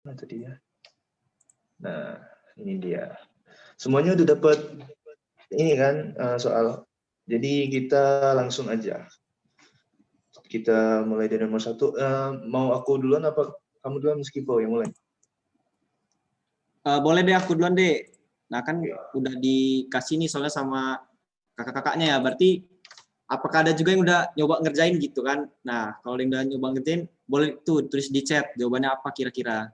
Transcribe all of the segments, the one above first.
Nah, tadi ya. Nah, ini dia. Semuanya udah dapat ini kan soal. Jadi kita langsung aja. Kita mulai dari nomor 1. Mau aku duluan apa kamu duluan meskipun yang mulai? Boleh deh aku duluan deh. Nah kan udah dikasih nih soalnya sama kakak-kakaknya ya. Berarti apakah ada juga yang udah nyoba ngerjain gitu kan? Nah kalau yang udah nyoba ngerjain, boleh tuh tulis di chat jawabannya apa kira-kira.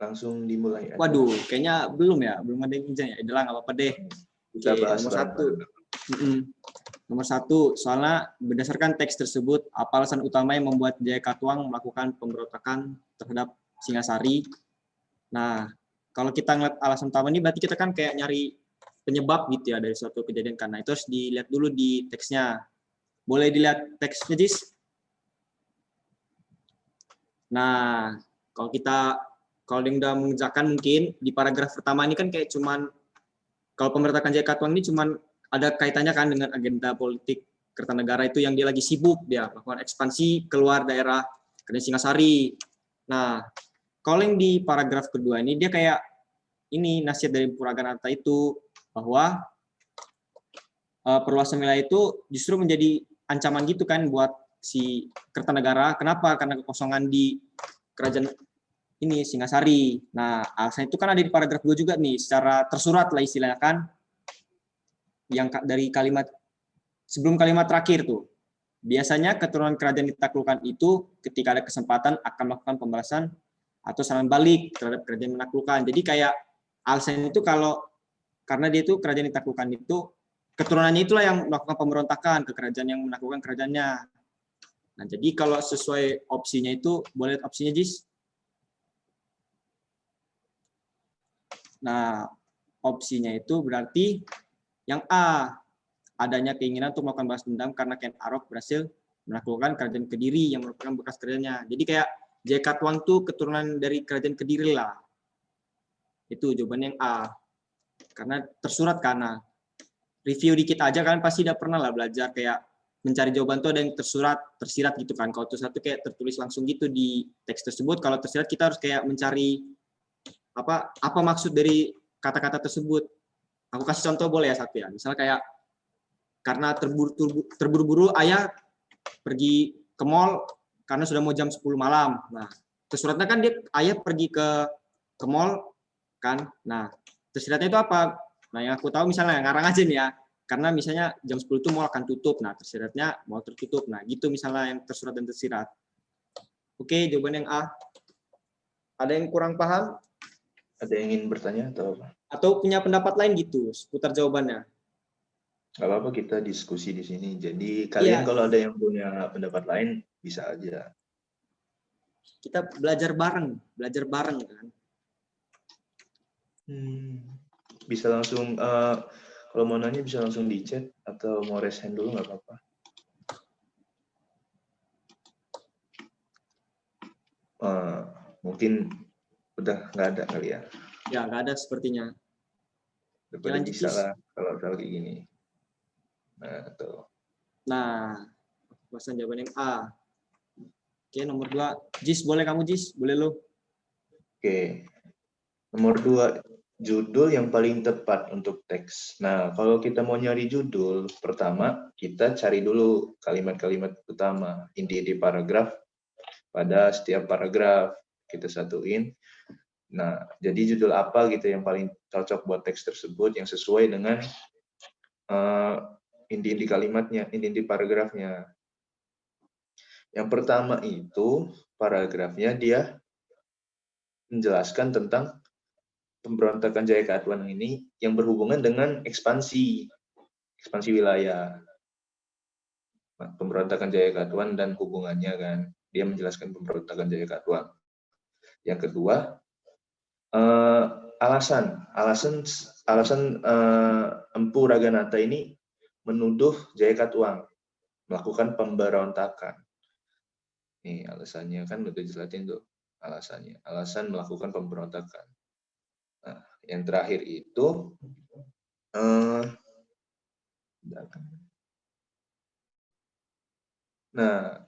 Langsung dimulai aja. Waduh, kayaknya belum ada yang ngerjain ya. Udah nggak apa-apa deh. Kita Oke, bahas nomor bareng-bareng. 1. Nomor 1, soalnya berdasarkan teks tersebut, apa alasan utama yang membuat Jaya Katuang melakukan pemberontakan terhadap Singasari? Nah, kalau kita ngeliat alasan utama ini, berarti kita kan kayak nyari penyebab gitu ya dari suatu kejadian. Karena itu harus dilihat dulu di teksnya. Boleh dilihat teksnya, Jis? Nah, kalau yang udah mengerjakan mungkin di paragraf pertama ini kan kayak cuman, kalau pemberontakan Jaya Katuang ini cuman ada kaitannya kan dengan agenda politik Kertanegara itu yang dia lagi sibuk, dia melakukan ekspansi keluar daerah Kerajaan Singasari. Nah, kalau yang di paragraf kedua ini dia kayak ini nasihat dari Puraganata itu bahwa perluasan wilayah itu justru menjadi ancaman gitu kan buat si Kertanegara. Kenapa? Karena kekosongan di kerajaan ini Singasari. Nah, alasan itu kan ada di paragraf 2 juga nih, secara tersurat lah istilahnya kan, yang dari kalimat sebelum kalimat terakhir tuh. Biasanya keturunan kerajaan ditaklukkan itu ketika ada kesempatan akan melakukan pembalasan atau serangan balik terhadap kerajaan menaklukkan. Jadi kayak alasan itu kalau karena dia itu kerajaan ditaklukkan itu keturunannya itulah yang melakukan pemberontakan ke kerajaan yang menaklukkan kerajaannya. Nah, jadi kalau sesuai opsinya itu boleh lihat opsinya, Jis. Nah, opsinya itu berarti yang A, adanya keinginan untuk melakukan balas dendam karena Ken Arok berhasil menaklukkan kerajaan Kediri yang merupakan bekas kerajaannya. Jadi kayak Jaya Katuang tuh keturunan dari kerajaan Kediri lah. Itu jawabannya yang A. Karena tersurat karena review dikit aja kan pasti udah pernah lah belajar kayak mencari jawaban tuh ada yang tersirat gitu kan. Kalau tersirat tuh kayak tertulis langsung gitu di teks tersebut. Kalau tersirat kita harus kayak mencari apa maksud dari kata-kata tersebut. Aku kasih contoh boleh ya satu ya. Misalnya kayak karena terburu-buru ayah pergi ke mall karena sudah mau jam 10 malam. Nah, tersuratnya kan dia ayah pergi ke mall kan. Nah, tersiratnya itu apa? Nah, yang aku tahu misalnya ngarang aja nih ya. Karena misalnya jam 10 itu mall akan tutup. Nah, tersiratnya mall tertutup. Nah, gitu misalnya yang tersurat dan tersirat. Oke, jawaban yang A. Ada yang kurang paham? Ada yang ingin bertanya atau apa? Atau punya pendapat lain gitu seputar jawabannya? Gak apa-apa, kita diskusi di sini. Jadi kalian kalau ada yang punya pendapat lain bisa aja. Kita belajar bareng kan. Bisa langsung kalau mau nanya bisa langsung di chat atau mau raise hand dulu nggak apa-apa. Mungkin udah nggak ada kali ya. Ya, nggak ada sepertinya. Udah bisa lah kalau kayak gini. Nah, tuh. Nah, bahasan jawaban yang A. Oke, nomor 2. Jis, boleh kamu Jis? Boleh lo? Oke. Nomor 2, judul yang paling tepat untuk teks. Nah, kalau kita mau nyari judul, pertama kita cari dulu kalimat-kalimat utama, inti-inti paragraf pada setiap paragraf. Kita satuin. Nah, jadi judul apa gitu yang paling cocok buat teks tersebut, yang sesuai dengan inti-inti kalimatnya, inti-inti paragrafnya. Yang pertama itu, paragrafnya dia menjelaskan tentang pemberontakan Jaya Katuang ini yang berhubungan dengan ekspansi wilayah. Pemberontakan Jaya Katuang dan hubungannya kan. Dia menjelaskan pemberontakan Jaya Katuang. Yang kedua, alasan Empu Raganata ini menuduh Jaya Katuang melakukan pemberontakan. Nih, alasannya kan udah jelasin tuh alasannya. Alasan melakukan pemberontakan. Nah, yang terakhir itu eh, nah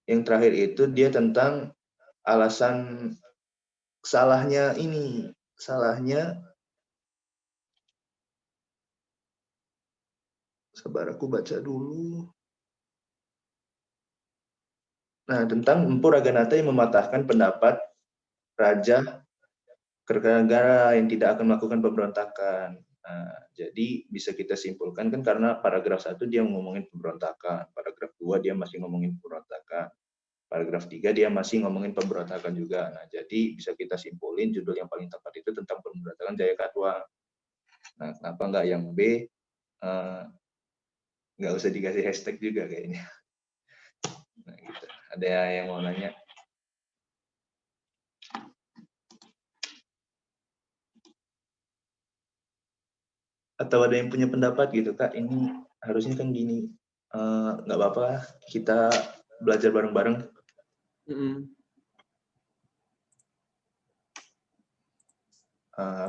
yang terakhir itu dia tentang alasan salahnya sabar aku baca dulu. Nah, tentang Empu Raganata yang mematahkan pendapat Raja Kertanegara yang tidak akan melakukan pemberontakan. Nah, jadi bisa kita simpulkan kan karena paragraf 1 dia ngomongin pemberontakan, paragraf 2 dia masih ngomongin pemberontakan, paragraf 3 dia masih ngomongin pemberontakan juga. Nah, jadi bisa kita simpulin judul yang paling tepat itu tentang pemberontakan Jaya Katuang. Nah, kenapa nggak yang B? Nggak usah dikasih hashtag juga kayaknya. Nah, gitu. Ada yang mau nanya? Atau ada yang punya pendapat gitu, Kak, ini harusnya kan gini. Nggak apa-apa, kita belajar bareng-bareng.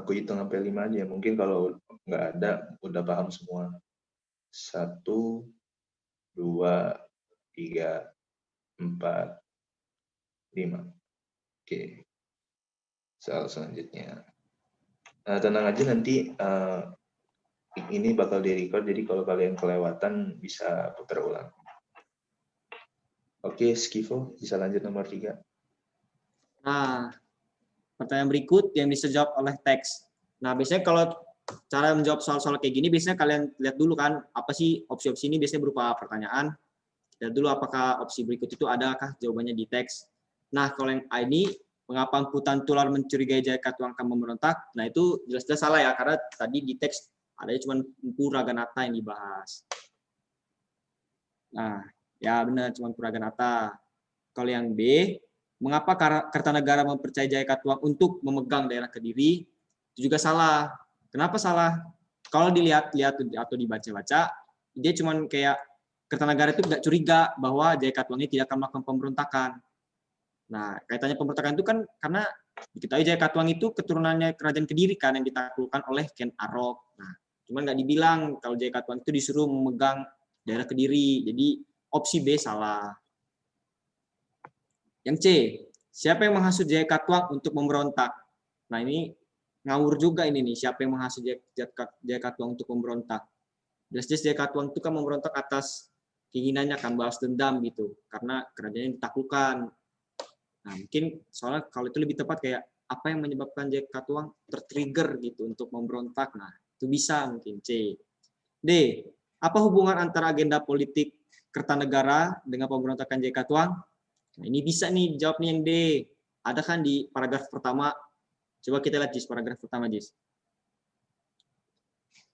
Aku hitung sampai 5 aja. Mungkin kalau nggak ada, udah paham semua. 1, 2, 3, 4, 5. Oke. Soal selanjutnya. Tenang aja nanti ini bakal di-record, jadi kalau kalian kelewatan bisa putar ulang. Oke, Skivo, bisa lanjut nomor 3. Nah, pertanyaan berikut yang bisa dijawab oleh teks. Nah, biasanya kalau cara menjawab soal-soal kayak gini, biasanya kalian lihat dulu kan, apa sih opsi-opsi ini biasanya berupa pertanyaan. Lihat dulu apakah opsi berikut itu adakah jawabannya di teks. Nah, kalau yang A ini, mengapa Empu Tantular mencurigai Jaya Katuang akan memberontak? Nah, itu jelas-jelas salah ya, karena tadi di teks ada cuma Empu Raganata yang dibahas. Nah, ya benar, cuma Empu Raganata. Kalau yang B, mengapa Kertanegara mempercayai Jaya Katuang untuk memegang daerah Kediri? Itu juga salah. Kenapa salah? Kalau dilihat-lihat atau dibaca-baca, dia cuma kayak Kertanegara itu nggak curiga bahwa Jaya Katuang ini tidak akan melakukan pemberontakan. Nah, kaitannya pemberontakan itu kan karena diketahui Jaya Katuang itu keturunannya Kerajaan Kediri kan yang ditaklukkan oleh Ken Arok. Nah, cuman nggak dibilang kalau Jaya Katuang itu disuruh memegang daerah Kediri. Jadi opsi B salah. Yang C, siapa yang menghasut Jaya Katuang untuk memberontak? Nah, ini ngawur juga ini nih, siapa yang menghasut Jaya Katuang untuk memberontak? Jelas-jelas Jaya Katuang itu kan memberontak atas keinginannya kan balas dendam gitu, karena kerajaannya ditaklukkan. Nah, mungkin soalnya kalau itu lebih tepat kayak apa yang menyebabkan Jaya Katuang tertrigger gitu untuk memberontak. Nah, itu bisa mungkin C. D, apa hubungan antara agenda politik Kertanegara dengan pemberontakan Jaya Katuang? Nah, ini bisa nih jawabnya yang D. Ada kan di paragraf pertama. Coba kita lihat Jis, paragraf pertama Jis.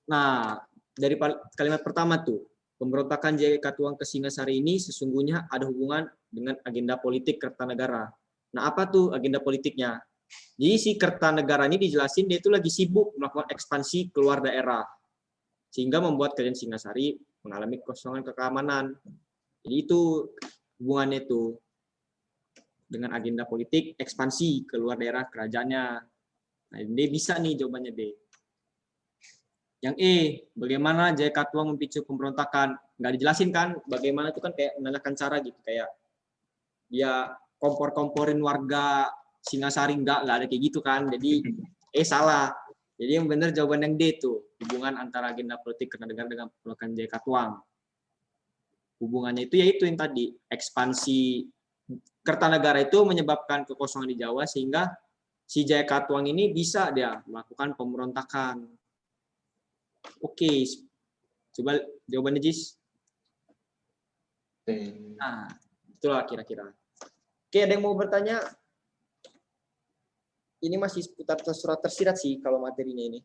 Nah, dari kalimat pertama tuh, pemberontakan Jaya Katuang ke Singasari ini sesungguhnya ada hubungan dengan agenda politik Kertanegara. Nah, apa tuh agenda politiknya? Jadi si Kertanegara ini dijelasin dia itu lagi sibuk melakukan ekspansi keluar daerah. Sehingga membuat Kerajaan Singasari mengalami kekosongan keamanan. Jadi itu hubungannya tuh dengan agenda politik ekspansi keluar daerah kerajaannya. Nah, D bisa nih jawabannya D. Yang E, bagaimana Jaya Katuang memicu pemberontakan? Nggak dijelasin kan, bagaimana itu kan kayak menanyakan cara gitu, kayak dia kompor-komporin warga Singasari, nggak ada kayak gitu kan, jadi salah. Jadi yang benar jawaban yang D tuh, hubungan antara agenda politik Kertanegara dengan pemberontakan Jaya Katuang. Hubungannya itu yaitu yang tadi, ekspansi Kertanegara itu menyebabkan kekosongan di Jawa sehingga si Jaya Katuang ini bisa dia melakukan pemberontakan. Oke, coba jawabannya Jis. Nah, itulah kira-kira. Oke, ada yang mau bertanya? Ini masih seputar surat tersirat sih kalau materinya ini.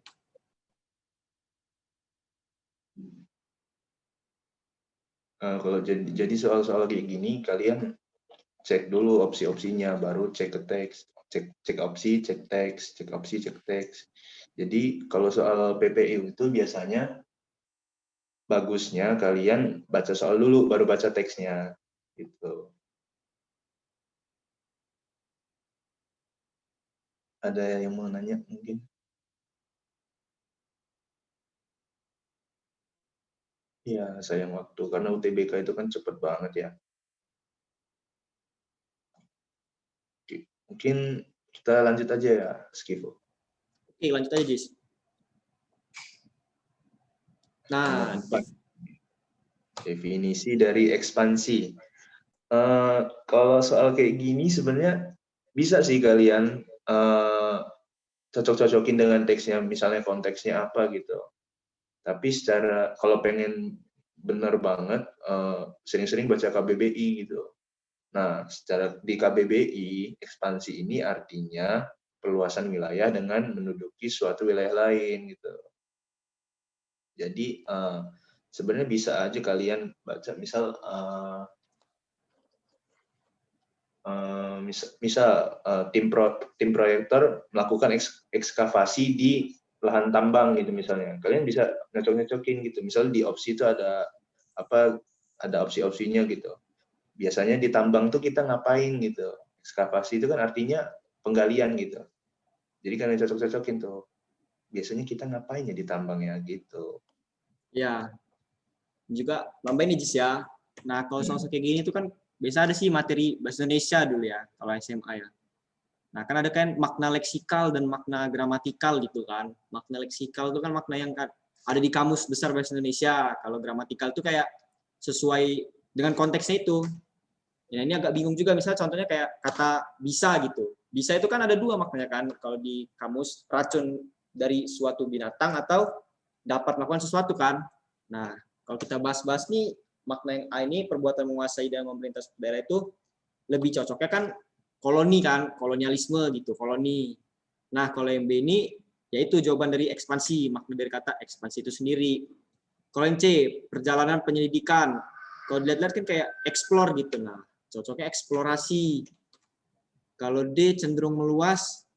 Kalau jadi soal-soal kayak gini, kalian cek dulu opsi-opsinya, baru cek ke teks, cek opsi, cek teks, cek opsi, cek teks. Jadi kalau soal PPU itu biasanya bagusnya kalian baca soal dulu, baru baca teksnya, gitu. Ada yang mau nanya mungkin? Iya, sayang waktu karena UTBK itu kan cepet banget ya. Oke, mungkin kita lanjut aja ya, Skivo. Oke, lanjut aja, Jis. Nah, Nomor 4. Definisi dari ekspansi. Kalau soal kayak gini sebenarnya bisa sih kalian cocok-cocokin dengan teksnya, misalnya konteksnya apa gitu. Tapi secara kalau pengen benar banget, sering-sering baca KBBI gitu. Nah, secara di KBBI, ekspansi ini artinya perluasan wilayah dengan menduduki suatu wilayah lain gitu. Jadi sebenarnya bisa aja kalian baca misal tim proyektor melakukan ekskavasi di lahan tambang gitu misalnya. Kalian bisa nyocok-nyocokin gitu. Misal di opsi itu ada apa, ada opsi-opsinya gitu. Biasanya di tambang tuh kita ngapain gitu. Ekskavasi itu kan artinya penggalian gitu. Jadi kalian cocok-cocokin tuh. Biasanya kita ngapain ya di tambang ya gitu. ya juga nambahin nih, Jis ya. Nah, kalau soal kayak gini tuh kan biasa ada sih materi bahasa Indonesia dulu ya, kalau SMA ya. Nah, kan ada kan makna leksikal dan makna gramatikal gitu kan. Makna leksikal itu kan makna yang ada di kamus besar bahasa Indonesia. Kalau gramatikal itu kayak sesuai dengan konteksnya itu. Ya, ini agak bingung juga, misalnya contohnya kayak kata bisa gitu. Bisa itu kan ada dua maknanya kan, kalau di kamus, racun dari suatu binatang atau dapat melakukan sesuatu kan. Nah, kalau kita bahas-bahas nih, makna yang A ini perbuatan menguasai dan memerintah daerah itu lebih cocoknya kan koloni kan, kolonialisme gitu, koloni. Nah, kalau yang B ini yaitu jawaban dari ekspansi, makna dari kata ekspansi itu sendiri. Kalau yang C, perjalanan penyelidikan. Kalau dilihat-lihat kan kayak explore gitu. Nah, cocoknya eksplorasi. Kalau D cenderung meluas,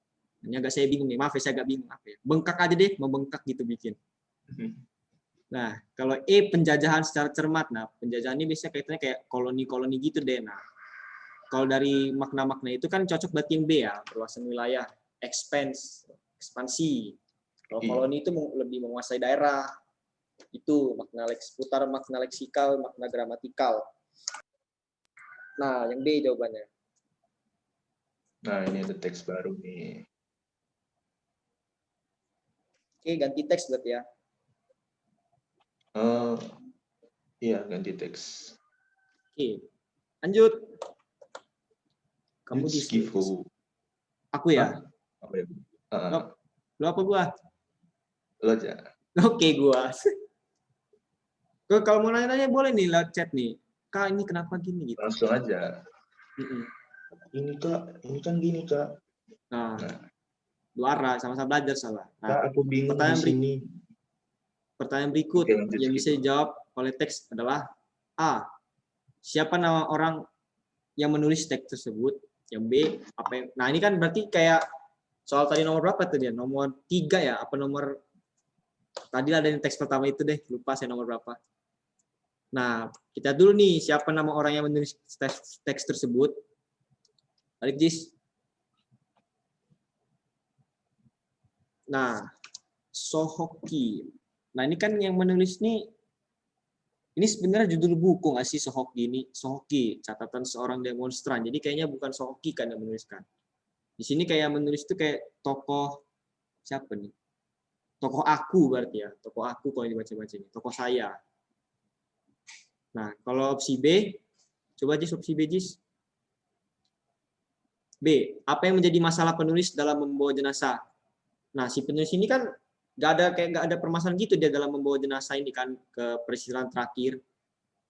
ini agak saya bingung nih, maaf ya saya agak bingung apa ya. Bengkak aja deh, membengkak gitu bikin. Nah, kalau E penjajahan secara cermat. Nah, penjajahan ini biasanya kaitannya kayak koloni-koloni gitu deh. Nah, kalau dari makna-makna itu kan cocok berarti yang B ya, perluasan wilayah, ekspansi. Kalau koloni itu lebih menguasai daerah. Itu makna seputar makna leksikal, makna gramatikal. Nah, yang B jawabannya. Nah, ini ada teks baru nih. Oke, ganti teks berarti ya. Iya, ganti teks. Oke, lanjut. Kamu di Skivo. Aku ya? Lo apa gua? Lo aja. Oke, gua. Kalau mau nanya-nanya boleh nih lewat chat nih. Kak, ini kenapa gini gitu. Langsung aja. Ini kan gini kak. Nah, dua arah, sama-sama belajar salah. Nah, kak, aku bingung di sini. Pertanyaan berikut yang bisa dijawab oleh teks adalah A. Siapa nama orang yang menulis teks tersebut? Yang B, apa yang... Nah, ini kan berarti kayak soal tadi nomor berapa tuh dia? Nomor 3 ya? Apa nomor... Tadi ada yang teks pertama itu deh, lupa saya nomor berapa. Nah, kita dulu nih, siapa nama orang yang menulis teks tersebut? Balik, Jis. Nah, Sohoki. Nah, ini kan yang menulis nih, ini sebenarnya judul buku nggak sih Sohoki ini? Sohoki, catatan seorang demonstran. Jadi kayaknya bukan Sohoki kan yang menuliskan. Di sini kayak menulis itu kayak tokoh, siapa nih? Tokoh aku berarti ya. Tokoh aku kalau dibaca-baca ini. Tokoh saya. Nah, kalau opsi B, coba Jis, opsi B, Jis. B, apa yang menjadi masalah penulis dalam membawa jenazah? Nah, si penulis ini kan nggak ada permasalahan gitu dia dalam membawa jenazah ini kan ke peristiwa terakhir.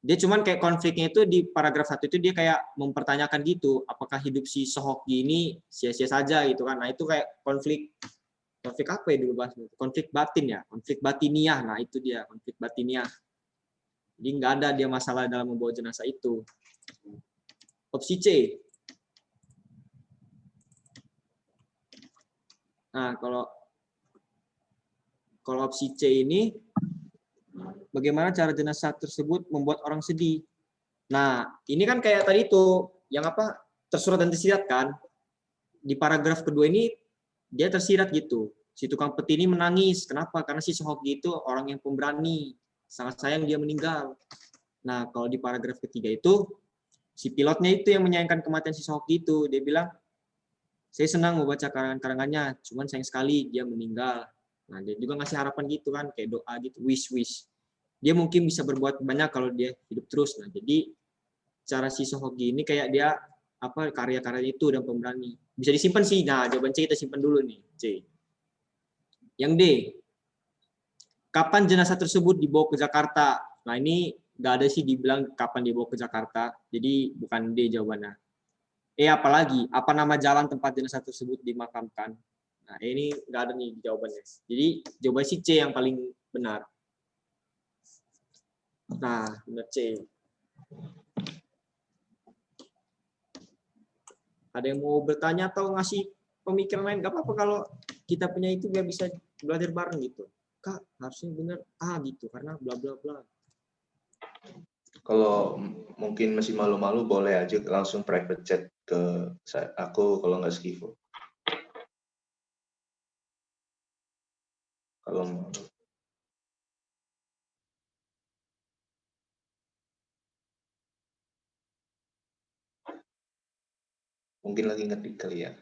Dia cuman kayak konfliknya itu di paragraf 1 itu dia kayak mempertanyakan gitu, apakah hidup si Sohoki ini sia-sia saja gitu kan. Nah, itu kayak konflik apa ya dulu bahas? Konflik batin ya, konflik batiniah. Nah, itu dia konflik batiniah. Jadi nggak ada dia masalah dalam membawa jenazah itu. Opsi C. Nah, kalau opsi C ini, bagaimana cara jenazah tersebut membuat orang sedih? Nah, ini kan kayak tadi itu, yang apa, tersurat dan tersirat kan? Di paragraf kedua ini, dia tersirat gitu. Si tukang peti ini menangis. Kenapa? Karena si Sohoki itu orang yang pemberani. Sangat sayang dia meninggal. Nah, kalau di paragraf ketiga itu, si pilotnya itu yang menyayangkan kematian si Sohoki itu. Dia bilang, saya senang membaca karangan-karangannya, cuman sayang sekali dia meninggal. Nah, dia juga ngasih harapan gitu kan, kayak doa gitu, wish. Dia mungkin bisa berbuat banyak kalau dia hidup terus. Nah, jadi cara si Sohoki ini kayak dia apa karya-karya itu dan pemberani. Bisa disimpan sih. Nah, jawaban C kita simpan dulu nih, C. Yang D, kapan jenazah tersebut dibawa ke Jakarta? Nah, ini nggak ada sih dibilang kapan dibawa ke Jakarta, jadi bukan D jawabannya. Apalagi, apa nama jalan tempat jenazah tersebut dimakamkan? Nah, ini nggak ada nih jawabannya. Jadi, jawaban si C yang paling benar. Nah, benar C. Ada yang mau bertanya atau ngasih pemikiran lain? Gak apa-apa kalau kita punya itu biar bisa belajar bareng gitu. Kak, harusnya benar gitu, karena bla bla bla. Kalau mungkin masih malu-malu, boleh aja langsung private chat ke aku kalau nggak Skivo. Kalau mau. Mungkin lagi ngetik kali ya.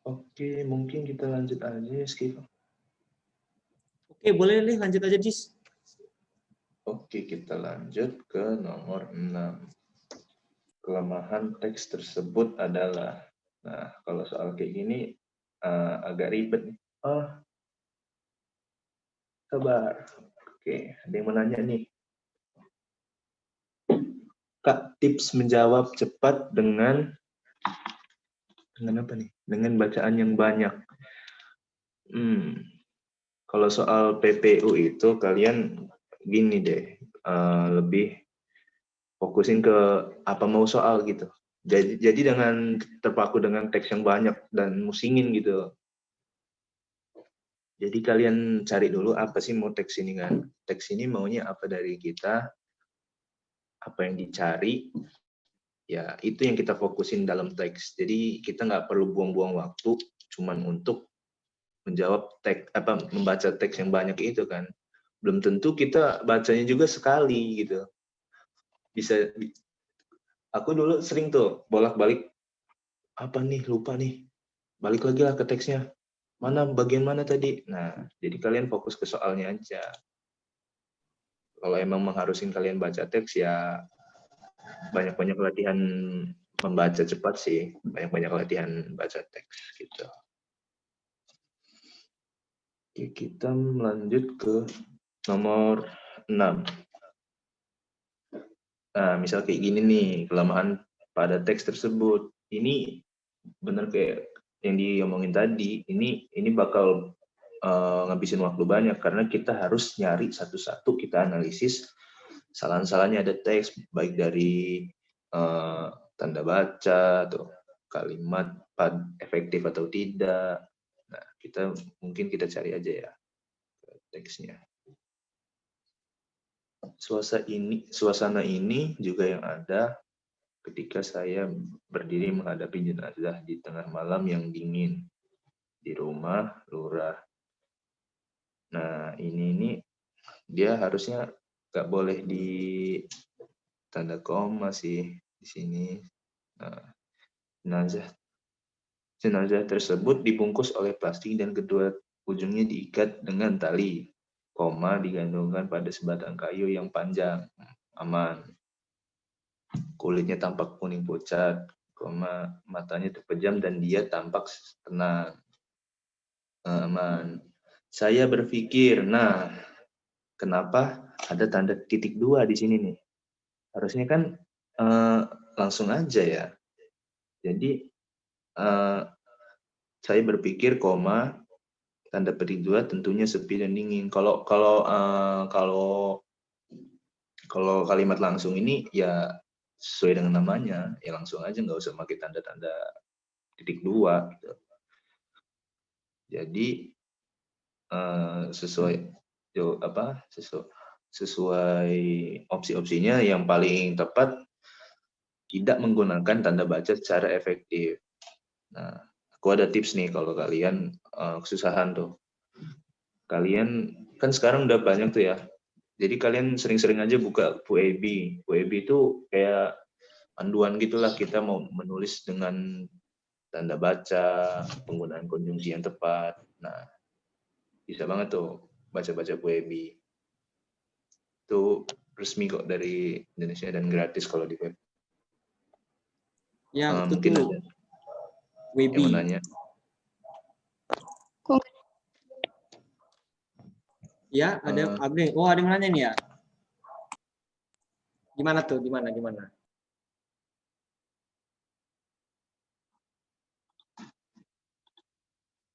Oke, mungkin kita lanjut aja ya, Skivo. Oke, boleh nih lanjut aja, Jis. Oke, kita lanjut ke nomor 6. Kelemahan teks tersebut adalah, nah kalau soal kayak gini agak ribet nih. Sabar. Oke, ada yang menanya nih. Kak, tips menjawab cepat dengan apa nih? Dengan bacaan yang banyak. Kalau soal PPU itu kalian gini deh, lebih fokusin ke apa mau soal gitu. Jadi dengan terpaku dengan teks yang banyak dan musingin gitu. Jadi kalian cari dulu apa sih mau teks ini kan. Teks ini maunya apa dari kita, apa yang dicari, ya itu yang kita fokusin dalam teks. Jadi kita nggak perlu buang-buang waktu cuman untuk menjawab teks membaca teks yang banyak itu kan. Belum tentu kita bacanya juga sekali gitu. Bisa aku dulu sering tuh bolak-balik, apa nih lupa nih, balik lagi lah ke teksnya, mana bagian mana tadi. Nah, jadi kalian fokus ke soalnya aja. Kalau emang mengharusin kalian baca teks ya banyak-banyak latihan membaca cepat sih, banyak-banyak latihan baca teks gitu. Oke, kita lanjut ke nomor 6. Nah, misal kayak gini nih, kelemahan pada teks tersebut. Ini bener kayak yang diomongin tadi, ini bakal ngabisin waktu banyak karena kita harus nyari satu-satu, kita analisis kesalahan-kesalahannya ada teks, baik dari tanda baca atau kalimat efektif atau tidak. Nah, mungkin kita cari aja ya teksnya. Suasana ini juga yang ada ketika saya berdiri menghadapi jenazah di tengah malam yang dingin di rumah lurah. Nah, ini dia harusnya nggak boleh di tanda koma sih di sini. Nah, jenazah tersebut dibungkus oleh plastik dan kedua ujungnya diikat dengan tali, koma digantungkan pada sebatang kayu yang panjang. Aman. Kulitnya tampak kuning pucat, matanya terpejam dan dia tampak tenang. Aman. Saya berpikir, nah, kenapa ada tanda titik 2 di sini nih? Harusnya kan langsung aja ya. Jadi saya berpikir, koma, tanda petik 2 tentunya sepi dan dingin. Kalau kalimat langsung ini ya sesuai dengan namanya, ya langsung aja, nggak usah pakai tanda-tanda titik 2 gitu. Jadi sesuai sesuai opsi-opsinya yang paling tepat tidak menggunakan tanda baca secara efektif. Nah, aku ada tips nih kalau kalian kesusahan tuh. Kalian kan sekarang udah banyak tuh ya. Jadi kalian sering-sering aja buka Puebi. Puebi itu kayak panduan gitulah kita mau menulis dengan tanda baca, penggunaan konjungsi yang tepat. Nah, bisa banget tuh baca-baca Puebi. Itu resmi kok dari Indonesia dan gratis kalau di web. Ya, betul Mungkin tuh. ada Webi. yang mau nanya. Ya, ada oh ada yang nanya nih ya. Gimana tuh? Gimana?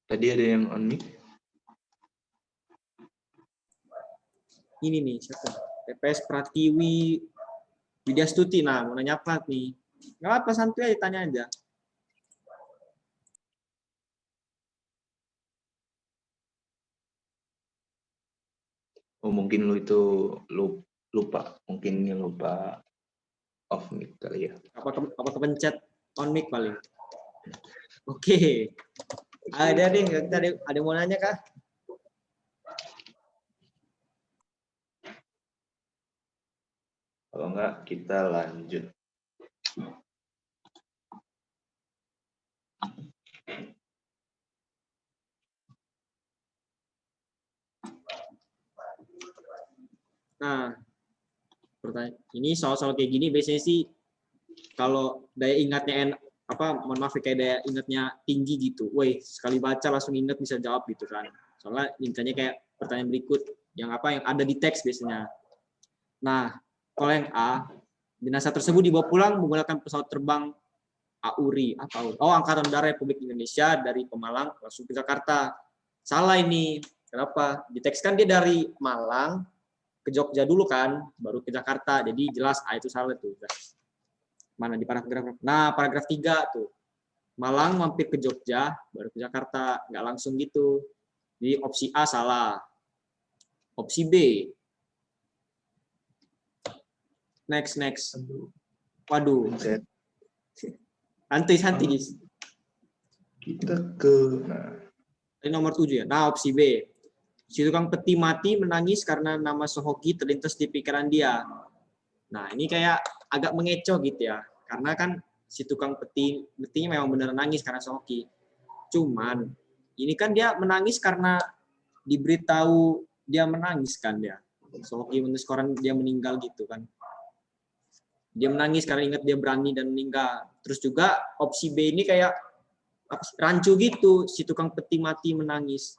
Tadi ada yang on mic. Ini nih, siapa? TPS Pratiwi Widya Stuti. Nah, mau nanya apa nih? Nggak apa, santuy aja, tanya aja. Oh, mungkin lu itu lupa. Mungkin lupa off mic kali ya. Apa kepencet on mic paling. Oke. Ada deh, ada mau nanya kah? Kalau enggak, kita lanjut. Nah, pertanyaan ini soal-soal kayak gini biasanya sih kalau daya ingatnya mohon maaf kayak daya ingatnya tinggi gitu. Woi, sekali baca langsung ingat bisa jawab gitu kan. Soalnya mintanya kayak pertanyaan berikut yang ada di teks biasanya. Nah, kalau yang A, jenazah tersebut dibawa pulang menggunakan pesawat terbang AURI. Angkatan Udara Republik Indonesia dari Pemalang langsung ke Jakarta. Salah ini. Kenapa? Di teks kan dia dari Malang ke Jogja dulu kan, baru ke Jakarta. Jadi jelas A itu salah tuh. Mana di paragraf? Nah, paragraf 3 tuh. Malang mampir ke Jogja, baru ke Jakarta. Nggak langsung gitu. Jadi opsi A salah. Opsi B. Next. Waduh. Santai, guys. Kita ke Ini nomor 7 ya. Nah, opsi B. Si tukang peti mati menangis karena nama Sohoki terlintas di pikiran dia. Nah, ini kayak agak mengecoh gitu ya. Karena kan si tukang petinya memang benar nangis karena Sohoki. Cuman, ini kan dia menangis karena diberitahu dia menangis kan dia. Sohoki menulis koran dia meninggal gitu kan. Dia menangis karena ingat dia berani dan meninggal. Terus juga opsi B ini kayak rancu gitu, si tukang peti mati menangis.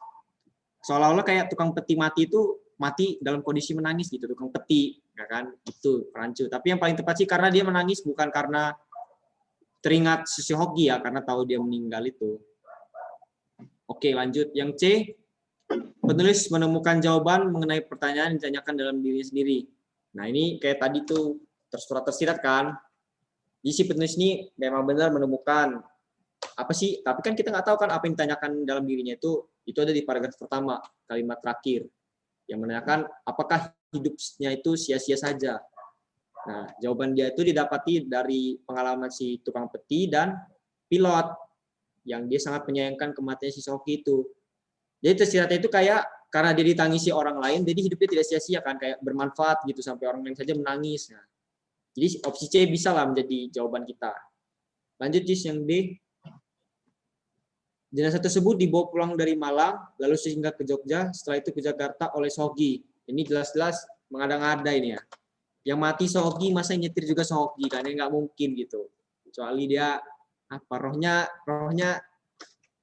Seolah-olah kayak tukang peti mati itu mati dalam kondisi menangis gitu, tukang peti, ya kan? Itu rancu. Tapi yang paling tepat sih karena dia menangis bukan karena teringat si Hoki ya, karena tahu dia meninggal itu. Oke, lanjut. Yang C, penulis menemukan jawaban mengenai pertanyaan yang ditanyakan dalam diri sendiri. Nah, ini kayak tadi tuh tersirat kan. Jadi si penulis ini memang benar menemukan apa sih, tapi kan kita nggak tahu kan apa yang ditanyakan dalam dirinya itu ada di paragraf pertama, kalimat terakhir yang menanyakan apakah hidupnya itu sia-sia saja. Nah, jawaban dia itu didapati dari pengalaman si tukang peti dan pilot yang dia sangat menyayangkan kematian si Soki itu. Jadi tersiratnya itu kayak karena dia ditangisi orang lain, jadi hidupnya tidak sia-sia kan, kayak bermanfaat gitu sampai orang lain saja menangis. Nah, jadi opsi C bisa lah menjadi jawaban kita. Lanjut Jis, yang D. Jenazah tersebut dibawa pulang dari Malang, lalu sehingga ke Jogja, setelah itu ke Jakarta oleh Sohoki. Ini jelas-jelas mengada-ngada ini ya. Yang mati Sohoki, masa nyetir juga Sohoki, kan nggak mungkin gitu. Kecuali dia rohnya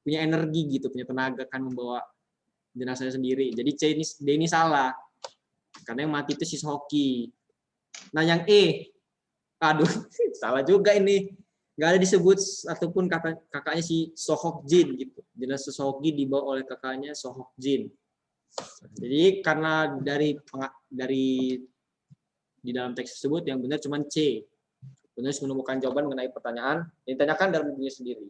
punya energi gitu, punya tenaga kan membawa jenazahnya sendiri. Jadi D ini salah. Karena yang mati itu si Sohoki. Nah, yang E, aduh, salah juga ini. Nggak ada disebut ataupun kakaknya si Sohok Jin gitu. Jenazah Sohoki dibawa oleh kakaknya Sohok Jin. Jadi karena dari di dalam teks tersebut yang benar cuma C. Penulis menemukan jawaban mengenai pertanyaan yang ditanyakan dalam dirinya sendiri.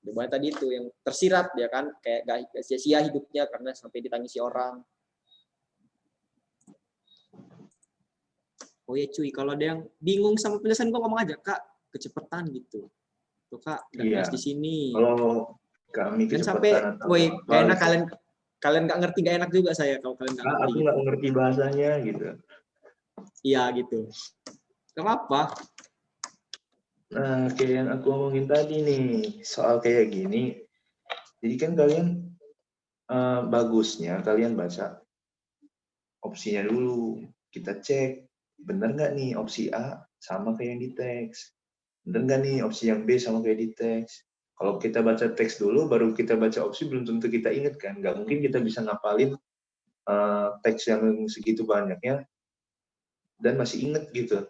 Jawabannya tadi itu yang tersirat ya kan, kayak gak sia-sia hidupnya karena sampai ditangisi orang. Oh ya cuy, kalau ada yang bingung sama penjelasan gue ngomong aja, Kak, kecepatan gitu. Tuh Kak, nggak Iya. jelas di sini. Kalau kami Dan kecepatan sampai, atau woi, apa gak enak gitu, kalian nggak ngerti, gak enak juga saya kalau kalian nggak ngerti aku gitu. nggak ngerti bahasanya gitu. Iya gitu. Gak apa-apa. Nah, kayak yang aku omongin tadi nih, soal kayak gini, jadi kan kalian bagusnya kalian baca opsinya dulu. Kita cek, bener nggak nih opsi A sama kayak yang di teks? Bener nggak nih opsi yang B sama kayak di teks? Kalau kita baca teks dulu, baru kita baca opsi, belum tentu kita ingat kan? Nggak mungkin kita bisa ngapalin teks yang segitu banyaknya dan masih inget gitu.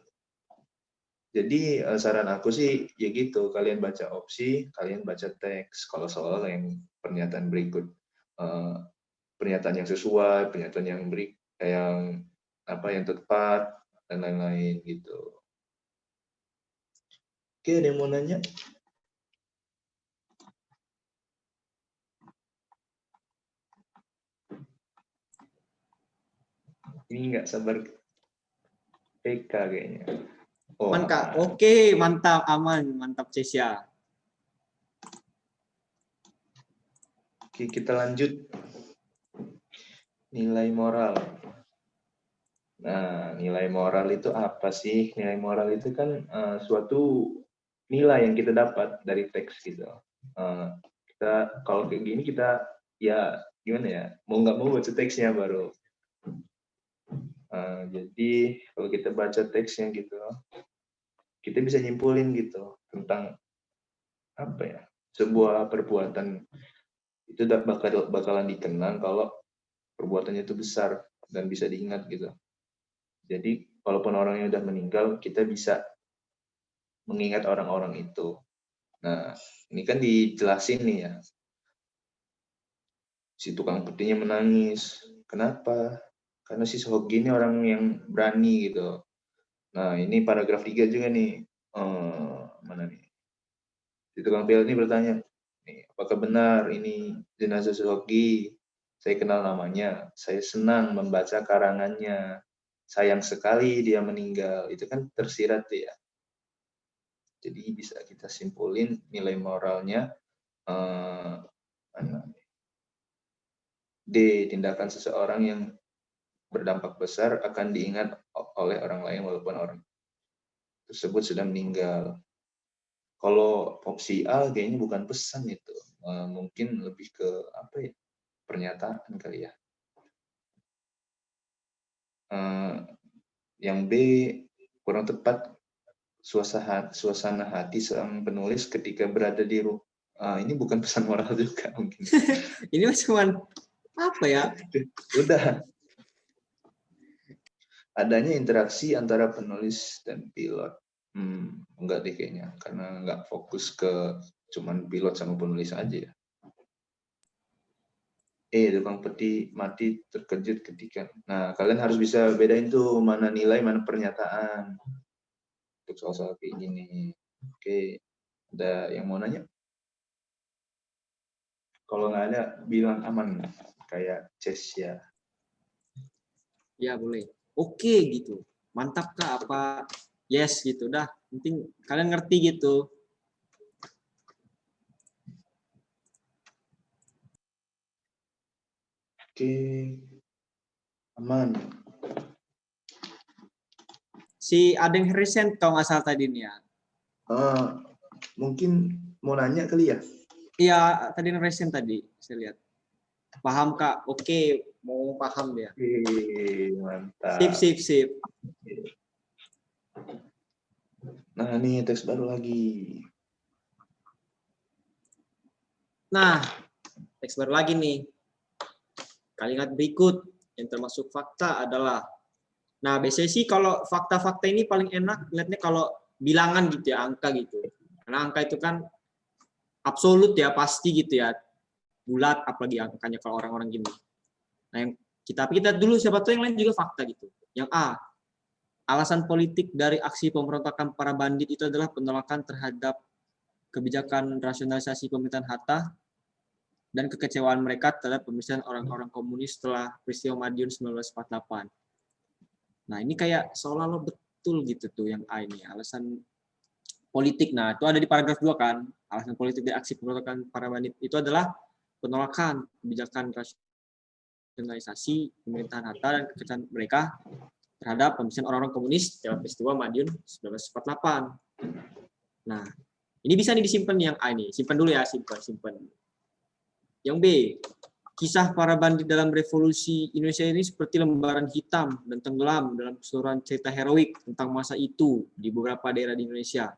Jadi saran aku sih ya gitu, kalian baca opsi, kalian baca teks. Kalau soal yang pernyataan berikut, pernyataan yang sesuai, pernyataan yang apa yang tepat dan lain-lain gitu. Oke, ada yang mau nanya? Ini nggak sabar PK kayaknya. Oh, Aman Kak. aman. Oke, mantap, aman, mantap Cesia. Oke, kita lanjut. Nilai moral. Nah, nilai moral itu apa sih? Nilai moral itu kan suatu nilai yang kita dapat dari teks gitu. Kita kalau kayak gini kita ya gimana ya? Mau nggak mau baca teksnya baru. Jadi kalau kita baca teksnya gitu, kita bisa nyimpulin gitu tentang apa ya? Sebuah perbuatan itu bakalan dikenang kalau perbuatannya itu besar dan bisa diingat gitu. Jadi walaupun orangnya udah meninggal, kita bisa mengingat orang-orang itu. Nah, ini kan dijelasin nih ya. Si tukang petinya menangis. Kenapa? Karena si Sohogi ini orang yang berani gitu. Nah, ini paragraf 3 juga nih. Mana nih? Si tukang pil ini bertanya, nih, apakah benar ini jenazah Sohogi? Saya kenal namanya. Saya senang membaca karangannya. Sayang sekali dia meninggal. Itu kan tersirat ya. Jadi bisa kita simpulin nilai moralnya D. Tindakan seseorang yang berdampak besar akan diingat oleh orang lain walaupun orang tersebut sudah meninggal. Kalau opsi A kayaknya bukan pesan itu, mungkin lebih ke apa ya, pernyataan kali ya. Yang B kurang tepat, suasana hati seorang penulis ketika berada di rumah. Ini bukan pesan moral juga mungkin. Ini cuman apa ya? Udah. Adanya interaksi antara penulis dan pilot. Enggak deh kayaknya, karena nggak fokus ke cuman pilot sama penulis aja ya. Tukang peti mati terkejut ketika. Nah, kalian harus bisa bedain tuh mana nilai, mana pernyataan. Untuk soal-soal kayak gini. Oke, ada yang mau nanya? Kalau nggak ada, bilang aman. Kayak Ces ya. Ya boleh. Oke gitu. Mantap Kak, apa yes gitu. Dah, penting kalian ngerti gitu. Oke, aman. Si Adeng Harrison kalau nggak salah tadi nih ya. Mungkin mau nanya kali ya? Iya, tadi Harrison tadi saya lihat. Paham Kak? Oke, mau paham dia. Sip, Mantap. sip, sip. Nah, ini teks baru lagi. Nah, teks baru lagi nih. Kalimat berikut yang termasuk fakta adalah, nah biasanya sih kalau fakta-fakta ini paling enak lihatnya kalau bilangan gitu ya, angka gitu. Karena angka itu kan absolut ya, pasti gitu ya, bulat, apalagi angkanya kalau orang-orang gini. Nah, yang kita dulu siapa tuh yang lain juga fakta gitu. Yang A, alasan politik dari aksi pemberontakan para bandit itu adalah penolakan terhadap kebijakan rasionalisasi pemerintahan Hatta dan kekecewaan mereka terhadap pemisahan orang-orang komunis setelah peristiwa Madiun 1948. Nah, ini kayak seolah-olah betul gitu tuh yang A ini, alasan politik. Nah, itu ada di paragraf 2 kan. Alasan politik dari aksi pemberontakan para bandit itu adalah penolakan kebijakan rasionalisasi pemerintahan Hatta dan kekejaman mereka terhadap pembersihan orang-orang komunis dalam peristiwa Madiun 1948. Nah, ini bisa nih disimpan yang A ini. Simpan dulu ya, simpan. Yang B, kisah para bandit dalam revolusi Indonesia ini seperti lembaran hitam dan tenggelam dalam keseluruhan cerita heroik tentang masa itu di beberapa daerah di Indonesia.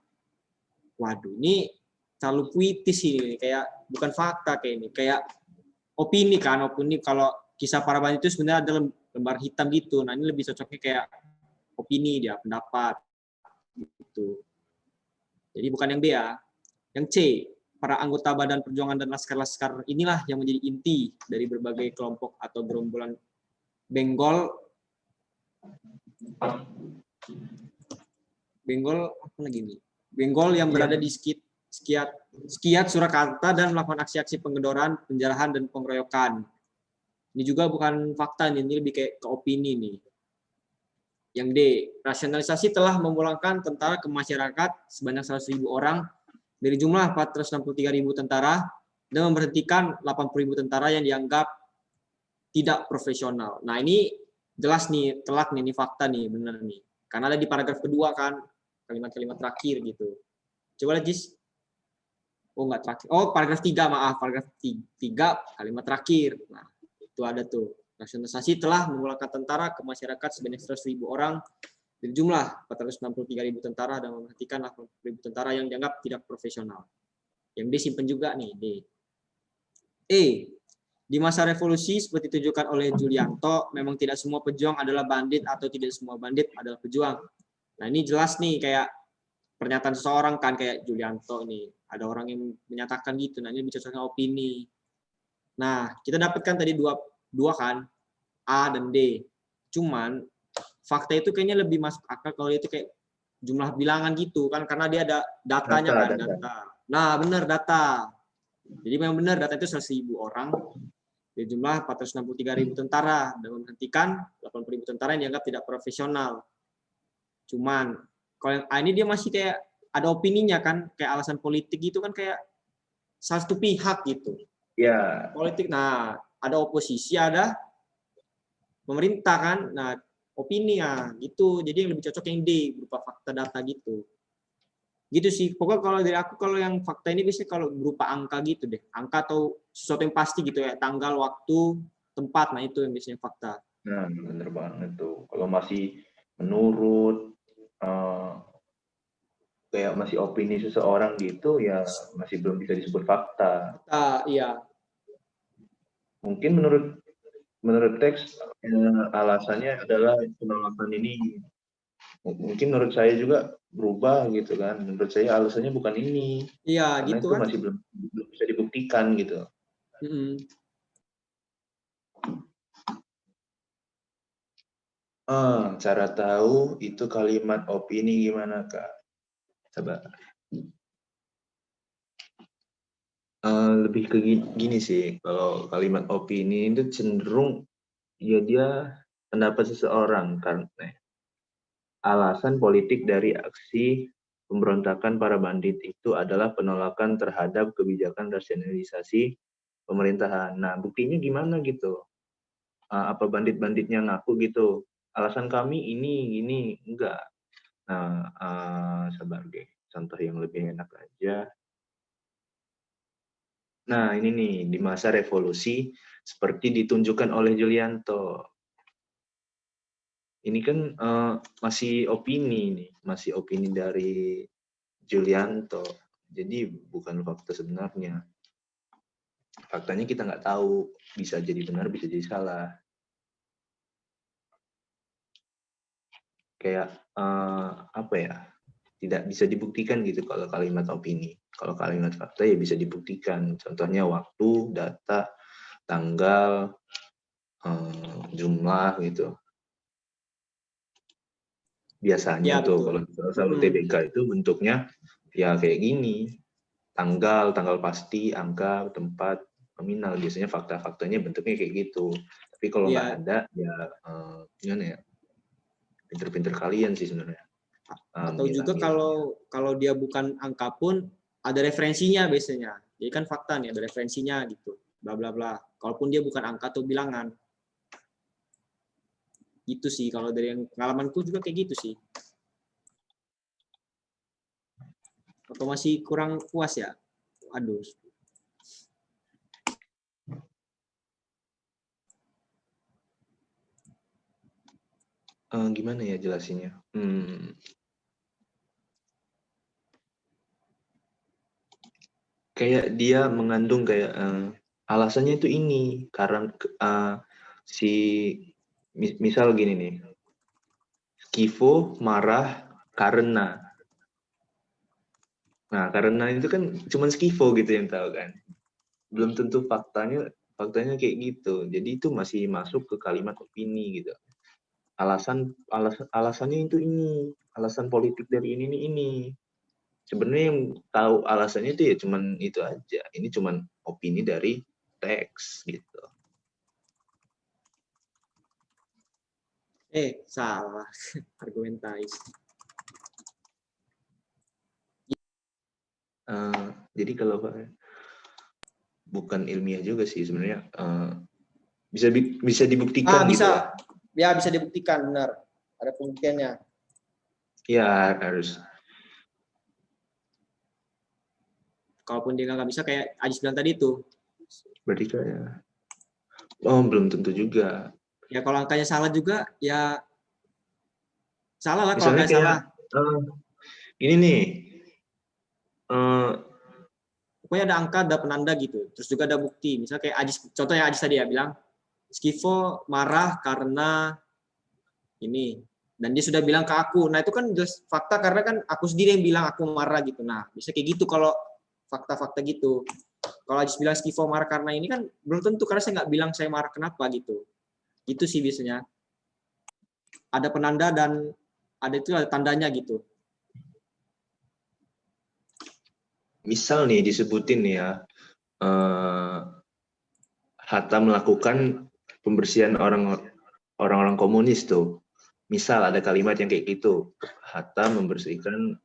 Waduh, ini terlalu puitis ini, kayak bukan fakta kayak ini, kayak opini kan, opini kalau kisah para bandit itu sebenarnya ada lembar hitam gitu. Nah, ini lebih cocoknya kayak opini dia, pendapat gitu. Jadi bukan yang B ya. Yang C, para anggota Badan Perjuangan dan laskar-laskar inilah yang menjadi inti dari berbagai kelompok atau gerombolan benggol apa lagi nih? Benggol yang berada di Sekiat Surakarta dan melakukan aksi-aksi penggedoran, penjarahan dan pengeroyokan. Ini juga bukan fakta nih, ini lebih kayak ke opini nih. Yang D, rasionalisasi telah memulangkan tentara ke masyarakat sebanyak 100.000 orang dari jumlah 463.000 tentara dan memberhentikan 80.000 tentara yang dianggap tidak profesional. Nah, ini jelas nih, telak nih, ini fakta nih, bener nih. Karena ada di paragraf kedua kan, kalimat-kalimat terakhir gitu. Coba lagi. Oh, enggak terakhir. Oh, paragraf 3, maaf. Paragraf 3, kalimat terakhir. Nah, itu ada tuh. Rasionalisasi telah memulangkan tentara ke masyarakat sebanyak 100.000 orang dari jumlah 463.000 tentara dan memberhentikan 80.000 tentara yang dianggap tidak profesional. Yang disimpan juga nih, D. E. Di masa revolusi seperti ditunjukkan oleh Julianto, memang tidak semua pejuang adalah bandit atau tidak semua bandit adalah pejuang. Nah, ini jelas nih kayak pernyataan seseorang kan kayak Julianto nih. Ada orang yang menyatakan gitu, nah ini bicarakan opini. Nah, kita dapatkan tadi dua kan, A dan D. Cuman fakta itu kayaknya lebih masuk akal kalau itu kayak jumlah bilangan gitu kan, karena dia ada datanya kan, data. Nah, benar data. Jadi memang benar data itu 100.000 orang dari jumlah 463.000 tentara dan memberhentikan 80.000 tentara yang dianggap tidak profesional. Cuman kalau yang A ini dia masih kayak ada opininya kan, kayak alasan politik gitu kan, kayak satu pihak gitu. Ya. Politik. Nah, ada oposisi, ada pemerintah kan. Nah, opini ya gitu. Jadi yang lebih cocok yang D berupa fakta data gitu. Gitu sih. Pokoknya kalau dari aku, kalau yang fakta ini biasanya kalau berupa angka gitu deh. Angka atau sesuatu yang pasti gitu ya, tanggal, waktu, tempat. Nah, itu yang biasanya fakta. Nah, bener banget tuh. Kalau masih menurut kayak masih opini seseorang gitu ya masih belum bisa disebut fakta. Iya. Mungkin menurut teks alasannya adalah penolakan ini. Mungkin menurut saya juga berubah gitu kan. Menurut saya alasannya bukan ini. Iya, karena gitu itu kan. masih belum bisa dibuktikan gitu. Cara tahu itu kalimat opini gimana, Kak? Coba. Lebih ke gini sih, kalau kalimat opini itu cenderung ya dia pendapat seseorang karena alasan politik dari aksi pemberontakan para bandit itu adalah penolakan terhadap kebijakan rasionalisasi pemerintahan. Nah, buktinya gimana gitu? Apa bandit-banditnya ngaku gitu? Alasan kami ini enggak. Nah, sebagai contoh yang lebih enak aja. Nah, ini nih, di masa revolusi seperti ditunjukkan oleh Julianto. Ini kan masih opini nih, masih opini dari Julianto. Jadi bukan fakta sebenarnya. Faktanya kita nggak tahu, bisa jadi benar, bisa jadi salah. Kayak apa ya? Tidak bisa dibuktikan gitu kalau kalimat opini. Kalau kalimat fakta ya bisa dibuktikan. Contohnya waktu, data, tanggal, jumlah gitu. Biasanya Ya, tuh betul. kalau salah UTBK itu bentuknya ya kayak gini. Tanggal pasti, angka, tempat, nominal. Biasanya fakta-faktanya bentuknya kayak gitu. Tapi kalau nggak ada, ya gimana ya? Pinter-pinter kalian sih sebenarnya. Atau Amin, juga amin. kalau dia bukan angka pun ada referensinya biasanya. Jadi kan fakta nih ada referensinya gitu. Bla bla bla. Kalaupun dia bukan angka atau bilangan. Gitu sih kalau dari yang pengalamanku juga kayak gitu sih. Atau masih kurang puas ya? Aduh. Gimana ya jelasinnya? Kayak dia mengandung kayak alasannya itu ini karena si misal gini nih, Skivo marah karena. Nah, karena itu kan cuma Skivo gitu yang tahu kan. Belum tentu faktanya kayak gitu. Jadi itu masih masuk ke kalimat opini gitu. Alasannya itu ini, alasan politik dari ini. Sebenarnya yang tahu alasannya itu ya cuman itu aja. Ini cuman opini dari teks gitu. Salah. Argumentais. Jadi kalau bukan ilmiah juga sih sebenarnya, bisa dibuktikan gitu Bisa. lah. Ya, bisa dibuktikan benar. Ada pembuktiannya. Ya harus. Kalaupun dia nggak bisa kayak Ajis bilang tadi tuh. Berarti kayak belum tentu juga. Ya kalau angkanya salah juga ya salah lah kalau Misalnya angkanya kayak salah. ini nih. Pokoknya ada angka, ada penanda gitu. Terus juga ada bukti. Misalnya kayak Ajis, contohnya Ajis tadi ya bilang, Skivo marah karena ini. Dan dia sudah bilang ke aku. Nah itu kan jelas fakta karena kan aku sendiri yang bilang aku marah gitu. Nah bisa kayak gitu kalau fakta-fakta gitu. Kalau Ajis bilang Skivo marah karena ini kan belum tentu karena saya nggak bilang saya marah kenapa gitu. Itu sih biasanya. Ada penanda dan ada tandanya gitu. Misal nih disebutin nih ya, Hatta melakukan pembersihan orang-orang komunis tuh. Misal ada kalimat yang kayak gitu, Hatta melakukan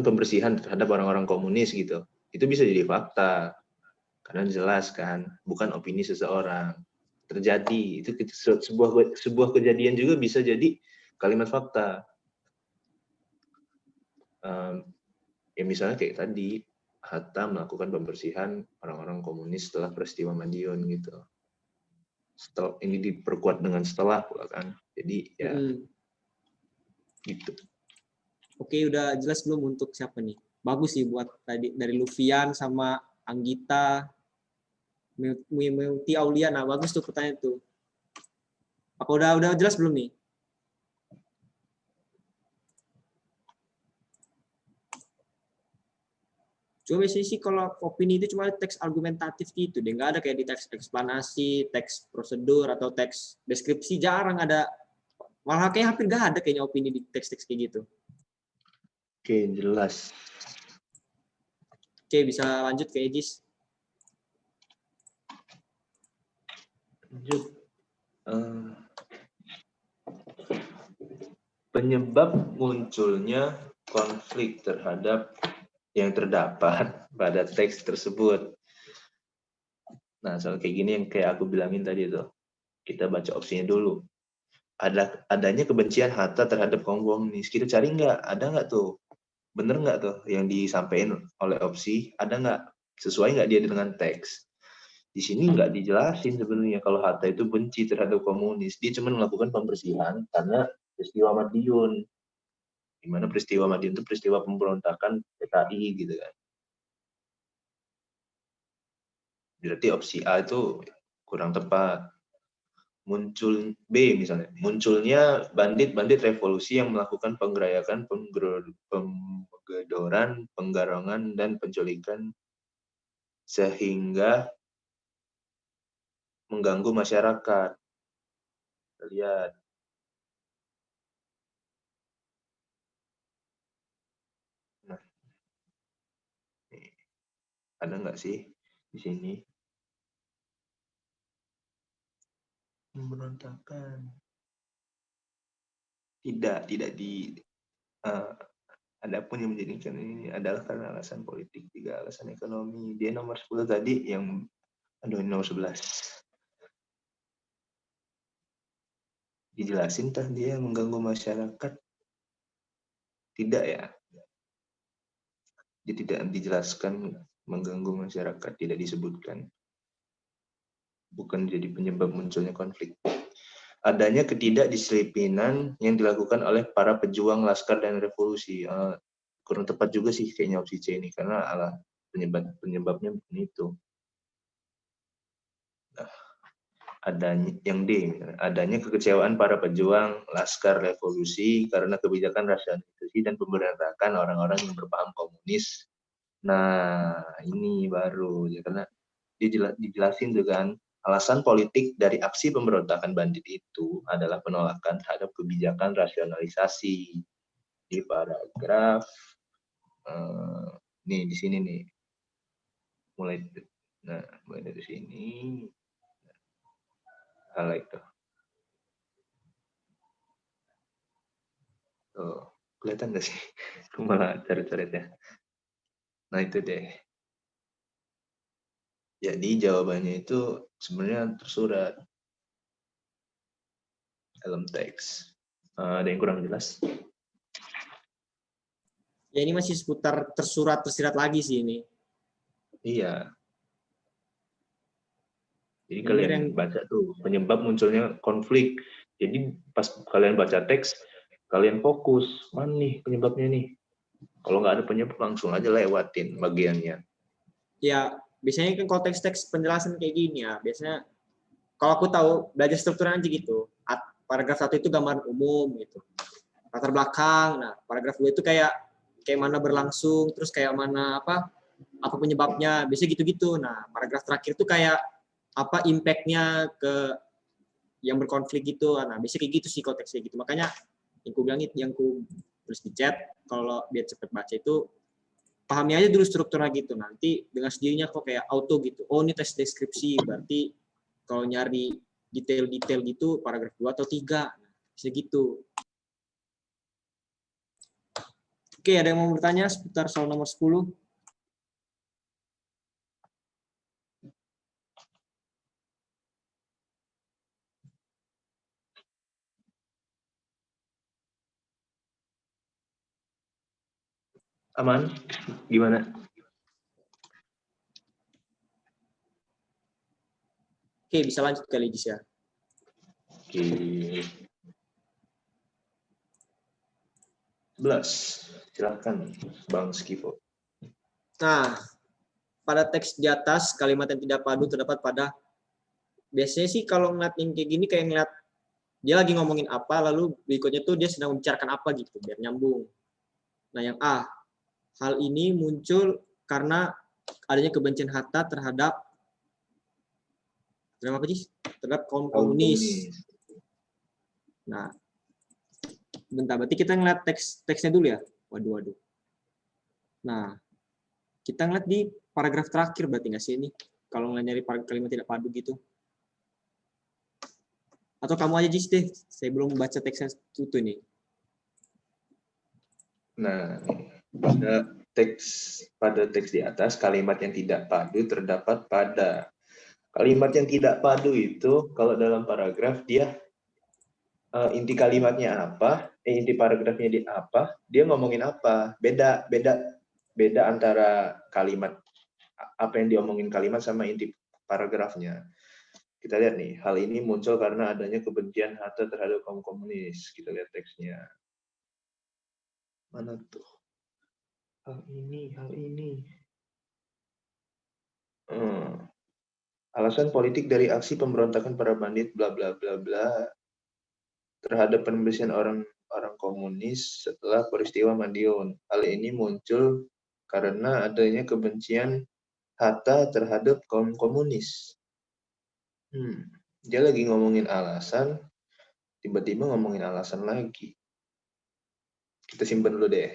pembersihan terhadap orang-orang komunis gitu. Itu bisa jadi fakta, karena jelas kan, bukan opini seseorang. Terjadi, itu sebuah kejadian juga bisa jadi kalimat fakta. Ya misalnya kayak tadi, Hatta melakukan pembersihan orang-orang komunis setelah peristiwa Madiun gitu. Setelah ini diperkuat dengan setelah pula kan. Jadi ya gitu. Oke, udah jelas belum untuk siapa nih? Bagus sih buat tadi dari Lufian sama Anggita, Multi Aulia. Nah, bagus tuh pertanyaan tuh. Apa udah jelas belum nih? Coba sih kalau opini itu cuma teks argumentatif gitu deh, nggak ada kayak di teks eksplanasi, teks prosedur atau teks deskripsi, jarang ada. Malah kayak hampir nggak ada kayaknya opini di teks-teks kayak gitu. Oke, jelas. Oke, bisa lanjut ke Ejis. Lanjut. Penyebab munculnya konflik terhadap yang terdapat pada teks tersebut. Nah, soal kayak gini yang kayak aku bilangin tadi tuh. Kita baca opsinya dulu. Adanya kebencian Hatta terhadap kaum komunis. Kita cari nggak? Ada nggak tuh? Bener nggak tuh yang disampaikan oleh opsi? Ada nggak? Sesuai nggak dia dengan teks? Di sini nggak dijelasin sebenarnya kalau Hatta itu benci terhadap komunis. Dia cuma melakukan pembersihan karena peristiwa Madiun. Di mana peristiwa Madiun itu peristiwa pemberontakan PKI gitu kan. Berarti opsi A itu kurang tepat. Muncul B misalnya, munculnya bandit-bandit revolusi yang melakukan penggerayakan, penggedoran, penggarongan, dan penculikan sehingga mengganggu masyarakat. Kita lihat. Nah, ada nggak sih di sini? Pemberontakan. Tidak Adapun yang menjadikan ini adalah karena alasan politik, 3 alasan ekonomi. Dia nomor 10 tadi yang, nomor 11. Dijelasin tah dia mengganggu masyarakat? Tidak ya. Dia tidak dijelaskan mengganggu masyarakat, tidak disebutkan. Bukan jadi penyebab munculnya konflik. Adanya ketidakdisiplinan yang dilakukan oleh para pejuang laskar dan revolusi. Kurang tepat juga sih kayaknya opsi C ini, karena penyebabnya bukan itu. Nah, adanya yang D, adanya kekecewaan para pejuang laskar revolusi karena kebijakan rasionalisasi dan pemberontakan orang-orang yang berpaham komunis. Nah, ini baru ya, karena dijelasin tuh kan, alasan politik dari aksi pemberontakan bandit itu adalah penolakan terhadap kebijakan rasionalisasi. Di paragraf nih di sini nih, mulai dari sini, highlight tuh. Tuh, kelihatan nggak sih? Aku malah coret-coret ya. Nah itu deh. Jadi jawabannya itu sebenarnya tersurat dalam teks. Ada yang kurang jelas? Ya ini masih seputar tersirat lagi sih ini. Iya. Jadi Ini kalian baca tuh penyebab munculnya konflik. Jadi pas kalian baca teks, kalian fokus, mana nih penyebabnya nih. Kalau nggak ada penyebab langsung aja lewatin bagiannya. Ya biasanya kan kalau teks-teks penjelasan kayak gini ya, biasanya kalau aku tahu belajar strukturan aja gitu. Paragraf 1 itu gambaran umum gitu. Latar belakang. Nah, paragraf 2 itu kayak mana berlangsung, terus kayak mana apa penyebabnya, biasanya gitu-gitu. Nah, paragraf terakhir itu kayak apa impact-nya ke yang berkonflik gitu. Nah, biasanya kayak gitu sih konteksnya gitu. Makanya yang ku bilang itu, yang ku tulis di chat, kalau biar cepet baca itu pahami aja dulu strukturnya gitu. Nanti dengan sendirinya kok kayak auto gitu. Oh, ini teks deskripsi, berarti kalau nyari detail-detail gitu paragraf 2 atau 3. Bisa gitu. Oke, ada yang mau bertanya seputar soal nomor 10? Aman? Gimana? Oke, bisa lanjut kali ya. Oke. 11. Silakan Bang Skipo. Nah, pada teks di atas kalimat yang tidak padu terdapat pada, biasanya sih kalau ngeliat yang kayak gini kayak ngeliat dia lagi ngomongin apa, lalu berikutnya tuh dia sedang membicarakan apa gitu, biar nyambung. Nah, yang A, hal ini muncul karena adanya kebencian Hatta terhadap apa sih? Terhadap kaum komunis. Nah, bentar, berarti kita ngeliat teksnya dulu ya. Waduh. Nah, kita ngeliat di paragraf terakhir berarti nggak sih ini? Kalau nyari kalimat tidak padu gitu. Atau kamu aja Jis deh, saya belum baca teksnya itu nih. Nah, pada teks di atas kalimat yang tidak padu terdapat pada. Kalimat yang tidak padu itu kalau dalam paragraf dia inti kalimatnya apa, inti paragrafnya di apa, dia ngomongin apa, beda antara kalimat apa yang diomongin kalimat sama inti paragrafnya. Kita lihat nih, hal ini muncul karena adanya kebencian Hatta terhadap kaum komunis. Kita lihat teksnya. Mana tuh? Hal ini. Alasan politik dari aksi pemberontakan para bandit bla bla bla bla terhadap pembersihan orang komunis setelah peristiwa Madiun. Hal ini muncul karena adanya kebencian Hatta terhadap kaum komunis. Dia lagi ngomongin alasan, tiba-tiba ngomongin alasan lagi. Kita simpan dulu deh.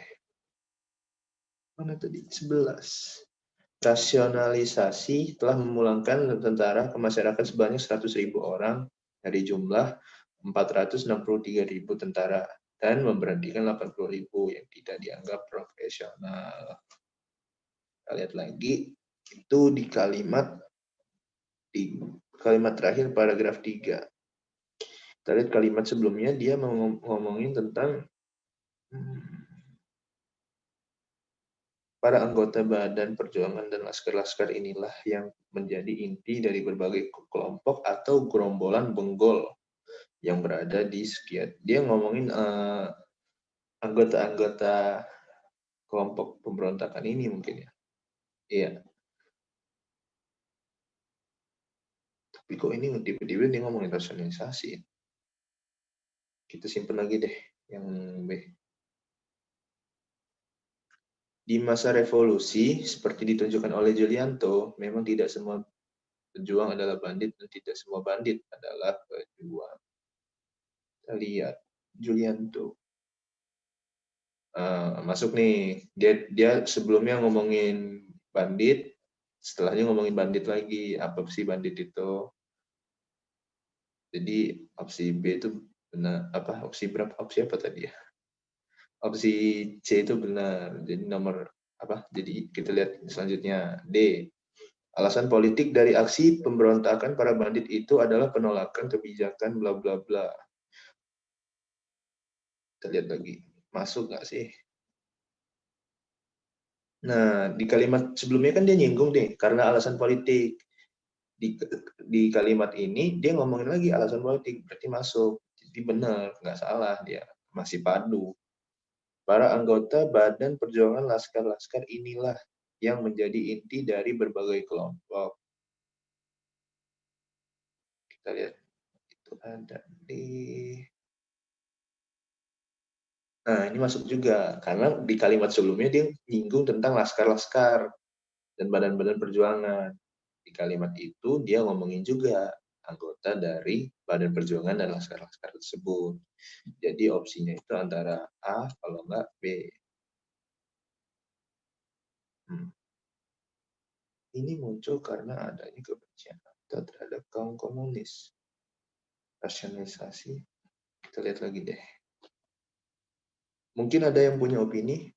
Mana tadi? 11. Rasionalisasi telah memulangkan tentara ke masyarakat sebanyak 100.000 orang dari jumlah 463.000 tentara dan memberhentikan 80.000 yang tidak dianggap profesional. Kita lihat lagi, itu di kalimat terakhir paragraf 3. Kita lihat kalimat sebelumnya dia ngomongin tentang para anggota Badan Perjuangan dan laskar-laskar inilah yang menjadi inti dari berbagai kelompok atau gerombolan benggol yang berada di sekian. Dia ngomongin anggota-anggota kelompok pemberontakan ini mungkin ya. Iya. Tapi kok ini tiba-tiba dia ngomongin rasionalisasi. Kita simpen lagi deh yang B. Di masa revolusi, seperti ditunjukkan oleh Julianto, memang tidak semua pejuang adalah bandit dan tidak semua bandit adalah pejuang. Kita lihat Julianto. Masuk nih, dia sebelumnya ngomongin bandit, setelahnya ngomongin bandit lagi. Apa sih bandit itu? Jadi opsi B itu benar, opsi berapa? Opsi apa tadi ya? Opsi C itu benar. Jadi nomor apa? Jadi kita lihat selanjutnya D. Alasan politik dari aksi pemberontakan para bandit itu adalah penolakan kebijakan bla bla bla. Kita lihat lagi. Masuk nggak sih? Nah, di kalimat sebelumnya kan dia nyinggung deh, karena alasan politik. Di kalimat ini dia ngomongin lagi alasan politik, berarti masuk. Jadi benar, nggak salah dia. Masih padu. Para anggota Badan Perjuangan Laskar-Laskar inilah yang menjadi inti dari berbagai kelompok. Kita lihat, itu ada di... Nah, ini masuk juga, karena di kalimat sebelumnya dia nyinggung tentang laskar-laskar dan badan-badan perjuangan. Di kalimat itu dia ngomongin juga anggota dari Badan Perjuangan dan laskar-laskar tersebut. Jadi opsinya itu antara A, kalau enggak B. Ini muncul karena adanya kebencian terhadap kaum komunis. Rasionalisasi, kita lihat lagi deh. Mungkin ada yang punya opini?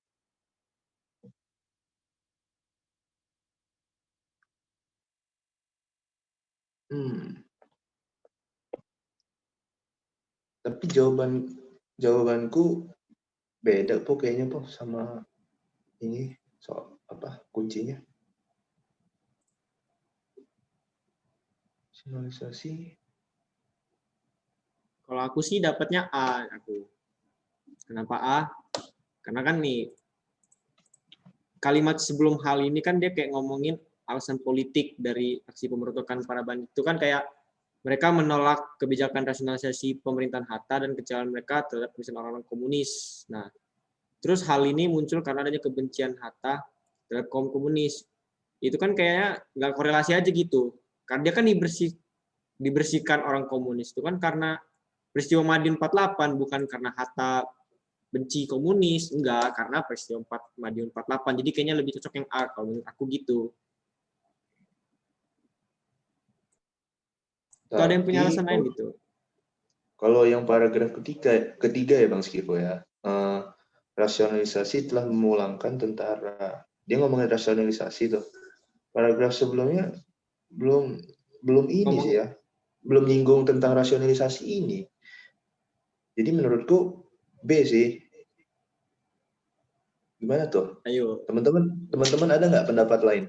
Tapi jawabanku beda po kayaknya po sama ini soal apa kuncinya. Rasionalisasi. Kalau aku sih dapatnya A aku. Kenapa A? Karena kan nih kalimat sebelum hal ini kan dia kayak ngomongin alasan politik dari aksi pemberontakan para bandit itu kan kayak mereka menolak kebijakan rasionalisasi pemerintahan Hatta dan kecewaan mereka terhadap misalnya orang-orang komunis. Nah, terus hal ini muncul karena adanya kebencian Hatta terhadap kaum komunis. Itu kan kayaknya nggak korelasi aja gitu. Karena dia kan dibersihkan orang komunis itu kan karena peristiwa Madiun 48, bukan karena Hatta benci komunis, enggak, karena peristiwa Madiun 48. Jadi kayaknya lebih cocok yang A kalau menurut aku gitu. Atau ada yang punya alasan lain gitu? Kalau yang paragraf ketiga ya Bang Skipo ya, rasionalisasi telah memulangkan tentara. Dia ngomongin rasionalisasi tuh. Paragraf sebelumnya belum ini sih ya, belum nyinggung tentang rasionalisasi ini. Jadi menurutku B sih. Gimana tuh? Ayo. Teman-teman ada nggak pendapat lain?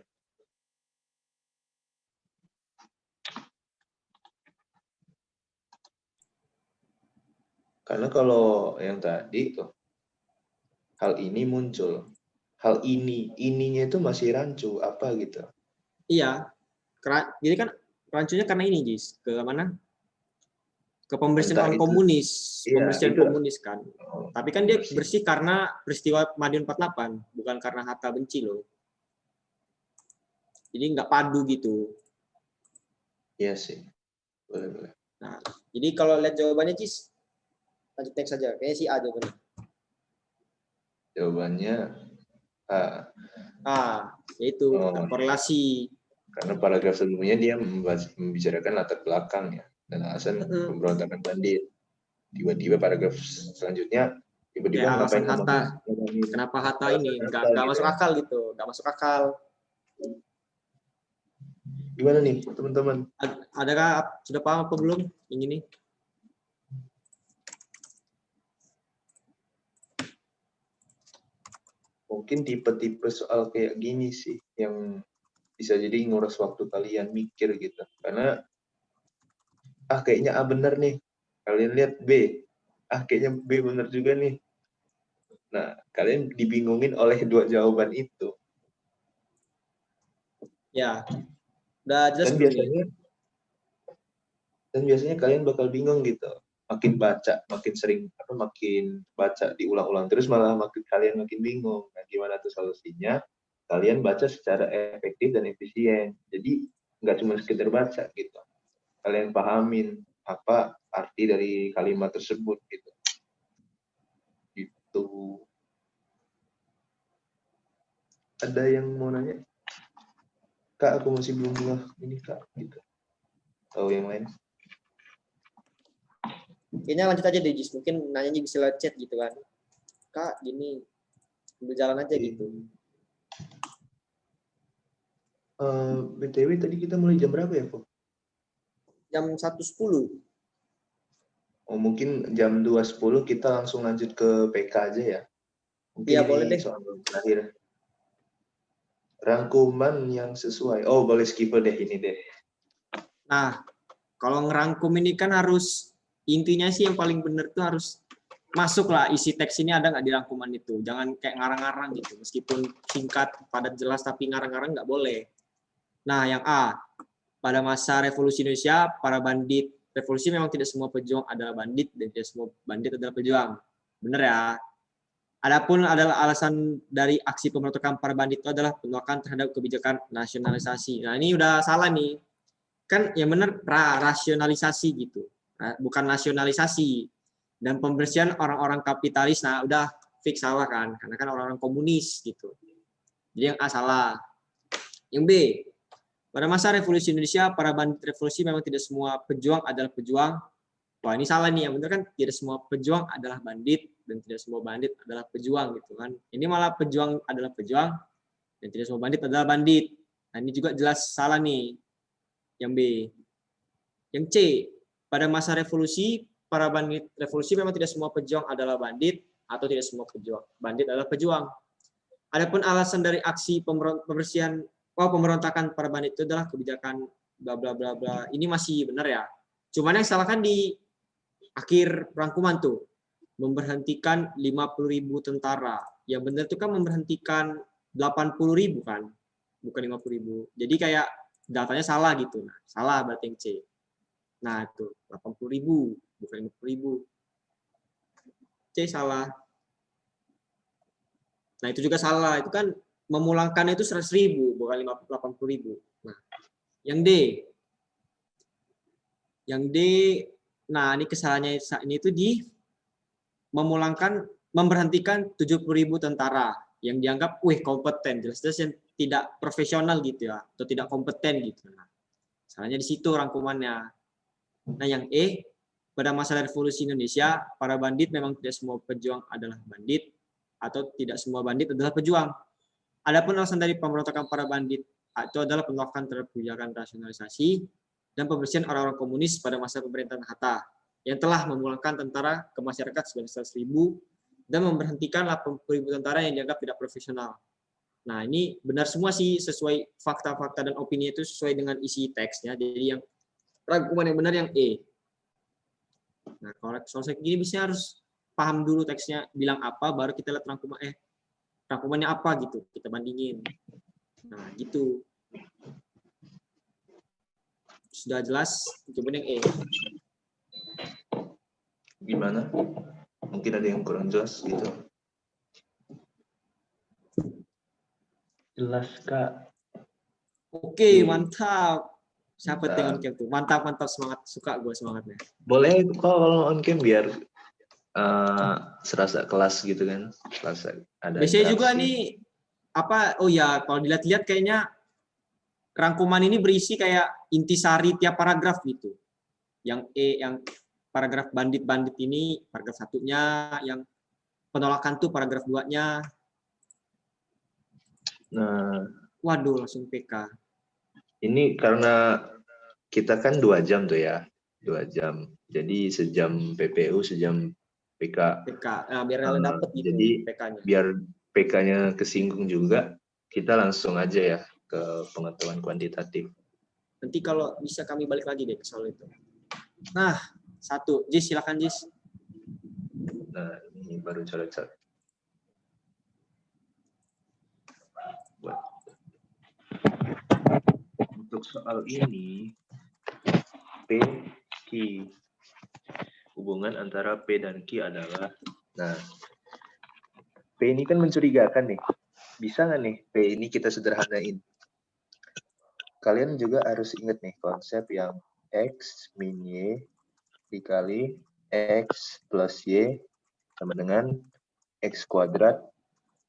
Karena kalau yang tadi tuh, hal ini muncul. Hal ininya itu masih rancu, apa gitu. Iya. Jadi kan rancunya karena ini, Jis. Ke mana? Ke pembersihan orang komunis. Iya, pembersihan itu, komunis kan. Tapi kan dia bersih karena peristiwa Madiun 48, bukan karena Hatta benci loh. Jadi nggak padu gitu. Iya sih. Boleh. Nah, jadi kalau lihat jawabannya, Cis, lanjut next saja. Kayaknya sih A jawabannya. Jawabannya A. A, yaitu korelasi. Karena paragraf sebelumnya dia membicarakan latar belakang ya dan alasan pemberontakan bandit. Tiba-tiba paragraf selanjutnya Tiba-tiba Kayak alasan ngapain Hatta. ngomongin Kenapa Hatta alasan ini Hatta nggak gitu masuk ya. akal gitu, nggak masuk akal. Gimana nih teman-teman? Adakah sudah paham apa belum yang ini? Mungkin tipe-tipe soal kayak gini sih yang bisa jadi nguras waktu kalian mikir gitu. Karena kayaknya A bener nih. Kalian lihat B. Kayaknya B bener juga nih. Nah, kalian dibingungin oleh dua jawaban itu. Ya, udah jelas Dan belum nih? biasanya kalian bakal bingung gitu. Makin baca, makin sering makin baca diulang-ulang terus malah kalian makin bingung. Nah, gimana tuh solusinya? Kalian baca secara efektif dan efisien. Jadi nggak cuma sekedar baca gitu. Kalian pahamin apa arti dari kalimat tersebut gitu. Gitu. Ada yang mau nanya? Kak, aku masih belum buah ini Kak. Gitu. Tahu yang lain? Kayaknya lanjut aja deh, Jis. Mungkin nanyanya bisa lewat chat gitu kan. Kak, gini, berjalan aja gitu. BTW tadi kita mulai jam berapa ya, Kok? Jam 1.10. Oh, mungkin jam 2.10 kita langsung lanjut ke PK aja ya. Mungkin Iya, ini boleh deh. soal terakhir. Rangkuman yang sesuai. Oh, boleh skip deh ini deh. Nah, kalau ngerangkum ini kan harus, intinya sih yang paling benar tuh harus masuk lah isi teks ini ada nggak di rangkuman itu. Jangan kayak ngarang-ngarang gitu. Meskipun singkat, padat, jelas, tapi ngarang-ngarang nggak boleh. Nah, yang A. Pada masa revolusi Indonesia, para bandit revolusi memang tidak semua pejuang adalah bandit dan tidak semua bandit adalah pejuang. Benar ya? Adapun adalah alasan dari aksi pemberontakan para bandit itu adalah penolakan terhadap kebijakan nasionalisasi. Nah, ini udah salah nih. Kan yang benar rasionalisasi gitu. Bukan nasionalisasi. Dan pembersihan orang-orang kapitalis, nah udah fix salah kan. Karena kan orang-orang komunis gitu. Jadi yang A salah. Yang B, pada masa revolusi Indonesia, para bandit revolusi memang tidak semua pejuang adalah pejuang. Wah, ini salah nih. Yang benar kan tidak semua pejuang adalah bandit dan tidak semua bandit adalah pejuang gitu kan. Ini malah pejuang adalah pejuang dan tidak semua bandit adalah bandit. Nah, ini juga jelas salah nih. Yang B. Yang C. Pada masa revolusi, para bandit revolusi memang tidak semua pejuang adalah bandit atau tidak semua pejuang bandit adalah pejuang. Adapun alasan dari aksi pembersihan pemberontakan para bandit itu adalah kebijakan bla bla bla bla. Ini masih benar ya. Cuman yang salah kan di akhir rangkuman tuh memberhentikan 50.000 tentara. Yang benar itu kan memberhentikan 80.000 kan, bukan 50.000. Jadi kayak datanya salah gitu. Nah, salah berarti yang C. Nah, itu 80.000 bukan 50.000. C salah. Nah, itu juga salah. Itu kan memulangkannya itu 100.000 bukan 80.000. Nah, yang D. Yang D, nah ini kesalahannya ini itu di memberhentikan 70.000 tentara yang dianggap kompeten, jelas-jelas yang tidak profesional gitu ya, atau tidak kompeten gitu. Nah, salahnya di situ rangkumannya. Nah, yang E, pada masa revolusi Indonesia, para bandit memang tidak semua pejuang adalah bandit atau tidak semua bandit adalah pejuang. Adapun alasan dari pemberontakan para bandit itu adalah penolakan terhadap kebijakan rasionalisasi dan pembersihan orang-orang komunis pada masa pemerintahan Hatta yang telah memulangkan tentara ke masyarakat sebanyak 100.000 dan memberhentikan 80.000 tentara yang dianggap tidak profesional. Nah, ini benar semua sih sesuai fakta-fakta dan opini itu sesuai dengan isi teksnya. Jadi yang rangkuman yang benar yang E. Nah, kalau soal kayak gini biasanya harus paham dulu teksnya bilang apa, baru kita lihat rangkumannya apa gitu, kita bandingin. Nah, gitu. Sudah jelas, coba yang E. Gimana? Mungkin ada yang kurang jelas gitu. Jelas, Kak. Oke, mantap. Siapa yang on cam tuh? Mantap, mantap, semangat. Suka gue semangatnya. Boleh kalau on cam biar serasa kelas gitu kan. Serasa ada Biasanya interaksi. juga nih, apa, oh ya, kalau dilihat-lihat kayaknya rangkuman ini berisi kayak intisari tiap paragraf gitu. Yang E, yang paragraf bandit-bandit ini, paragraf satunya, yang penolakan tuh paragraf 2-nya. Nah, Waduh, langsung PK. ini karena kita kan 2 jam tuh ya, 2 jam. Jadi sejam PPU, sejam PK. PK. Nah, biar kalian dapet gitu Jadi PK-nya. biar PK-nya kesinggung juga, kita langsung aja ya ke pengetahuan kuantitatif. Nanti kalau bisa kami balik lagi deh ke soal itu. Nah, 1. Jis, silakan Jis. Nah, ini baru coret-coret. Untuk soal ini, P, Q. Hubungan antara P dan Q adalah, nah, P ini kan mencurigakan nih. Bisa nggak nih P ini kita sederhanain? Kalian juga harus ingat nih konsep yang X min Y dikali X plus Y sama dengan X kuadrat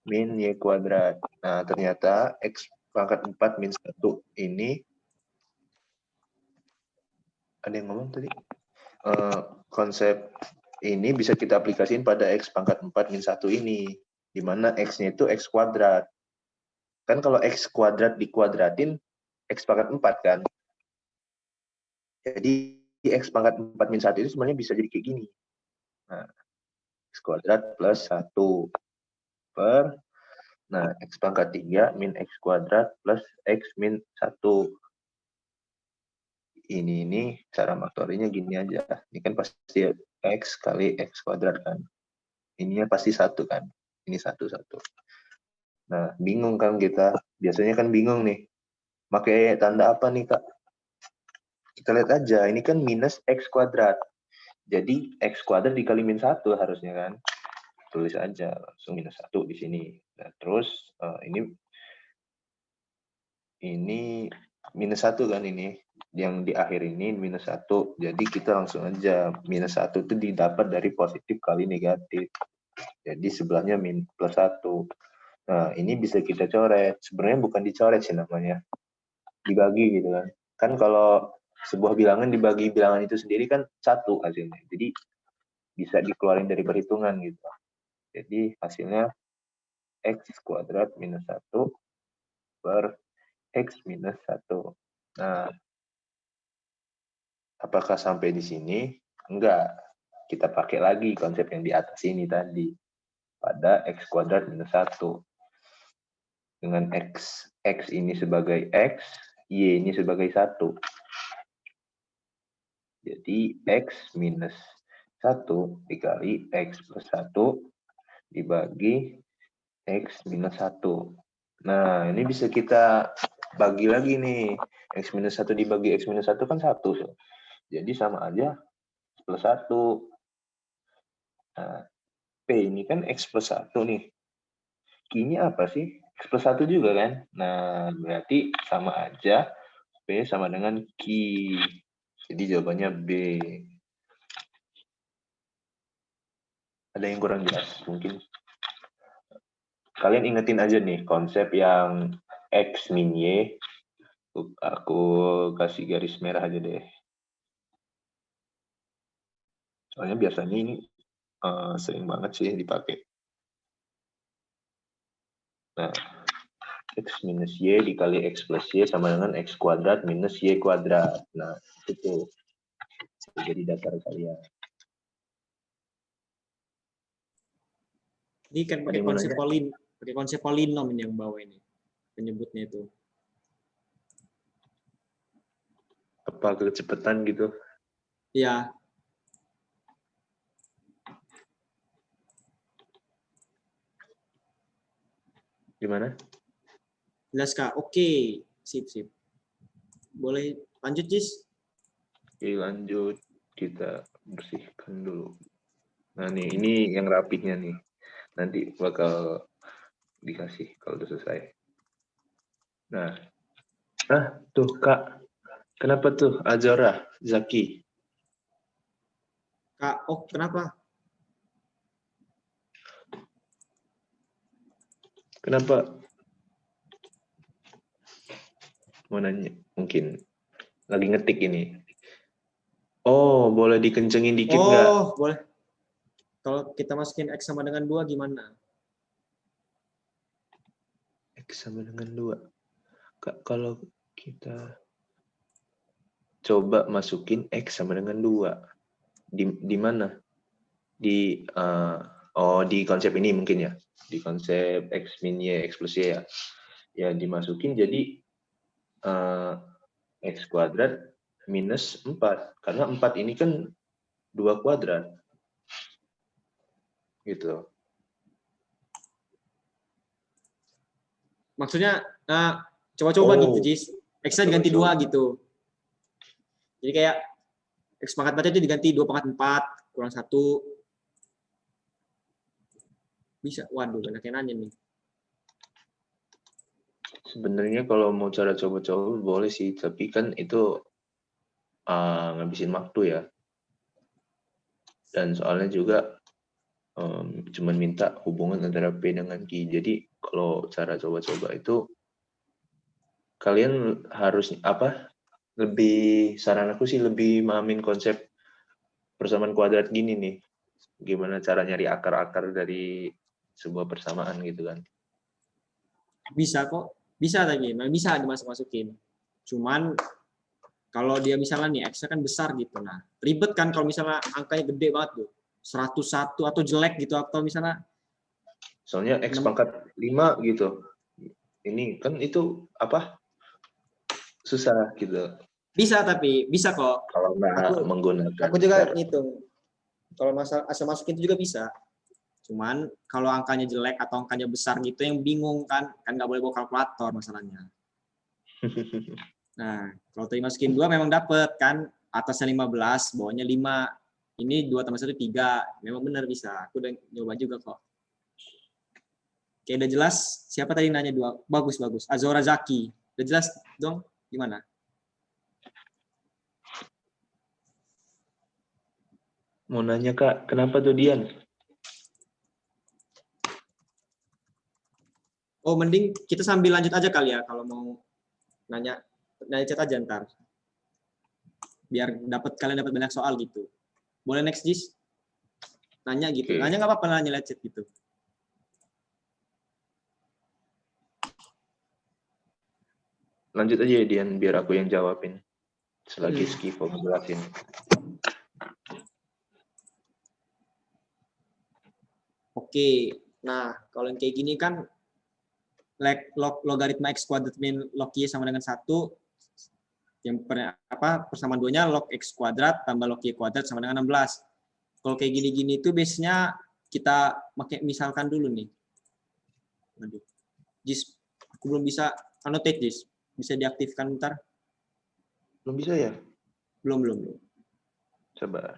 min Y kuadrat. Nah, ternyata X pangkat 4 min 1 ini, ada yang ngomong tadi? Konsep ini bisa kita aplikasiin pada X pangkat 4 min 1 ini, di mana X-nya itu X kuadrat. Kan kalau X kuadrat dikuadratin, X pangkat 4 kan? Jadi X pangkat 4 min 1 itu sebenarnya bisa jadi kayak gini. Nah, X kuadrat plus 1 per, nah, X pangkat 3 min X kuadrat plus X min 1. Ini cara maktorinya gini aja. Ini kan pasti X kali X kuadrat kan. Ininya pasti 1 kan. Ini 1. Nah, bingung kan kita. Biasanya kan bingung nih. Pakai tanda apa nih, Kak? Kita lihat aja. Ini kan minus X kuadrat. Jadi, X kuadrat dikali min 1 harusnya kan. Tulis aja. Langsung minus 1 di sini. Nah, terus ini minus 1 kan ini. Yang di akhir ini minus 1. Jadi, kita langsung aja. Minus 1 itu didapat dari positif kali negatif. Jadi, sebelahnya plus 1. Nah, ini bisa kita coret. Sebenarnya bukan dicoret sih namanya. Dibagi gitu kan. Kan kalau sebuah bilangan dibagi bilangan itu sendiri kan 1 hasilnya. Jadi bisa dikeluarin dari perhitungan gitu. Jadi hasilnya X kuadrat minus 1 per X minus 1. Nah, apakah sampai di sini? Enggak. Kita pakai lagi konsep yang di atas ini tadi. Pada X kuadrat minus 1. Dengan X ini sebagai X, Y ini sebagai 1. Jadi X minus 1 dikali X plus 1 dibagi X minus 1. Nah, ini bisa kita bagi lagi nih. X minus 1 dibagi X minus 1 kan 1. Jadi sama aja plus 1. Nah, P ini kan X plus 1 nih. Q-nya apa sih? X plus 1 juga kan? Nah, berarti sama aja P sama dengan Q. Jadi jawabannya B. Ada yang kurang jelas mungkin? Kalian ingetin aja nih konsep yang X min Y. Aku kasih garis merah aja deh. Soalnya biasanya ini sering banget sih dipakai. Nah, X minus Y dikali X plus Y sama dengan X kuadrat minus Y kuadrat. Nah, itu jadi dasar kalian. Ini kan pakai konsep polinom ini yang bawah ini. Penyebutnya itu. Apa kecepatan gitu? Iya. Gimana? Jelas, Kak? Oke. Sip. Boleh lanjut, Jis? Oke, lanjut. Kita bersihkan dulu. Nah, nih, ini yang rapihnya nih. Nanti bakal dikasih kalau udah selesai. Nah, tuh Kak. Kenapa tuh Azora, Zaki? Kak, kenapa? Kenapa? Mau nanya, mungkin lagi ngetik ini. Oh, boleh dikencengin dikit nggak? Boleh. Kalau kita masukin X sama dengan 2 gimana? X sama dengan 2. Kalau kita coba masukin X sama dengan 2, di mana? Di konsep ini mungkin ya. Di konsep X min Y, X plus Y ya. Ya, dimasukin jadi X kuadrat minus 4. Karena 4 ini kan 2 kuadrat. Gitu. Maksudnya coba-coba gitu, Jis. X-nya diganti 2 gitu. Jadi kayak X pangkat 4 itu diganti 2 pangkat 4 kurang 1. Bisa. Waduh, banyak yang nanya nih. Sebenarnya kalau mau cara coba-coba boleh sih, tapi kan itu ngabisin waktu ya. Dan soalnya juga cuman minta hubungan antara P dengan Q. Jadi kalau cara coba-coba itu kalian harus lebih, saran aku sih lebih mahamin konsep persamaan kuadrat gini nih. Gimana cara nyari akar-akar dari sebuah persamaan gitu kan. Bisa kok. Bisa tadi, bisa dimasuk-masukin. Cuman kalau dia misalnya nih X-nya kan besar gitu. Nah, ribet kan kalau misalnya angkanya gede banget tuh. 101 atau jelek gitu, atau misalnya soalnya X pangkat 5 gitu. Ini kan itu susah gitu. Bisa, tapi bisa kok. Kalau nggak menggunakan. Aku juga ngitung. Kalau masalah asal masukin itu juga bisa. Cuman kalau angkanya jelek atau angkanya besar gitu yang bingung kan nggak boleh bawa kalkulator masalahnya. Nah, kalau tadi masukin 2 memang dapet kan, atasnya 15, bawahnya 5. Ini 2 tambah 1 3. Memang benar bisa. Aku udah nyoba juga kok. Oke, udah jelas. Siapa tadi nanya 2? Bagus. Azora Zaki. Udah jelas dong? Gimana? Mau nanya Kak, kenapa tuh Dian? Oh, mending kita sambil lanjut aja kali ya kalau mau nanya chat aja ntar. Biar kalian dapat banyak soal gitu. Boleh next, Jis? Nanya gitu. Okay. Nanya nggak apa-apa, nanya lihat chat gitu. Lanjut aja ya Dian, biar aku yang jawabin. Selagi Skivo ngejelasin. Oke, nah kalau yang kayak gini kan logaritma X kuadrat min log Y sama dengan 1. Yang persamaan 2-nya log X kuadrat tambah log Y kuadrat sama dengan 16. Kalau kayak gini-gini itu biasanya kita pakai misalkan dulu nih. Aduh. Jis, aku belum bisa annotate, Jis. Bisa diaktifkan bentar? Belum bisa ya? Belum. Sabar.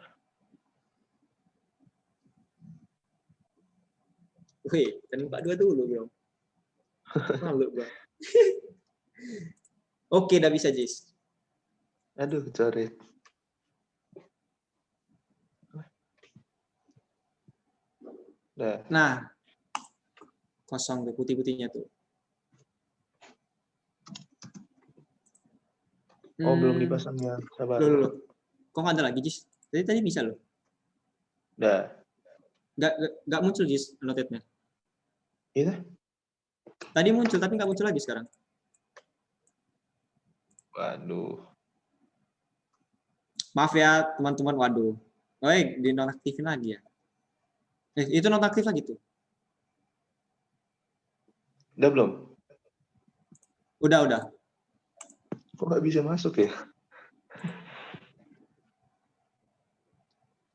Wih, kan Pak 2 dulu belum. Malu gua. Oke, udah bisa, Jis. Aduh, coret. Nah, kosong tuh putih-putihnya tuh. Oh, belum dipasang ya. Sabar. Loh. Kok nggak ada lagi, Jis? Tadi bisa loh. Udah. Nggak muncul, Jis, annotate-nya. Iya? Tadi muncul, tapi nggak muncul lagi sekarang. Waduh. Maaf ya, teman-teman. Waduh. Dinonaktifin lagi ya. Itu nonaktif lagi tuh. Udah belum? Udah. Kok nggak bisa masuk ya?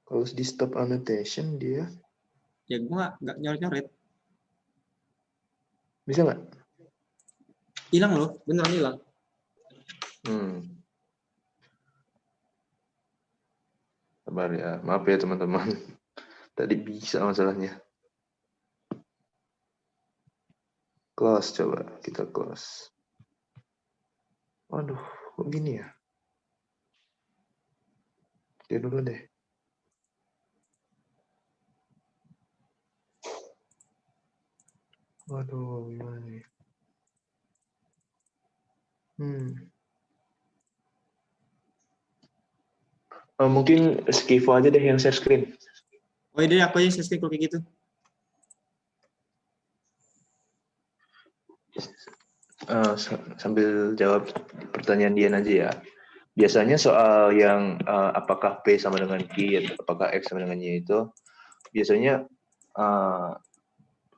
Kalau di stop annotation dia. Ya gua nggak nyoret-nyoret. Bisa nggak? Hilang loh, beneran hilang. Sabar ya, maaf ya teman-teman. Tadi bisa masalahnya. Close, coba kita close. Waduh, kok gini ya? Dia dulu deh. Waduh, gimana nih? Mungkin Skivo aja deh yang share screen. Oh, jadi aku aja selesai kalau kayak gitu. Sambil jawab pertanyaan Dian aja ya. Biasanya soal yang apakah P sama dengan Q atau apakah X sama dengan Y itu biasanya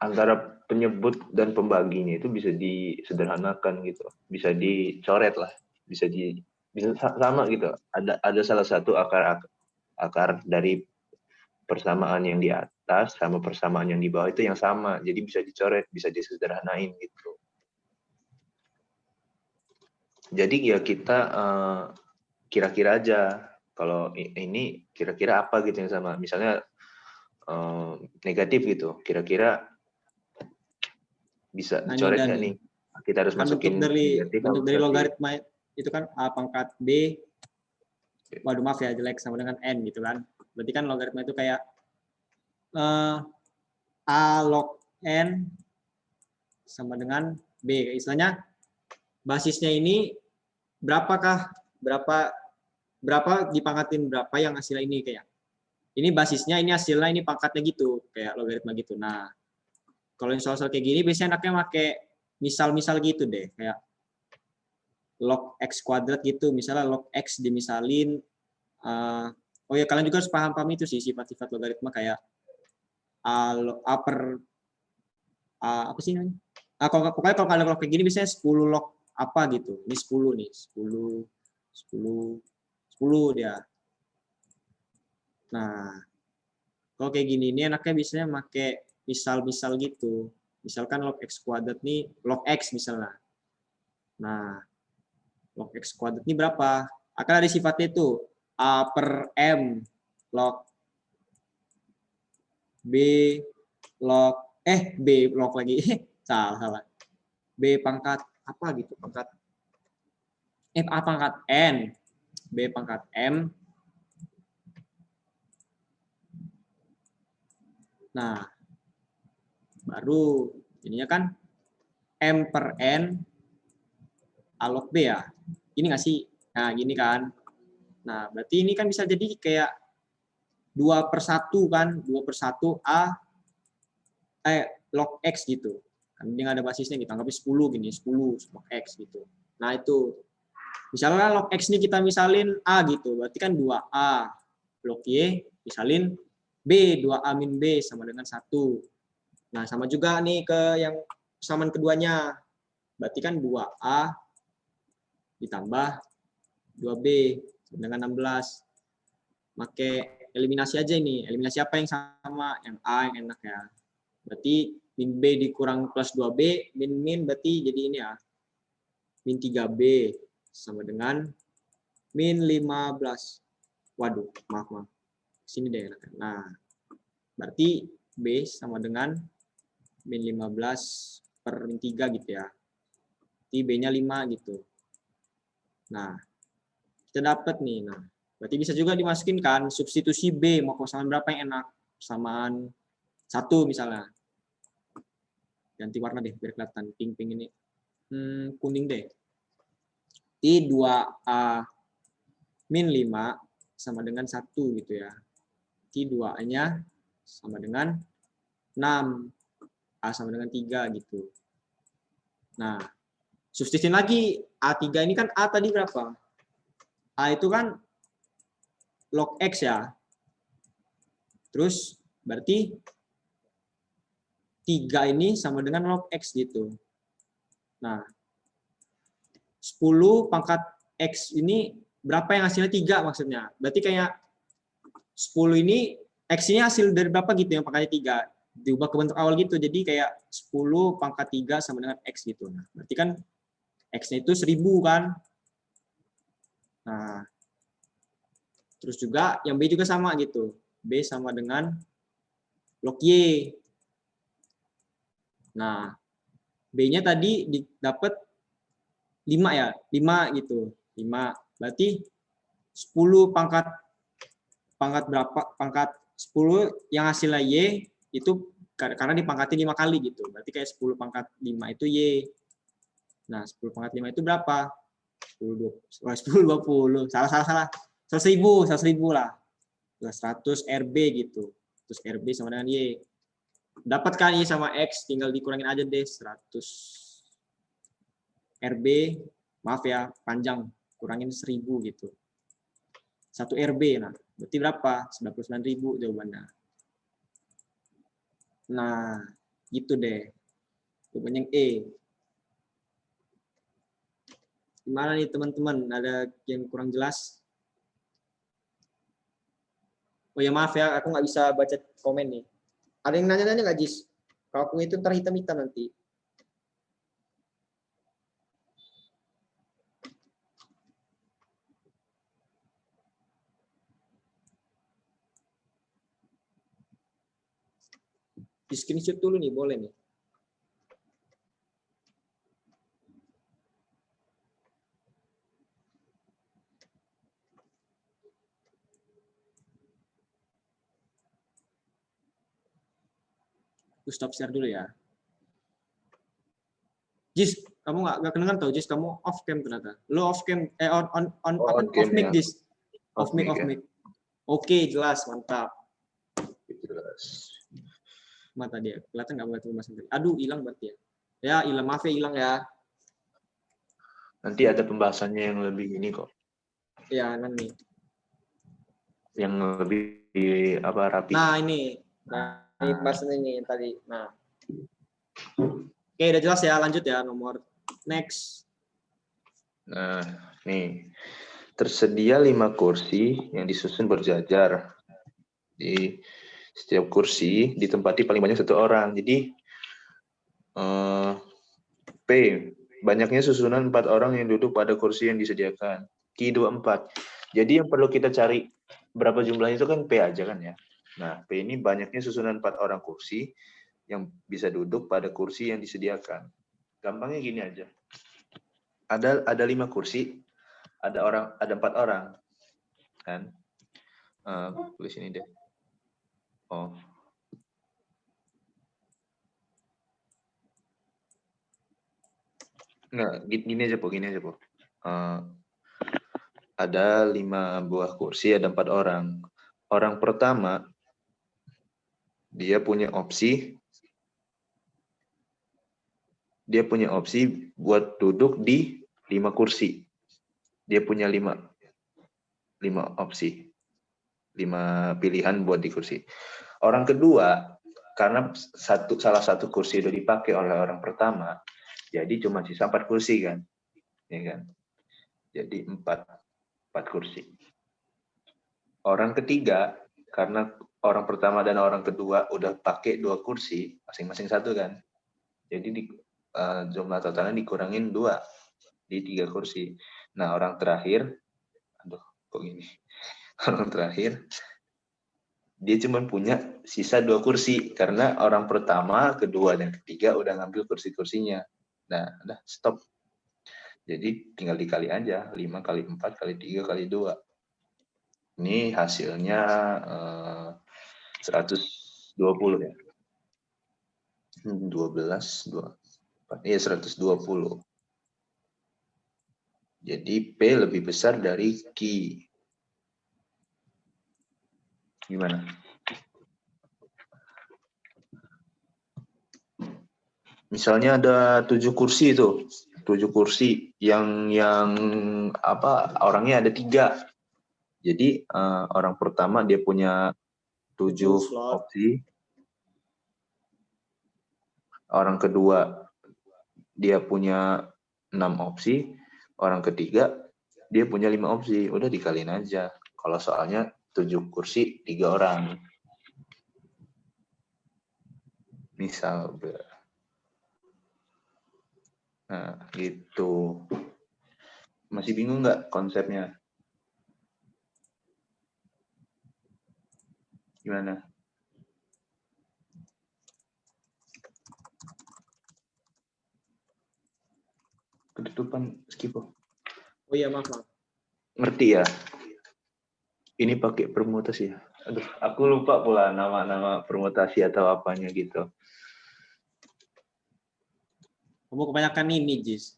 antara penyebut dan pembaginya itu bisa disederhanakan gitu, bisa dicoret lah, bisa sama gitu. Ada salah satu akar dari persamaan yang di atas sama persamaan yang di bawah itu yang sama, jadi bisa dicoret, bisa disederhanain gitu. Jadi ya kita kira-kira aja kalau ini kira-kira apa gitu yang sama, misalnya negatif gitu, kira-kira bisa dicoret nggak nih? Kita harus kan masukin negatif. bentuk dari logaritma itu kan A pangkat B, waduh maaf ya jelek, sama dengan N gitu kan. Berarti kan logaritma itu kayak A log N sama dengan B. Istilahnya basisnya ini berapa dipangkatin berapa yang hasilnya ini, kayak ini basisnya, ini hasilnya, ini pangkatnya gitu, kayak logaritma gitu. Nah, kalau yang soal-soal kayak gini biasanya enaknya pakai misal-misal gitu deh, kayak log x kuadrat gitu, misalnya log x dimisalin. Oh ya, kalian juga harus paham itu sih sifat-sifat logaritma, kayak apa sih namanya? Pokoknya kalau kalian log kayak gini biasanya 10 log apa gitu. Ini 10 nih, 10 dia. Nah, kalau kayak gini ini enaknya biasanya pakai misal-misal gitu. Misalkan log x kuadrat nih, log x misalnya. Nah, log x kuadrat ini berapa? Akan ada sifatnya itu A per M log B log B log lagi salah B pangkat apa gitu, pangkat A pangkat N B pangkat M. Nah, baru ininya kan M per N A log B ya, ini nggak sih? Nah, gini kan. Nah, berarti ini kan bisa jadi kayak 2/1 kan, 2/1 A log X gitu. Kan dia nggak ada basisnya gitu, anggapnya 10 gini, 10 log X gitu. Nah, itu. Misalnya log X ini kita misalin A gitu, berarti kan 2A log Y, misalin B, 2A min B sama dengan 1. Nah, sama juga nih ke yang persamaan keduanya. Berarti kan 2A ditambah 2B dengan 16. Pakai eliminasi aja ini. Eliminasi apa yang sama? Yang A yang enak ya. Berarti min B dikurang plus 2B, min berarti jadi ini ya. Min 3B sama dengan min 15. Waduh, maaf. Sini deh. Nah, berarti B sama dengan min 15 per min 3 gitu ya. Berarti B-nya 5 gitu. Nah, kita dapat nih. Nah, berarti bisa juga dimasukin kan substitusi B, mau persamaan berapa yang enak? Persamaan 1 misalnya. Ganti warna deh biar kelihatan pink ini. Kuning deh. Di 2A min 5 sama dengan 1 gitu ya. Di 2A-nya sama dengan 6. A sama dengan 3 gitu. Nah, substitusi lagi. A3 ini kan A tadi berapa? A itu kan log X ya. Terus berarti 3 ini sama dengan log X gitu. Nah, 10 pangkat X ini berapa yang hasilnya 3 maksudnya. Berarti kayak 10 ini, X ini hasil dari berapa gitu yang pangkatnya 3. Diubah ke bentuk awal gitu. Jadi kayak 10 pangkat 3 sama dengan X gitu. Nah, berarti kan X-nya itu 1000 kan. Nah, terus juga yang B juga sama gitu. B sama dengan log Y. Nah, B-nya tadi dapat 5 ya, 5 gitu. 5. Berarti 10 pangkat berapa? Pangkat 10 yang hasilnya Y itu karena dipangkatin 5 kali gitu. Berarti kayak 10 pangkat 5 itu Y. Nah, 10 pangkat 5 itu berapa? 10 20. Salah. 100.000 lah. 100 RB gitu. Terus RB sama dengan Y. Dapatkan Y sama X, tinggal dikurangin aja deh 100 RB, maaf ya, panjang, kurangin 1000 gitu. 1 RB, nah berarti berapa? 99.000 jawabannya. Nah, gitu deh. Jawabannya yang E. Gimana nih teman-teman? Ada yang kurang jelas? Oh ya maaf ya, aku nggak bisa baca komen nih. Ada yang nanya-nanya nggak, Jis? Kalau aku itu ntar hitam-hitam nanti. Di screenshot dulu nih, boleh nih. Aku stop share dulu ya. Jis, kamu nggak kedengar tau, Jis, kamu off cam ternyata. Lo off cam, Oh, off mic, ya. Jis. Off mic. Ya. Oke, jelas, mantap. Jelas. Mata dia, kelihatan nggak buat Mas Andri? Aduh, hilang berarti ya. Ya, hilang, maaf ya, hilang ya. Nanti ada pembahasannya yang lebih ini kok. Ya, nanti. Yang lebih apa rapi. Nah, ini. Nah, ini pembahasan ini tadi. Nah. Oke, udah jelas ya. Lanjut ya, nomor next. Nah, nih. Tersedia 5 kursi yang disusun berjajar. Di setiap kursi ditempati paling banyak 1 orang. Jadi P, banyaknya susunan 4 orang yang duduk pada kursi yang disediakan. Q 24. Jadi yang perlu kita cari berapa jumlahnya itu kan P aja kan ya. Nah, P ini banyaknya susunan 4 orang kursi yang bisa duduk pada kursi yang disediakan. Gampangnya gini aja. Ada 5 kursi, ada 4 orang. Kan? Tulis ini deh. Oh. Nah, gini aja, Po. Ada 5 buah kursi, ada 4 orang. Orang pertama, dia punya opsi buat duduk di 5 kursi. Dia punya 5 opsi. 5 pilihan buat di kursi. Orang kedua, karena salah satu kursi udah dipakai oleh orang pertama, jadi cuma sisa 4 kursi kan. Ya kan? Jadi 4 kursi. Orang ketiga, karena orang pertama dan orang kedua udah pakai 2 kursi, masing-masing 1 kan. Jadi jumlah totalnya dikurangin 2 di 3 kursi. Nah, orang terakhir, aduh, kok gini? Orang terakhir, dia cuma punya sisa 2 kursi karena orang pertama, kedua, dan ketiga udah ngambil kursi-kursinya. Nah, udah stop. Jadi tinggal dikali aja, 5 kali 4 kali 3 kali 2. Ini hasilnya 120 ya. 12, 24. Iya, 120. Jadi P lebih besar dari Q. Gimana? Misalnya ada 7 kursi itu. 7 kursi yang apa orangnya ada 3. Jadi orang pertama dia punya 7 opsi. Orang kedua dia punya 6 opsi. Orang ketiga dia punya 5 opsi. Udah dikaliin aja. Kalau soalnya 7 kursi 3 orang. Misal. Nah, gitu. Masih bingung nggak konsepnya? Gimana? Ketutupan skip. Oh iya, maaf. Ngerti ya? Ini pakai permutasi ya? Aduh, aku lupa pula nama-nama permutasi atau apanya gitu. Kamu kebanyakan ini, Jis.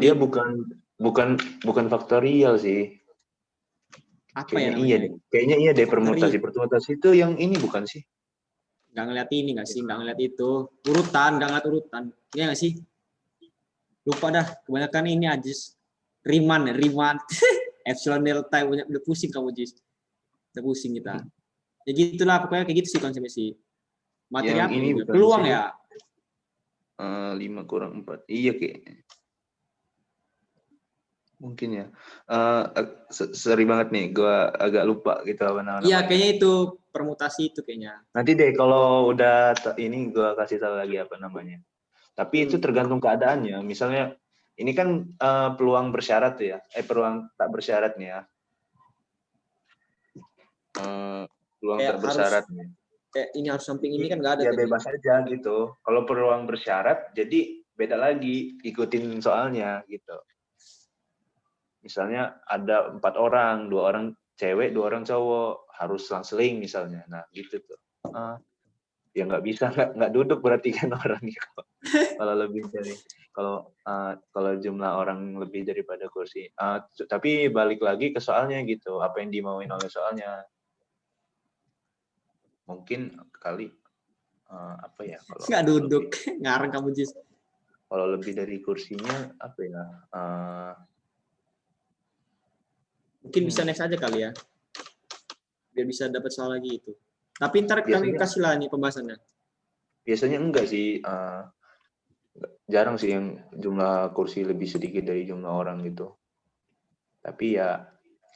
Dia bukan faktorial sih. Apa ya Kayaknya iya namanya? deh. Kayaknya iya deh Materi. permutasi itu yang ini bukan sih? Nggak ngeliat ini nggak sih? Nggak ngeliat itu. Urutan, nggak ngeliat urutan. Iya nggak sih? Lupa dah. Kebanyakan ini aja. Riemann. Epsilon delta udah pusing kamu Jis. Udah pusing kita. Ya gitulah pokoknya kayak gitu sih konsepnya sih. Materi Yang apa ini ini? bukan Peluang sih. ya. 5 kurang 4. Iya kayaknya. Mungkin ya. Seri banget nih. Gua agak lupa gitu apa Iya namanya. kayaknya itu permutasi itu kayaknya. Nanti deh kalau udah ini gua kasih tahu lagi apa namanya. Tapi itu tergantung keadaannya. Misalnya ini kan peluang bersyarat ya. Peluang tak bersyarat nih ya. Peluang Kayak tak harus bersyarat nih. kayak ini harus samping ini Jadi kan nggak ada ya tadi. bebas aja gitu. Kalau peluang bersyarat, jadi beda lagi ikutin soalnya gitu. Misalnya ada 4 orang, 2 orang cewek, 2 orang cowok, harus selang-seling misalnya. Nah gitu tuh. Ya nggak bisa, nggak duduk berarti kan orangnya kalau lebih dari kalau jumlah orang lebih daripada kursi. Tapi balik lagi ke soalnya gitu, apa yang dimauin oleh soalnya. Mungkin kali apa ya kalau Nggak duduk. lebih, Ngarang kamu Jis. kalau lebih dari kursinya apa ya? Mungkin bisa next aja kali ya. Biar bisa dapat soal lagi itu. Tapi ntar kami Biasanya kasih lah nih pembahasannya. biasanya enggak sih. Jarang sih yang jumlah kursi lebih sedikit dari jumlah orang gitu. Tapi ya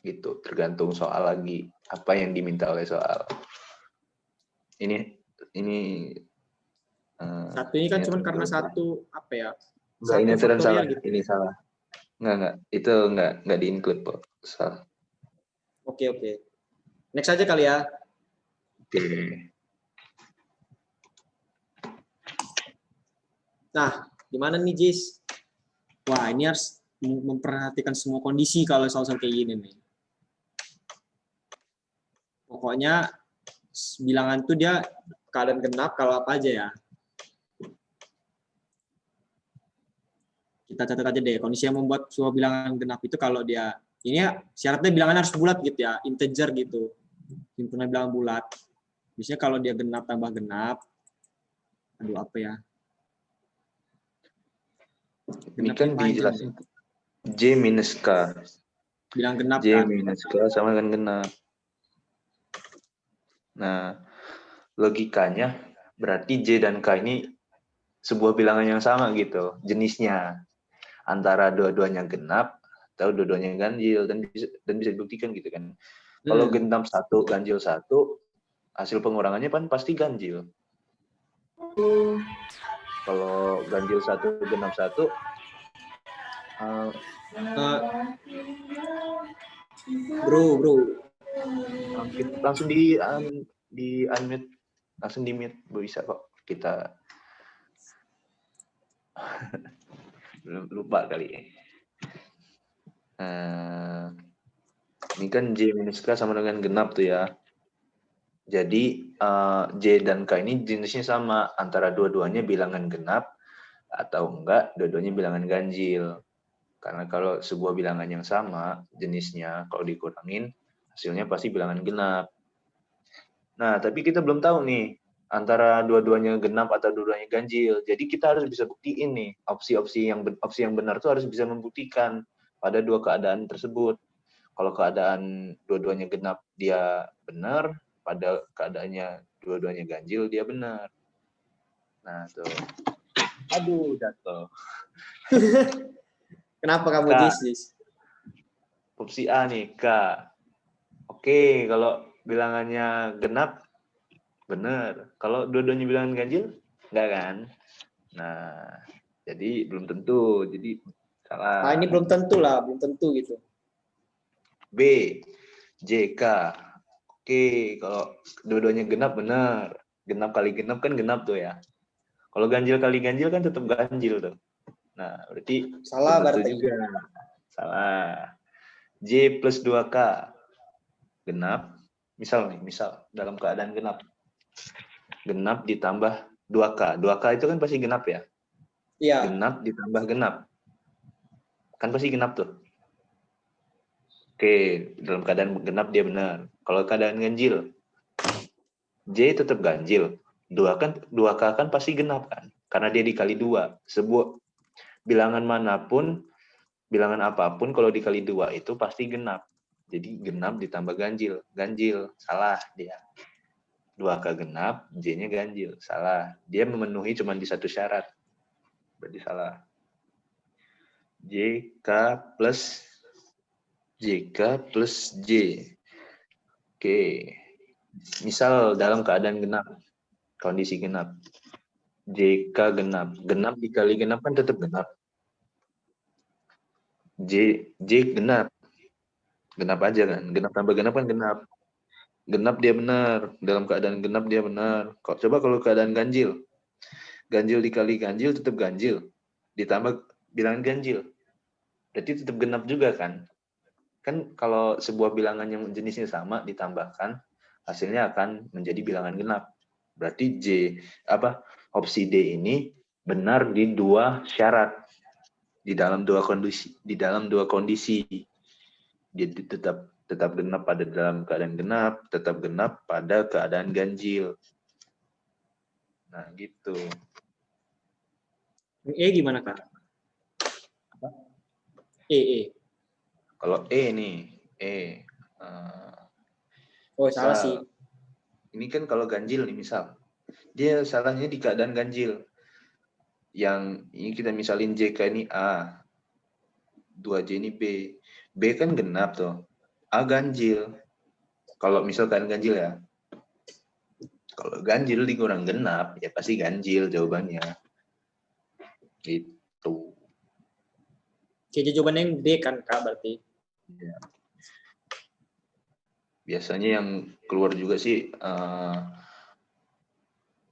gitu, tergantung soal lagi apa yang diminta oleh soal. Ini Satu ini kan cuma aturan karena kelebihan. satu apa ya? Enggak, ini Satu aturan faktorial salah. gitu. Ini salah. Enggak. Itu enggak di-include, Pak. Salah. Oke. Next aja kali ya. Oke. Nah, gimana nih Jis? Wah, ini harus memperhatikan semua kondisi kalau soal-soal kayak gini nih. Pokoknya bilangan tuh dia keadaan genap kalau apa aja ya. Kita catat aja deh, kondisi yang membuat sebuah bilangan genap itu kalau dia, ini ya syaratnya bilangan harus bulat gitu ya, integer gitu. Himpunan bilangan bulat. Biasanya kalau dia genap tambah genap, aduh apa ya? Ini kan Panjang dijelasin deh. J minus K. Bilang genap J kan. minus K sama dengan genap. Nah, logikanya berarti J dan K ini sebuah bilangan yang sama gitu, jenisnya. Antara dua-duanya genap atau dua-duanya ganjil, dan bisa dibuktikan gitu kan. Kalau genap 1, ganjil 1, hasil pengurangannya kan pasti ganjil. Kalau ganjil 1, genap 1, bro. langsung di unmute, langsung di mute, bisa kok. Kita lupa kali. Ini kan J minus K sama dengan genap tuh ya. Jadi J dan K ini jenisnya sama, antara dua-duanya bilangan genap atau enggak dua-duanya bilangan ganjil. Karena kalau sebuah bilangan yang sama jenisnya, kalau dikurangin hasilnya pasti bilangan genap. Nah, tapi kita belum tahu nih antara dua-duanya genap atau dua-duanya ganjil. Jadi kita harus bisa buktiin nih, opsi yang benar tuh harus bisa membuktikan pada dua keadaan tersebut. Kalau keadaan dua-duanya genap dia benar, pada keadaannya dua-duanya ganjil dia benar. Nah, tuh. Aduh, jatuh. Kenapa kamu Jis? Opsi A nih, K. Oke, kalau bilangannya genap, benar. Kalau dua-duanya bilangan ganjil, enggak kan? Nah, jadi belum tentu. Jadi salah. Ini belum tentu gitu. B, JK. Oke, kalau dua-duanya genap, benar. Genap kali genap kan genap tuh ya. Kalau ganjil kali ganjil kan tetap ganjil tuh. Nah, berarti Salah tentu berarti. juga. Salah. J plus 2K. Genap. Misal dalam keadaan genap. Genap ditambah 2K. 2K itu kan pasti genap ya? Iya. Genap ditambah genap. Kan pasti genap tuh. Oke, dalam keadaan genap dia benar. Kalau keadaan ganjil, J tetap ganjil. 2K kan pasti genap kan? Karena dia dikali 2. Sebuah bilangan manapun, bilangan apapun kalau dikali 2 itu pasti genap. Jadi genap ditambah ganjil. Ganjil, salah dia. 2K genap, J-nya ganjil. Salah. Dia memenuhi cuma di satu syarat. Berarti salah. JK plus J. Oke. Misal dalam keadaan genap, kondisi genap. JK genap. Genap dikali genap kan tetap genap. J genap. Genap aja kan. Genap tambah genap kan genap. Genap dia benar. Dalam keadaan genap dia benar. Coba kalau keadaan ganjil. Ganjil dikali ganjil tetap ganjil. Ditambah bilangan ganjil. Berarti tetap genap juga kan. Kan kalau sebuah bilangan yang jenisnya sama ditambahkan, hasilnya akan menjadi bilangan genap. Berarti opsi D ini benar di dua syarat, di dalam dua kondisi. Jadi tetap genap pada dalam keadaan genap, tetap genap pada keadaan ganjil. Nah, gitu. Gimana, Kak? E. Kalau E nih, Salah sih. Ini kan kalau ganjil nih misal, dia salahnya di keadaan ganjil. Yang ini kita misalin JK ini A, 2J ini B. B kan genap tuh. A ganjil. Kalau misalkan ganjil ya. Kalau ganjil dikurang genap, ya pasti ganjil jawabannya. Gitu. Jadi jawabannya yang D kan, Kak, berarti? Ya. Biasanya yang keluar juga sih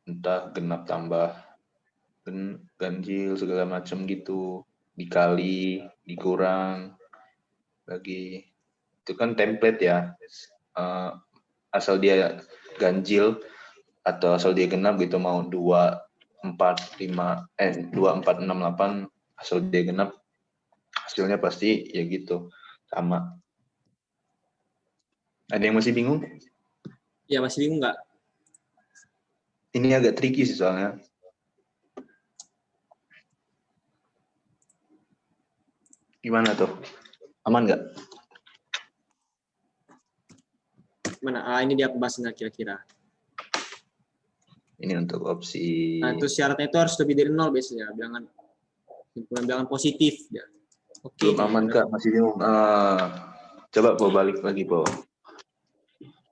entah genap tambah ganjil segala macam gitu, dikali, dikurang lagi. Itu kan template ya. Asal dia ganjil atau asal dia genap gitu, mau 2, 4, 6, 8, asal dia genap hasilnya pasti ya gitu, sama. Ada yang masih bingung? Ya, masih bingung nggak? Ini agak tricky sih soalnya. Gimana tuh? Aman nggak? Mana? Ini dia pembahasannya kira-kira. Ini untuk opsi. Nah, itu syaratnya itu harus lebih dari 0 biasanya, bilangan positif. Ya. Oke. Belum aman Kak, masih bingung. Coba Po balik lagi Po.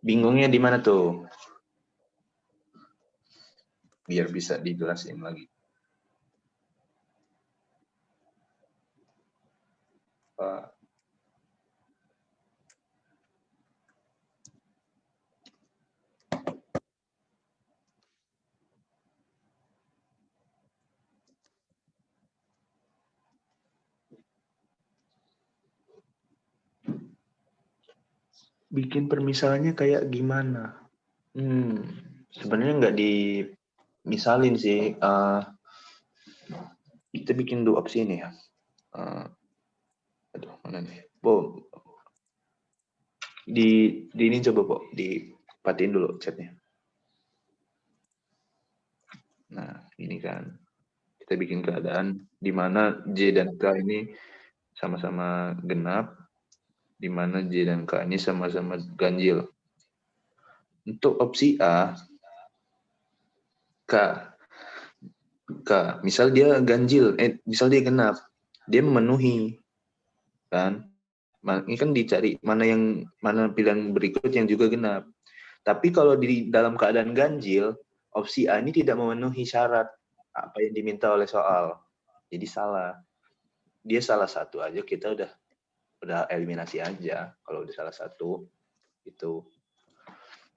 Bingungnya di mana tuh? Biar bisa dijelasin lagi. Pak. Bikin permisalannya kayak gimana? Sebenarnya nggak dimisalin sih. Kita bikin dua opsi ini ya. Aduh, mana nih? Po, di ini coba Po, dipatiin dulu chatnya. Nah, ini kan. Kita bikin keadaan di mana J dan K ini sama-sama genap, di mana J dan K ini sama-sama ganjil. Untuk opsi A, misal dia ganjil, misal dia genap, dia memenuhi, kan? Ini kan dicari mana pilihan berikut yang juga genap. Tapi kalau di dalam keadaan ganjil, opsi A ini tidak memenuhi syarat apa yang diminta oleh soal, jadi salah. Dia salah satu aja, kita udah eliminasi aja. Kalau udah salah satu, itu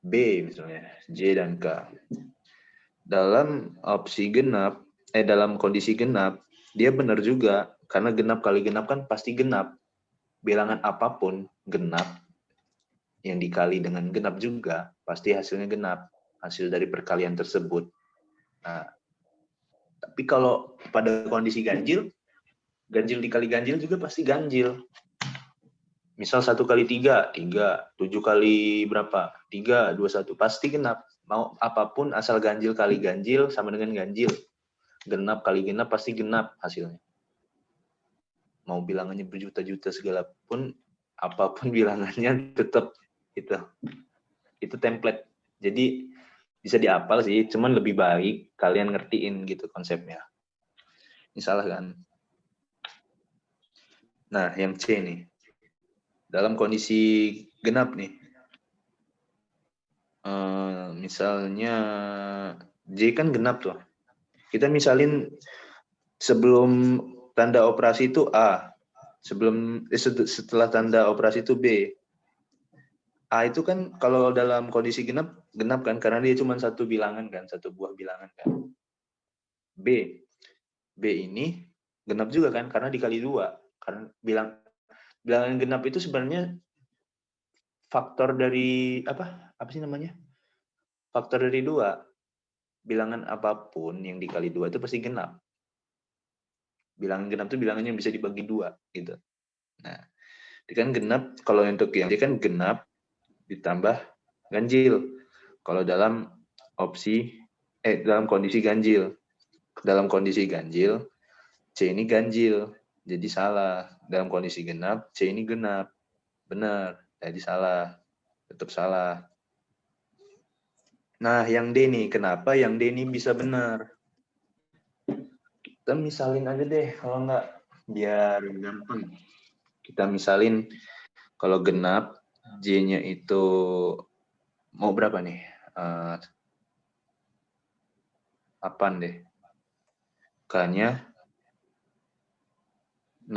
B misalnya, J dan K. Dalam opsi genap, dalam kondisi genap, dia benar juga. Karena genap kali genap kan pasti genap. Bilangan apapun genap, yang dikali dengan genap juga, pasti hasilnya genap. Hasil dari perkalian tersebut. Nah, tapi kalau pada kondisi ganjil dikali ganjil juga pasti ganjil. Misal 1 kali 3, 3. 7 kali berapa? 3, 21. Pasti genap. Mau apapun asal ganjil kali ganjil sama dengan ganjil. Genap kali genap pasti genap hasilnya. Mau bilangannya berjuta-juta segala pun, apapun bilangannya tetap itu template. Jadi bisa dihafal sih, cuman lebih baik kalian ngertiin gitu konsepnya. Ini salah kan? Nah, yang C nih. Dalam kondisi genap nih. Misalnya J kan genap tuh. Kita misalin sebelum tanda operasi itu A, setelah tanda operasi itu B. A itu kan kalau dalam kondisi genap kan karena dia cuma satu bilangan kan, satu buah bilangan kan. B ini genap juga kan karena dikali 2. Karena bilangan genap itu sebenarnya faktor dari apa sih namanya? Faktor dari 2. Bilangan apapun yang dikali 2 itu pasti genap. Bilangan genap itu bilangannya bisa dibagi 2 gitu. Nah, dia kan genap, kalau untuk yang dia kan genap ditambah ganjil. Kalau dalam dalam kondisi ganjil. Dalam kondisi ganjil, C ini ganjil. Jadi salah. Dalam kondisi genap, C ini genap. Benar. Jadi salah. Tetap salah. Nah, yang D nih, kenapa yang D ini bisa benar? Kita misalin aja deh, kalau nggak biar gampang. Kita misalin kalau genap, J-nya itu mau berapa nih? 8 deh. K-nya 6.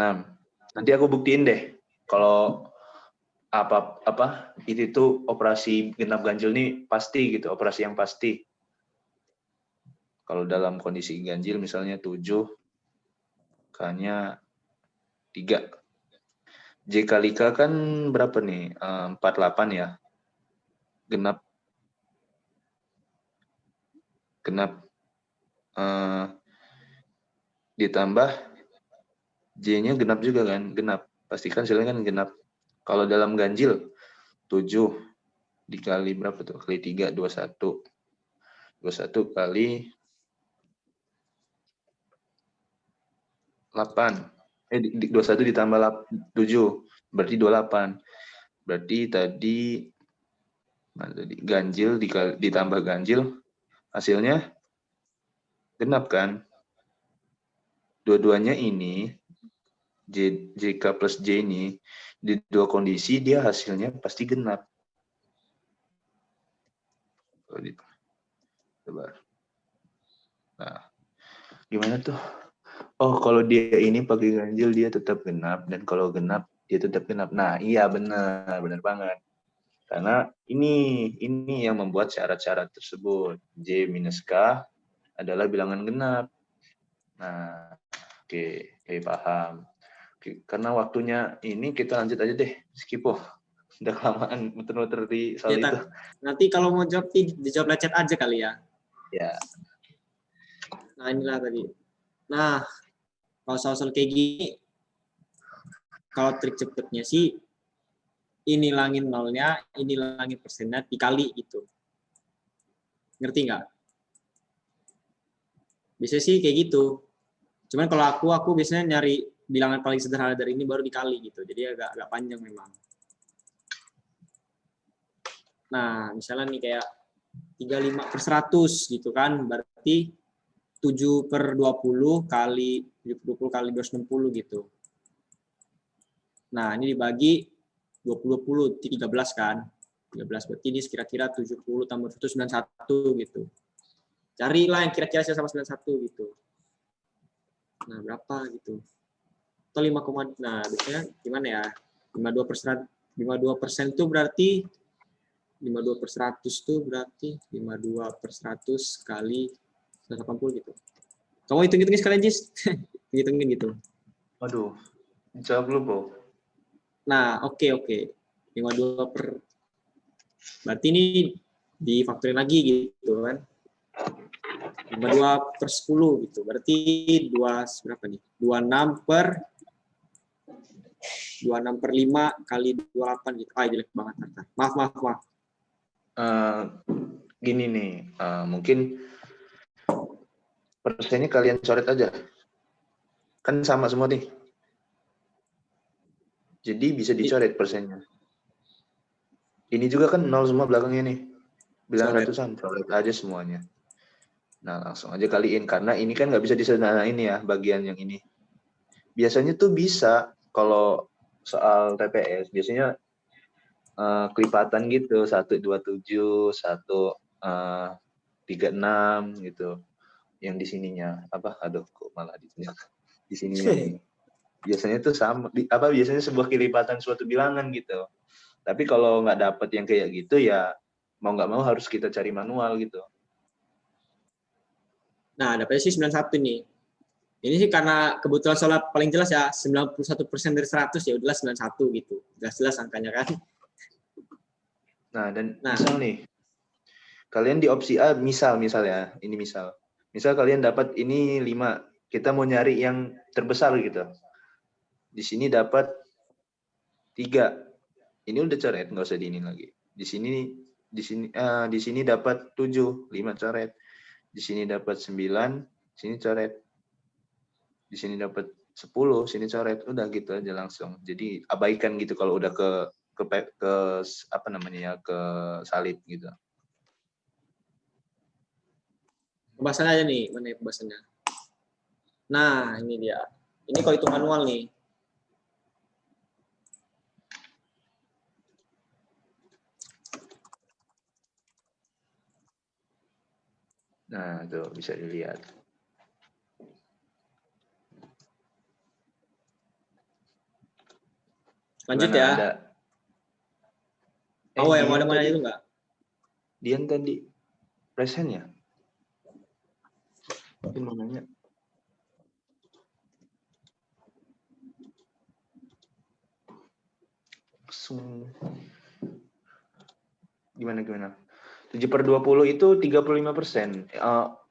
Nanti aku buktiin deh. Kalau itu operasi genap ganjil ini pasti gitu, operasi yang pasti. Kalau dalam kondisi ganjil misalnya 7, K-nya 3. J kali K kan berapa nih? 48 ya. Genap ditambah J-nya genap juga kan? Genap. Pastikan hasilnya kan genap. Kalau dalam ganjil 7 dikali berapa tuh? Kali 3, 21. 21 kali 8. 21 ditambah 7. Berarti 28. Berarti tadi ganjil ditambah ganjil hasilnya genap kan? Dua-duanya ini JK plus J ini di dua kondisi dia hasilnya pasti genap. Coba. Nah, gimana tuh? Oh, kalau dia ini pakai ganjil dia tetap genap, dan kalau genap dia tetap genap. Nah, iya benar banget. Karena ini yang membuat syarat-syarat tersebut. J minus K adalah bilangan genap. Nah, oke, paham. Oke, karena waktunya ini kita lanjut aja deh, skip. Udah kelamaan muter-muter di soal Ya, itu. nanti kalau mau jawab, dijawab lecet aja kali ya. Ya. Nah, inilah tadi. Nah, kalau soal-soal kayak gini, kalau trik cepetnya sih, ini langin nolnya, ini langin persennya, dikali gitu. Ngerti nggak? Biasanya sih kayak gitu. Cuman kalau aku biasanya nyari bilangan paling sederhana dari ini baru dikali gitu. Jadi agak panjang memang. Nah, misalnya nih kayak 35/100 gitu kan, berarti 7/20 kali 20 kali 260 gitu. Nah, ini dibagi 20 13 kan. 13 berarti ini kira-kira 70 tambah 1 91 gitu. Carilah yang kira-kira sama 91 gitu. Nah, berapa gitu. Atau 5, nah biasanya gimana ya? 52% itu berarti 52/100 itu berarti 52/100 kali 180 gitu. Kamu hitung-hitungin sekalian, Jis. Hitungin gitu. Waduh, jawab dulu, Bo. Nah, oke. 52 per... Berarti ini difaktorin lagi gitu kan. 52/10 gitu. Berarti 2 berapa nih? 26 26/5 kali 28 gitu. Jelek banget. Maaf. Gini nih, mungkin persennya kalian coret aja. Kan sama semua nih. Jadi bisa dicoret persennya. Ini juga kan 0 semua belakangnya nih. Bilang Coret. ratusan, coret aja semuanya. Nah, langsung aja kaliin. Karena ini kan nggak bisa disederhanain ya, bagian yang ini. Biasanya tuh bisa, kalau soal TPS, biasanya kelipatan gitu, 127, 136 gitu. Yang di sininya apa? Aduh, kok malah di sininya nih. Biasanya tuh sama, biasanya sebuah kelipatan suatu bilangan gitu. Tapi kalau nggak dapet yang kayak gitu ya mau nggak mau harus kita cari manual gitu. Nah, dapetnya sih 91 nih. Ini sih karena kebetulan soalnya paling jelas ya 91% dari 100 ya udahlah 91 gitu. Jelas-jelas angkanya kan. Nah, dan misal nih, kalian di opsi A misal ya, ini misal. Misal kalian dapat ini 5, kita mau nyari yang terbesar gitu. Di sini dapat 3. Ini udah coret, nggak usah diinin lagi. Di sini dapat 7, 5 coret. Di sini dapat 9, sini coret. Di sini dapat 10, sini coret. Udah gitu aja langsung. Jadi abaikan gitu kalau udah ke apa namanya ya, ke salib gitu. Pembahasannya aja nih, mana pembahasannya. Nah, ini dia. Ini kalau itu manual nih. Nah, tuh bisa dilihat. Lanjut Gimana, ya. ada? Oh, yang mau ada itu enggak? Dian tadi presennya. Mungkin mau nanya. Gimana? 7/20 itu 35%.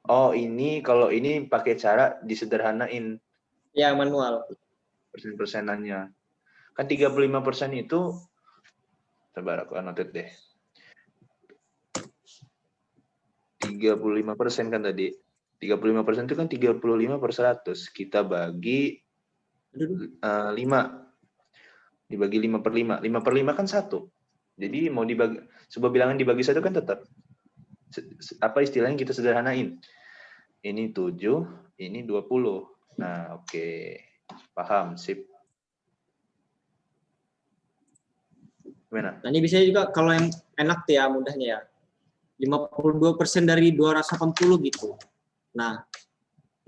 Oh, ini kalau ini pakai cara disederhanain. Ya, manual. Persen-persenannya. Kan 35% itu, coba aku anotet deh. 35% kan tadi. 35% itu kan 35/100. Kita bagi 5. Dibagi 5/5. 5/5 kan 1. Jadi mau dibagi, sebuah bilangan dibagi 1 kan tetap. Apa istilahnya kita sederhanain. Ini 7, ini 20. Nah, oke. Paham, sip. Gimana? Nah, ini biasanya juga kalau yang enak tuh ya, mudahnya ya. 52% dari 280 gitu. Nah,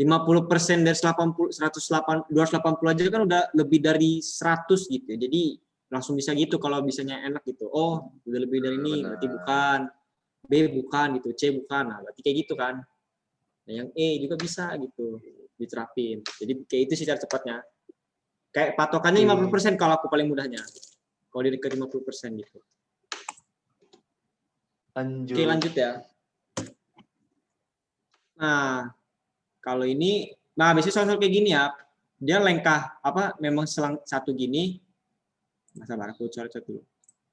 50% dari 280 aja kan udah lebih dari 100 gitu. Jadi langsung bisa gitu kalau bisanya enak gitu. Oh, udah lebih dari ini, berarti bukan. B bukan gitu, C bukan. Nah, berarti kayak gitu kan. Nah, yang E juga bisa gitu diterapin. Jadi kayak itu sih cara cepatnya. Kayak patokannya 50% kalau aku paling mudahnya. Kalau di dekat 50% gitu. Lanjut. Oke, lanjut ya. Nah, kalau ini, nah biasanya soal-soal kayak gini ya, dia lengkah apa? Memang selang satu gini, masa barang aku coret dulu.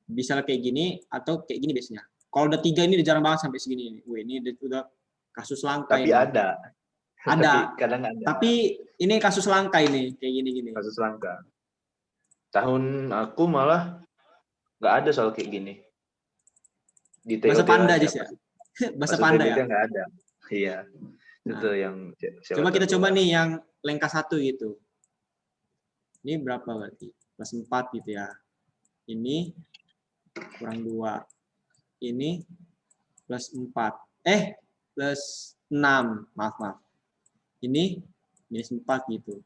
Bisa kayak gini atau kayak gini biasanya. Kalau udah 3 ini udah jarang banget sampai segini. Wih, ini udah kasus langka. Tapi ini. Ada. Ada. Kadang ada. Tapi ini kasus langka ini, kayak gini-gini. Kasus langka. Tahun aku malah nggak ada soal kayak gini. Di Bahasa panda aja sih ya. Bahasa panda ya. Nggak ada. Iya. Nah, itu yang coba kita coba nih yang lengkah 1 gitu. Ini berapa berarti? Plus 4 gitu ya. Ini kurang 2. Ini plus 4. Plus 6. Maaf. Ini minus 4 gitu.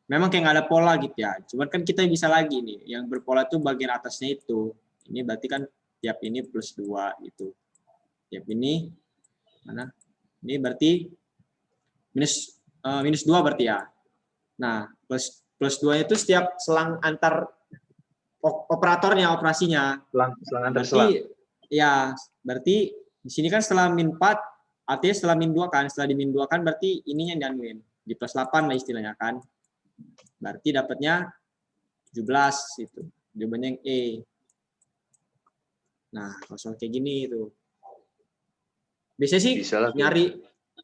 Memang kayak nggak ada pola gitu ya. Cuman kan kita bisa lagi nih. Yang berpola itu bagian atasnya itu. Ini berarti kan tiap ini plus 2 gitu. Tiap ini mana? Ini berarti minus 2 berarti ya. Nah, plus 2 itu setiap selang antar operatornya, operasinya. Selang antar berarti, selang. Ya, berarti di sini kan setelah min 4, artinya setelah min 2 kan. Setelah di min 2 kan berarti ininya yang dianuin. Di plus 8 lah istilahnya kan. Berarti dapatnya 17 itu. Jawabannya yang E. Nah, kalau soal kayak gini itu. Biasanya sih Bisa lah. nyari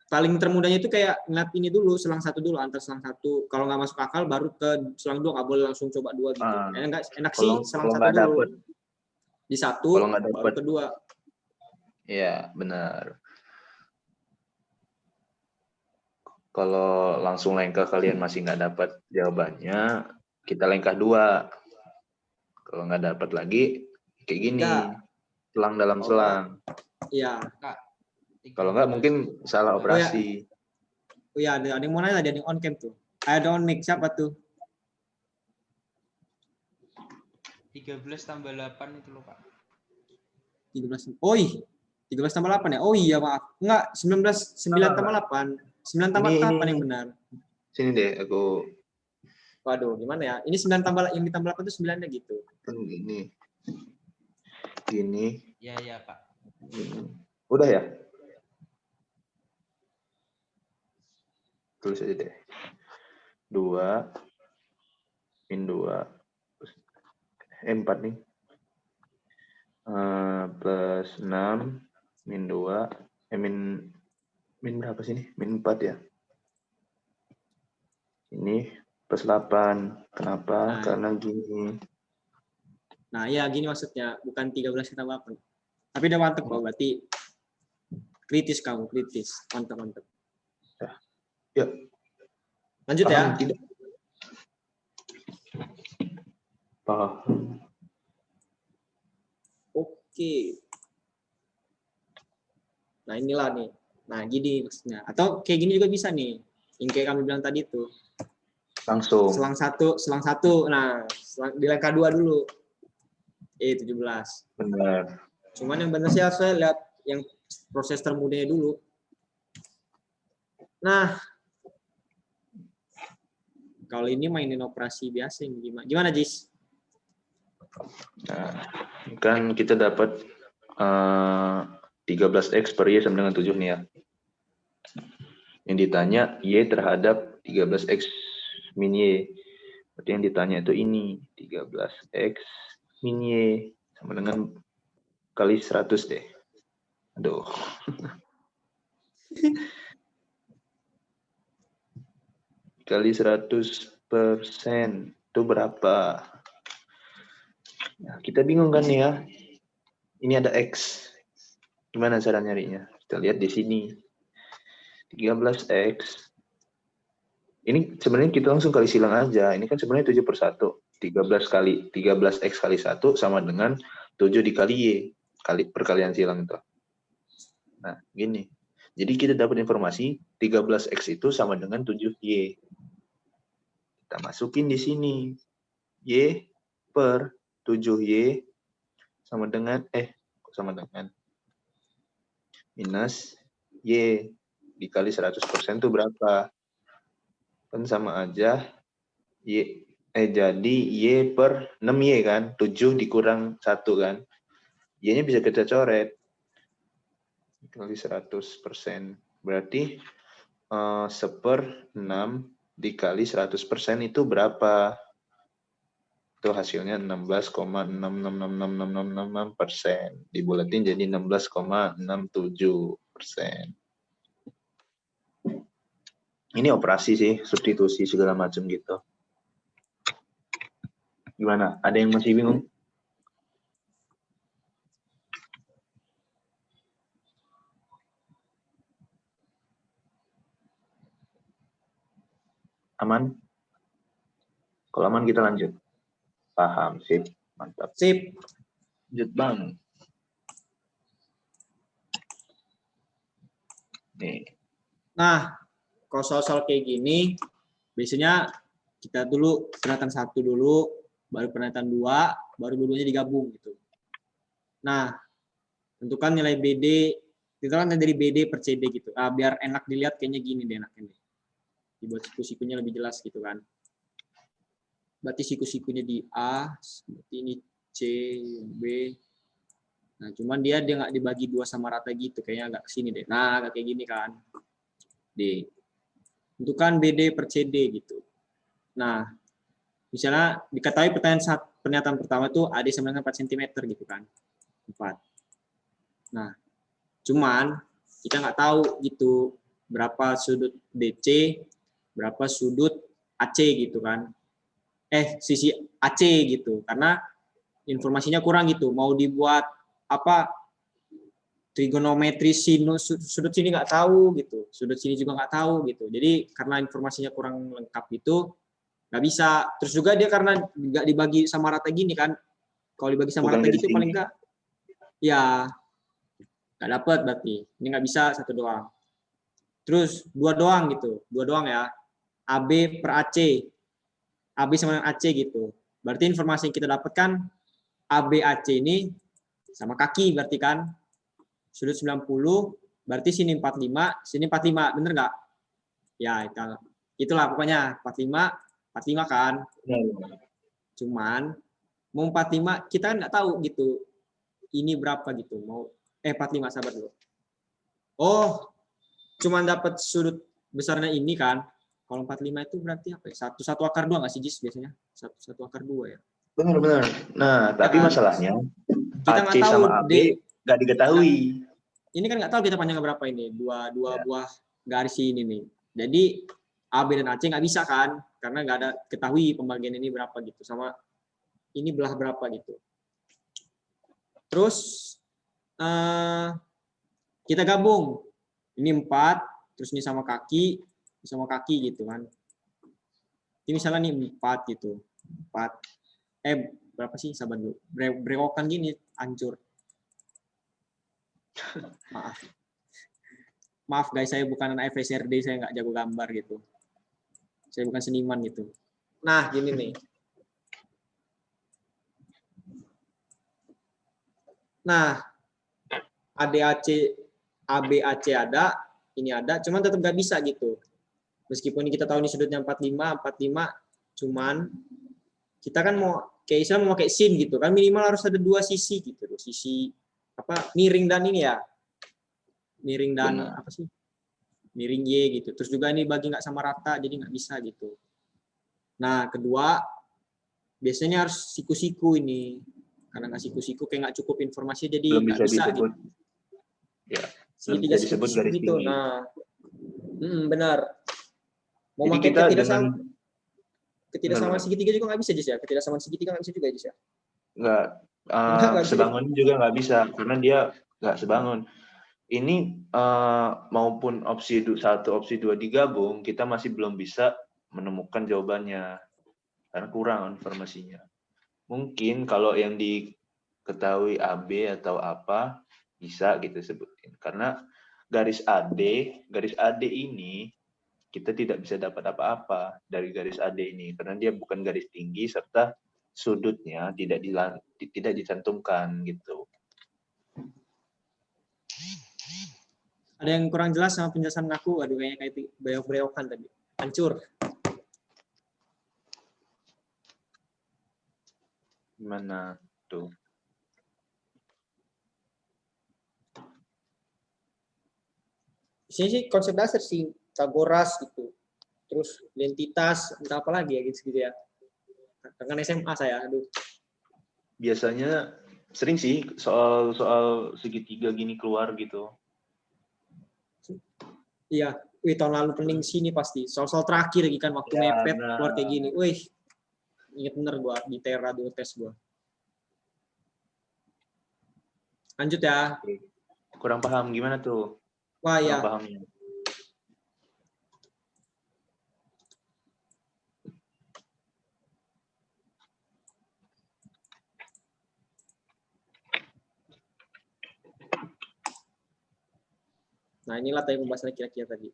paling termudahnya itu kayak ngeliat ini dulu, selang satu dulu, antar selang satu. Kalau nggak masuk akal baru ke selang dua, nggak boleh langsung coba dua gitu. Enak sih selang kalau satu nggak dulu. dapet, Di satu, kalau nggak baru dapet, kedua. ya benar. Kalau langsung lengkah kalian masih nggak dapat jawabannya, kita lengkah 2. Kalau nggak dapat lagi, kayak gini, selang dalam selang. Iya. Kalau nggak mungkin salah operasi. Oh ya, ada yang mau nanya, ada yang on cam tuh. Ada on mic, siapa tuh? 13 tambah 8 itu loh, Pak. 13. Oh iya, 13 tambah 8 ya? Oh iya, maaf. Enggak, 9 tambah 8. 9 tambah 8 yang benar. Sini deh, aku. Waduh, gimana ya? Ini 9 tambah, yang ditambah 8 itu 9-nya gitu. Gini. Gini. Ya, Pak. Udah ya? Tulis aja deh. 2 min 2 4 nih. Plus 6 min 2 min berapa sih ini? Min 4 ya. Ini plus 8. Kenapa? Karena gini. Nah, ya gini maksudnya, bukan 13 tambah 8. Tapi udah mantep kok, berarti kritis kamu, kritis. Mantap. Ya. Lanjut ya. Tidak. Paham. Oke. Nah, inilah nih. Nah, gini maksudnya. Atau kayak gini juga bisa nih. Yang kayak kami bilang tadi tuh. Langsung. Selang satu. Nah, di langkah 2 dulu. 17. Benar. Cuman yang benar sih saya lihat yang proses termudahnya dulu. Nah, kalau ini mainin operasi biasa gimana Jis? Nah, kan kita dapat 13x per Y sama dengan 7 nih ya. Yang ditanya Y terhadap 13x min Y. Berarti yang ditanya itu ini. 13x min Y sama dengan kali 100 deh. Aduh. Kali 100% itu berapa? Nah, kita bingung kan ya. Ini ada X. Gimana cara nyarinya? Kita lihat di sini. 13X. Ini sebenarnya kita langsung kali silang aja. Ini kan sebenarnya 7 per 1. 13X kali 1 sama dengan 7 dikali Y. Kali perkalian silang itu. Nah, gini. Jadi kita dapat informasi 13X itu sama dengan 7Y. Kita masukin di sini. Y per 7Y sama dengan minus Y dikali 100% itu berapa? Kan sama aja jadi Y per 6Y kan, 7 dikurang 1 kan. Y-nya bisa kita coret dikali 100%. Berarti 1/6 dikali 100% itu berapa? Itu hasilnya 16,666666%. Dibulatin jadi 16,67%. Ini operasi sih, substitusi segala macam gitu. Gimana? Ada yang masih bingung? Aman? Kalau aman kita lanjut. Paham, sip. Mantap. Sip. Lanjut bang. Nih. Nah, kalau soal-soal kayak gini, biasanya kita dulu penelitian 1 dulu, baru penelitian 2, baru dua-duanya digabung gitu. Nah, tentukan nilai BD, tentukan dari BD per CD gitu. Biar enak dilihat kayaknya gini deh enaknya. Dibuat siku-sikunya lebih jelas gitu kan. Berarti siku-sikunya di A, berarti ini C, B. Nah, cuman dia nggak dibagi 2 sama rata gitu, kayaknya agak kesini deh. Nah, agak kayak gini kan. D. Tentukan BD per CD gitu. Nah, Misalnya diketahui pernyataan pertama itu AD sama dengan 4 cm gitu kan. 4. Nah, cuman kita nggak tahu gitu berapa sudut DC, berapa sudut AC gitu kan. Sisi AC gitu. Karena informasinya kurang gitu. Mau dibuat apa trigonometri sinus sudut sini nggak tahu gitu. Sudut sini juga nggak tahu gitu. Jadi karena informasinya kurang lengkap gitu, nggak bisa. Terus juga dia karena nggak dibagi sama rata gini kan. Kalau dibagi sama Bukan rata garis gitu tinggi. paling nggak ya nggak dapet berarti. Ini nggak bisa 1 doang. Terus 2 doang gitu. 2 doang ya. AB per AC. AB sama dengan AC gitu. Berarti informasi yang kita dapatkan AB AC ini sama kaki berarti kan. Sudut 90, berarti sini 45, sini 45. Bener nggak? Ya, itulah pokoknya 45, 45 kan. Cuman mau 45 kita kan nggak tahu gitu. Ini berapa gitu. Mau 45 sabar dulu. Oh, cuman dapat sudut besarnya ini kan. Kalau 45 itu berarti apa ya? 1 akar 2 nggak sih Jis biasanya? 1 akar 2 ya. Benar-benar. Nah, tapi kan? masalahnya Kita AC nggak tahu sama AB nggak diketahui. Ini kan nggak tahu kita panjangnya berapa ini. Dua buah garis ini nih. Jadi AB dan AC nggak bisa kan? Karena nggak ada ketahui pembagian ini berapa gitu. Sama ini belah berapa gitu. Terus kita gabung. Ini 4, terus ini sama kaki gitu kan. Ini misalnya nih 4 gitu. 4. Berapa sih? Sabar dulu. Brewokan gini hancur. Maaf guys, saya bukan anak FSRD, saya nggak jago gambar gitu. Saya bukan seniman gitu. Nah, gini nih. Nah, ABAC ada, ini ada, cuman tetap nggak bisa gitu. Meskipun kita tahu ini sudutnya 45, cuman kita kan mau kayak Islam mau kayak sin gitu kan, minimal harus ada 2 sisi gitu, sisi apa miring dan ini ya, miring dan apa sih, miring Y gitu. Terus juga ini bagi nggak sama rata, jadi nggak bisa gitu. Nah, kedua biasanya harus siku-siku ini, karena nggak siku-siku kayak nggak cukup informasi, jadi Belum nggak bisa bisa disebut. gitu. Ya, Segitiga disebut siku-siku garis gitu. tinggi. Nah, benar. Mau Jadi pakai kita ketidaksamaan segitiga juga nggak bisa Jis ya. Ketidaksamaan segitiga nggak bisa juga Jis ya. Nggak sebangun juga nggak bisa karena dia nggak sebangun. Ini maupun opsi 1, opsi 2 digabung, kita masih belum bisa menemukan jawabannya karena kurang informasinya. Mungkin kalau yang diketahui AB atau apa bisa gitu sebutin. Karena garis AD ini kita tidak bisa dapat apa-apa dari garis AD ini karena dia bukan garis tinggi serta sudutnya tidak dicantumkan gitu. Ada yang kurang jelas sama penjelasan aku? Aduh, kayaknya kayak beok-beokan tadi. Hancur. Gimana tuh? Di sini sih konsep dasar sih, Pitagoras gitu. Terus identitas, entah apa lagi ya gitu ya. Kan SMA saya, aduh. Biasanya sering sih soal segitiga gini keluar gitu. Iya, tahun lalu pening sini pasti. Soal-soal terakhir lagi kan waktu mepet keluar kayak gini. Wih, inget bener gua di Tera dulu tes gua. Lanjut ya. Kurang paham gimana tuh? Wah ya. Pahamnya. Nah, inilah tadi pembahasannya kira-kira tadi.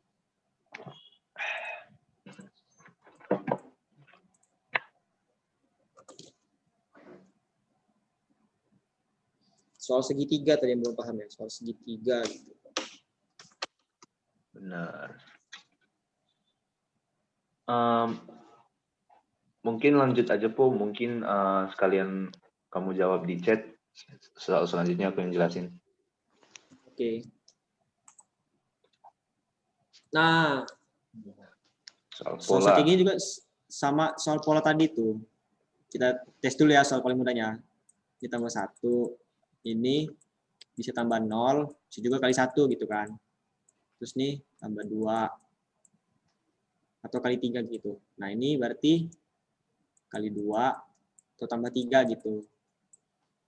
Soal segitiga tadi yang belum paham ya, soal segitiga gitu. Benar. Mungkin lanjut aja Po, mungkin sekalian kamu jawab di chat. Soal selanjutnya aku yang jelasin. Oke. Nah, Soal soal pola. kayak gini juga sama soal pola tadi tuh. Kita tes dulu ya soal paling mudahnya. Ditambah 1, ini bisa tambah 0, bisa juga kali 1 gitu kan. Terus nih tambah 2 atau kali 3 gitu. Nah, ini berarti kali 2 atau tambah 3 gitu.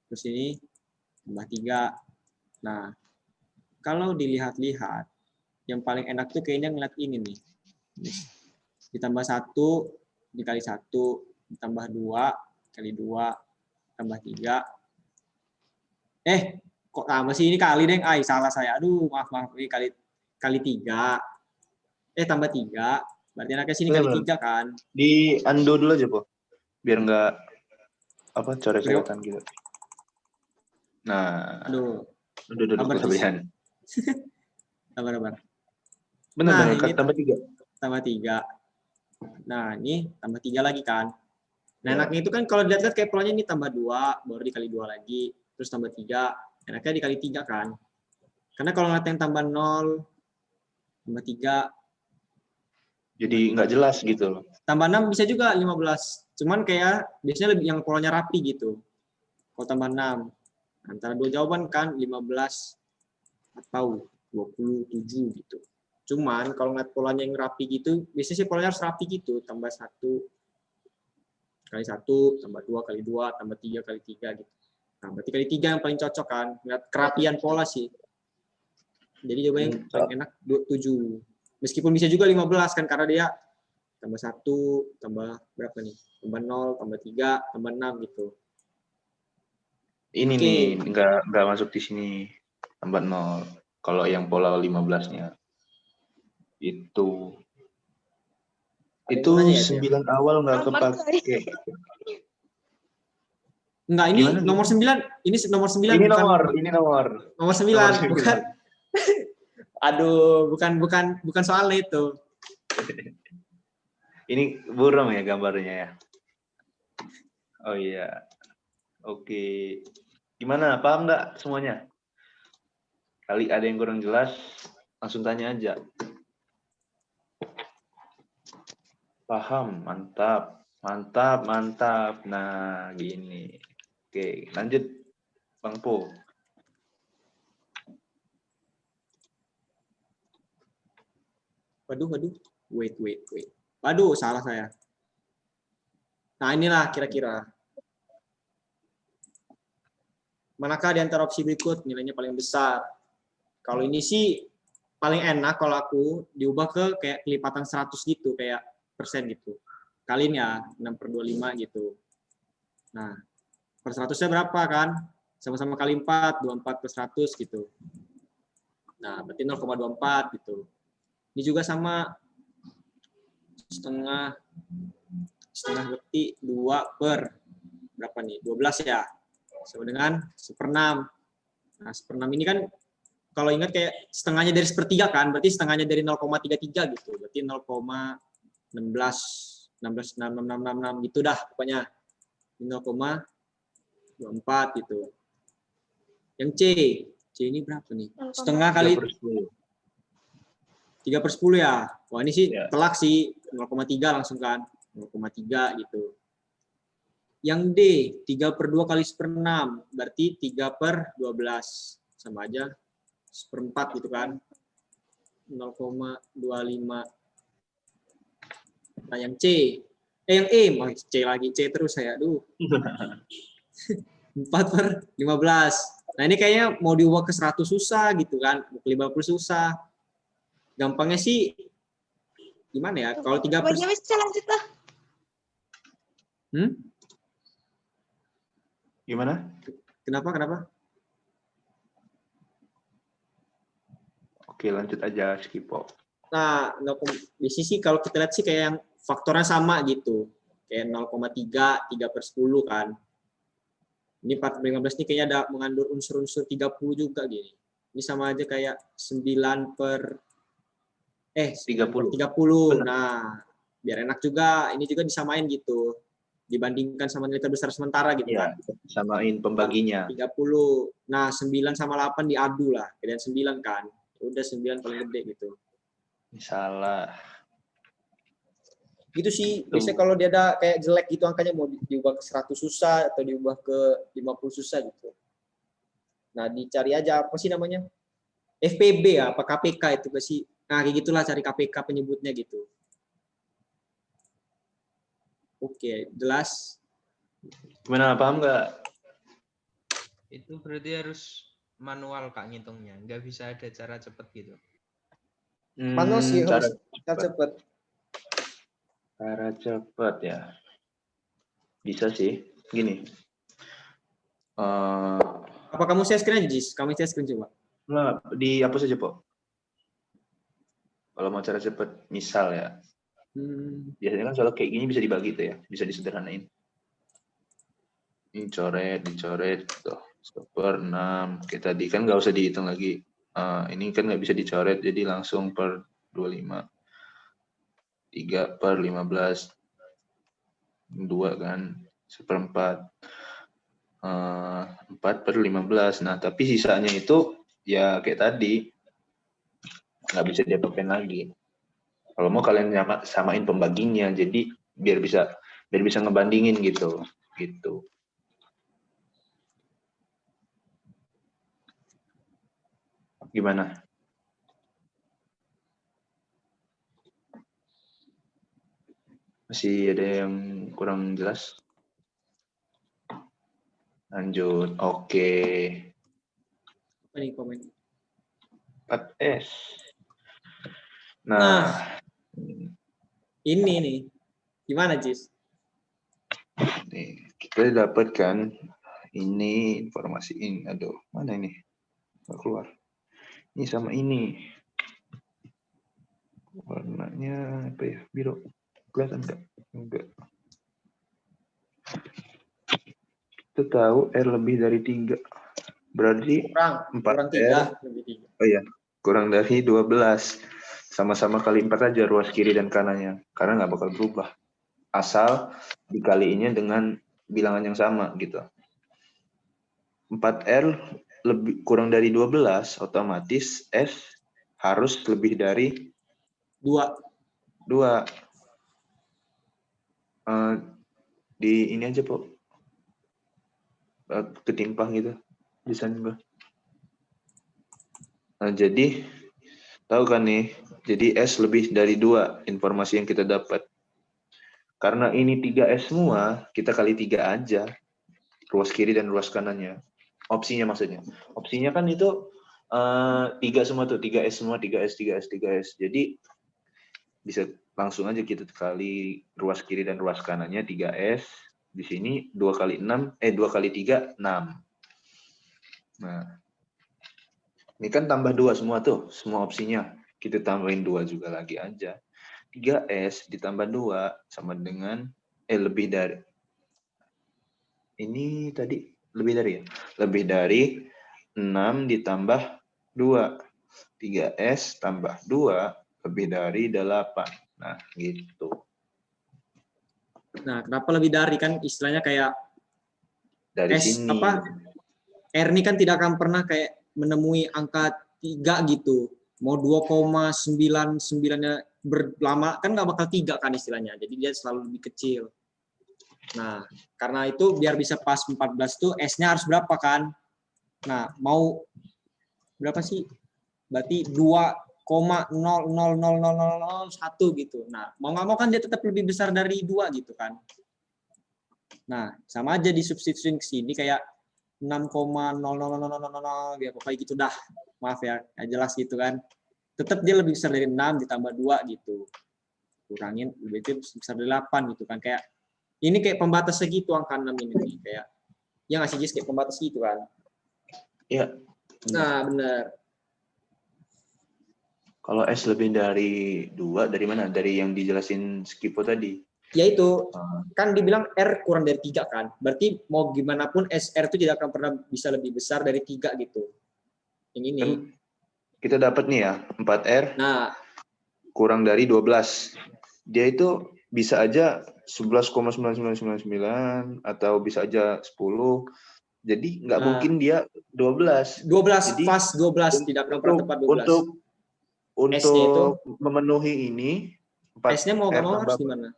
Terus ini tambah 3. Nah, kalau dilihat-lihat, yang paling enak tuh kayaknya ngeliat ini nih. Ditambah 1 dikali 1, ditambah 2 kali 2, tambah 3. Kok tambah sih? Ini kali, deng. Salah saya. Aduh, maaf. Ini kali 3. Tambah 3. Berarti anaknya sini kali 3 kan? Di undo dulu aja, Po. Biar nggak coret-coretan gitu. Nah, Aduh. duduk kelebihan. Sabar. Benar, tambah 3. Tambah 3. Nah, ini tambah 3 lagi kan? Nah, Ya. enaknya itu kan kalau dilihat kayak polanya ini tambah 2, baru dikali 2 lagi, terus tambah 3, enaknya dikali 3 kan? Karena kalau ngeliat yang tambah 0, tambah 3, jadi nggak jelas gitu. Tambah 6 bisa juga 15. Cuman kayak biasanya lebih yang polanya rapi gitu. Kalau tambah 6. Antara dua jawaban kan 15 atau 27 gitu. Cuman kalau ngeliat polanya yang rapi gitu, biasanya sih polanya harus rapi gitu. Tambah 1 kali 1, tambah 2 kali 2, tambah 3 kali 3 gitu. Nah, berarti kali 3 yang paling cocok kan. Ngeliat kerapian pola sih. Jadi jawabannya yang paling enak 7. Meskipun bisa juga 15 kan, karena dia tambah 1, tambah berapa nih? Tambah 0, tambah 3, tambah 6 gitu. Ini nih, nggak masuk di sini. Tambah 0. Kalau yang pola 15-nya. Itu 9 awal nggak kepake. Enggak, ini gimana, nomor 9. Ini nomor 9. Ini bukan, nomor. Nomor 9. Bukan. Aduh, bukan soal itu. Ini buram ya gambarnya ya. Oh iya. Oke. Gimana? Paham nggak semuanya? Kali ada yang kurang jelas, langsung tanya aja. Paham, mantap. Nah, gini. Oke, lanjut Bang Po. Waduh. Wait. Waduh, salah saya. Nah, inilah kira-kira. Manakah di antara opsi berikut nilainya paling besar? Kalau ini sih paling enak kalau aku diubah ke kayak kelipatan 100 gitu, kayak persen gitu. Kaliin ya, 6/25 gitu. Nah, per 100-nya berapa kan? Sama-sama kali 4, 24 per 100 gitu. Nah, berarti 0,24 gitu. Ini juga sama setengah berarti 2 per berapa nih? 12 ya. Sama dengan 1/6. Nah, 1/6 ini kan kalau ingat kayak setengahnya dari sepertiga kan, berarti setengahnya dari 0,33 gitu. Berarti 0,16 gitu dah pokoknya. 0,24 gitu. Yang C ini berapa nih? Setengah kali 3/10 ya. Wah, ini sih telak sih, 0,3 langsung kan. 0,3 gitu. Yang D, 3/2 kali 1/6, berarti 3/12. Sama aja 1/4 gitu kan. 0,25. Nah, yang C. Yang E, mau C lagi. C terus saya. Aduh. 4/15. Nah, ini kayaknya mau diubah ke 100 susah gitu kan. 50 susah. Gampangnya sih gimana ya? Kalau 3 per... Gimana? Kenapa? Oke, lanjut aja, Skipo. Nah, di sisi kalau kita lihat sih kayak yang faktornya sama gitu. Kayak 0,3, 3/10 kan. Ini 4/15 ini kayaknya ada mengandung unsur-unsur 30 juga gini. Ini sama aja kayak 9/30. Nah, biar enak juga, ini juga disamain gitu. Dibandingkan sama nilai terbesar sementara gitu kan. Samain pembaginya. 30. Nah, 9 sama 8 diadu lah. Gedean 9 kan. Udah 9 paling gede gitu. Salah. Gitu sih. Biasanya kalau dia ada kayak jelek gitu angkanya mau diubah ke 100 susah atau diubah ke 50 susah gitu. Nah, dicari aja apa sih namanya? FPB ya, apa KPK itu pasti. Nah, kayak gitulah cari KPK penyebutnya gitu. Oke, jelas. Gimana, paham nggak? Itu berarti harus manual Kak ngitungnya. Nggak bisa ada cara cepet gitu. Manual sih harus cepet. Cara cepat ya. Bisa sih. Gini. Apa kamu share screen aja, Jis? Kamu share screen coba. Nah, dihapus aja, Po. Kalau mau cara cepat, misal ya. Biasanya kan soal kayak gini bisa dibagi tuh ya. Bisa disederhanain. Ini dicoret, tuh. Per 6. Kita tadi kan nggak usah dihitung lagi. Ini kan nggak bisa dicoret, jadi langsung per 25. 3 per 15. 2 kan. 1/4. 4 per 15. Nah, tapi sisanya itu ya kayak tadi. Nggak bisa diapa-apain lagi. Kalau mau kalian samain pembaginya, jadi biar bisa ngebandingin gitu. Gimana? Masih ada yang kurang jelas? Lanjut. Oke. Apa nih komen? 4S. Nah, ini nih. Gimana, Jis? Nih, kita dapatkan ini informasi ini. Aduh, mana ini? Nggak keluar. Ini sama ini. Warnanya apa ya? Biru. Kelihatan nggak? Enggak. Kita tahu R lebih dari 3. Berarti kurang 3. Oh iya, kurang dari 12. Sama-sama kali 4 aja ruas kiri dan kanannya. Karena nggak bakal berubah. Asal dikaliinnya dengan bilangan yang sama gitu. 4R kurang dari 12, otomatis S harus lebih dari 2. Di ini aja, Po. Ketimpang gitu. Desain gua. Nah, jadi tahu kan nih, jadi S lebih dari 2 informasi yang kita dapat. Karena ini 3S semua, kita kali 3 aja. Ruas kiri dan ruas kanannya. Opsinya maksudnya. Opsinya kan itu 3 semua tuh, 3S semua, 3S. Jadi bisa langsung aja kita kali ruas kiri dan ruas kanannya 3S. Di sini 2 kali 3, 6. Nah, ini kan tambah 2 semua tuh, semua opsinya. Kita tambahin 2 juga lagi aja. 3S ditambah 2 sama dengan, lebih dari. Ini tadi lebih dari ya? Lebih dari 6 ditambah 2. 3S tambah 2 lebih dari 8. Nah, gitu. Nah, kenapa lebih dari? Kan istilahnya kayak Dari S, sini. R ini kan tidak akan pernah kayak menemui angka 3 gitu. Mau 2,99-nya berlama kan nggak bakal 3 kan istilahnya. Jadi dia selalu lebih kecil. Nah, karena itu biar bisa pas 14 tuh S-nya harus berapa kan? Nah, mau berapa sih? Berarti 2,000001 gitu. Nah, mau nggak mau kan dia tetap lebih besar dari 2 gitu kan. Nah, sama aja disubstitusiin ke sini kayak 6,000000 ya pokoknya gitu dah. Maaf ya, jelas gitu kan. Tetap dia lebih besar dari 6 ditambah 2 gitu. Kurangin lebih besar dari 8 gitu kan. Kayak ini kayak pembatas segitu angka 6 ini kayak ya nggak sih Jis, kayak pembatas gitu kan. Iya. Nah, benar. Kalau S lebih dari 2, dari mana? Dari yang dijelasin Skipo tadi. Ya itu, kan dibilang R kurang dari 3 kan. Berarti mau gimana pun SR itu tidak akan pernah bisa lebih besar dari 3 gitu. Yang ini. Kan kita dapat nih ya, 4R Nah, kurang dari 12. Dia itu bisa aja 11,9999 atau bisa aja 10. Jadi nggak mungkin dia 12. 12 Jadi pas 12 tidak akan pernah tepat 12. Untuk S-nya itu memenuhi ini, S-nya mau nggak mau harus 4R gimana?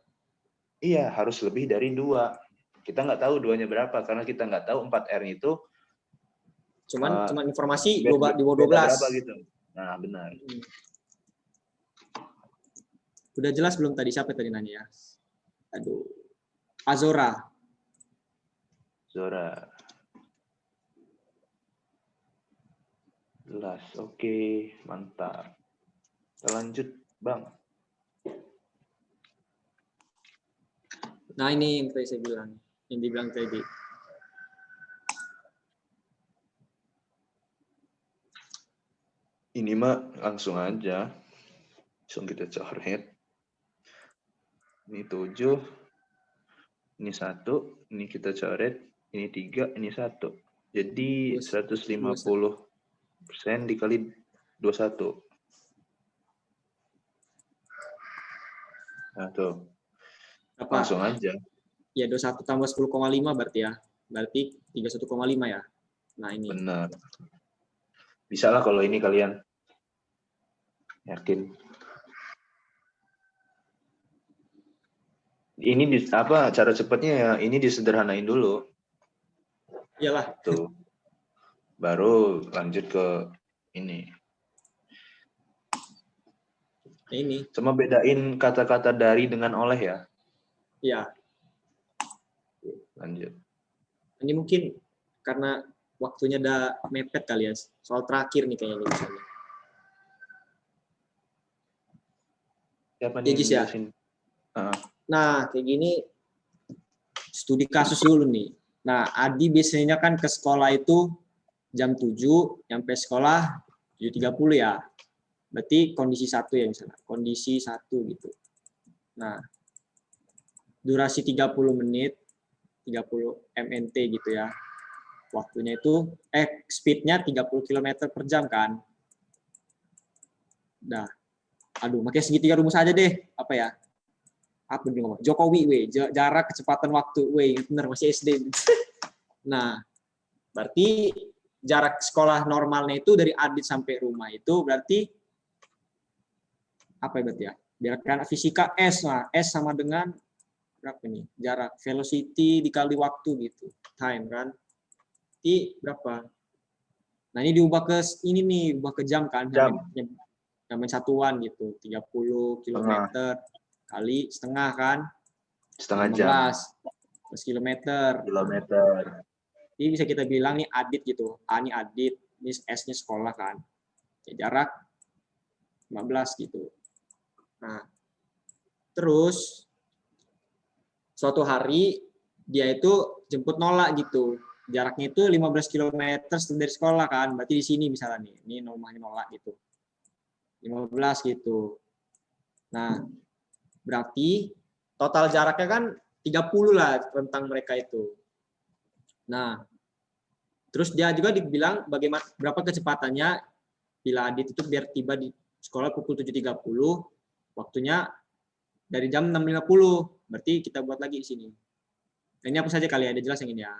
Iya, harus lebih dari 2. Kita nggak tahu 2-nya berapa, karena kita nggak tahu 4R itu Cuman informasi beda di bawah 12. berapa gitu. Nah, benar. Udah jelas belum tadi, siapa tadi nanya ya? Aduh. Azora. Zora. Jelas. Oke, mantap. Kita lanjut, Bang. Nah, ini yang tadi saya bilang. Yang dibilang tadi. Ini mah langsung aja. Langsung kita coret. Ini 7. Ini 1. Ini kita coret. Ini 3. Ini 1. Jadi 150% dikali 21. Nah, tuh. Apa? Langsung aja. Ya, 21 tambah 10,5 berarti ya. Berarti 31,5 ya. Nah, ini. Benar. Bisa lah kalau ini kalian. Yakin. Ini cara cepatnya ya, ini disederhanain dulu. Iyalah. Tuh. Baru lanjut ke ini. Ini. Cuma bedain kata-kata dari dengan oleh ya. Iya. Lanjut. Ini mungkin karena waktunya udah mepet kali ya. Soal terakhir nih kayaknya misalnya. Siapa Ya, nih Jis, ya? jelasin? Nah, kayak gini studi kasus dulu nih. Nah, Adi biasanya kan ke sekolah itu jam 7, nyampe sekolah 7.30 ya. Berarti kondisi 1 ya misalnya. Kondisi 1 gitu. Nah, durasi 30 menit, 30 MNT gitu ya. Waktunya itu, speednya 30 km per jam kan. Nah, aduh, makanya segitiga rumus aja deh. Apa ya? Apa dia ngomong? Jokowi, jarak kecepatan waktu, bener masih SD. Nah, berarti jarak sekolah normalnya itu dari Adit sampai rumah itu berarti apa ya berarti ya? Biarkan fisika S, nah S sama dengan berapa nih? Jarak velocity dikali waktu gitu, time kan? Berarti berapa? Nah ini diubah ke ini nih, ubah ke jam kan? Namain satuan gitu, 30 km kali setengah kan? Setengah jam. 15 kilometer. Jadi bisa kita bilang nih Adit gitu. A ini Adit, ini S-nya sekolah kan. Ya, jarak 15 gitu. Nah, terus suatu hari dia itu jemput nolak gitu. Jaraknya itu 15 km dari sekolah kan. Berarti di sini misalnya nih, ini rumahnya nolak gitu. 15 gitu. Nah, berarti total jaraknya kan 30 lah rentang mereka itu. Nah, terus dia juga dibilang bagaimana berapa kecepatannya bila Adit itu biar tiba di sekolah pukul 7.30, waktunya dari jam 6.50. Berarti kita buat lagi di sini. Nah, ini apa saja kali ada jelas yang ini ya.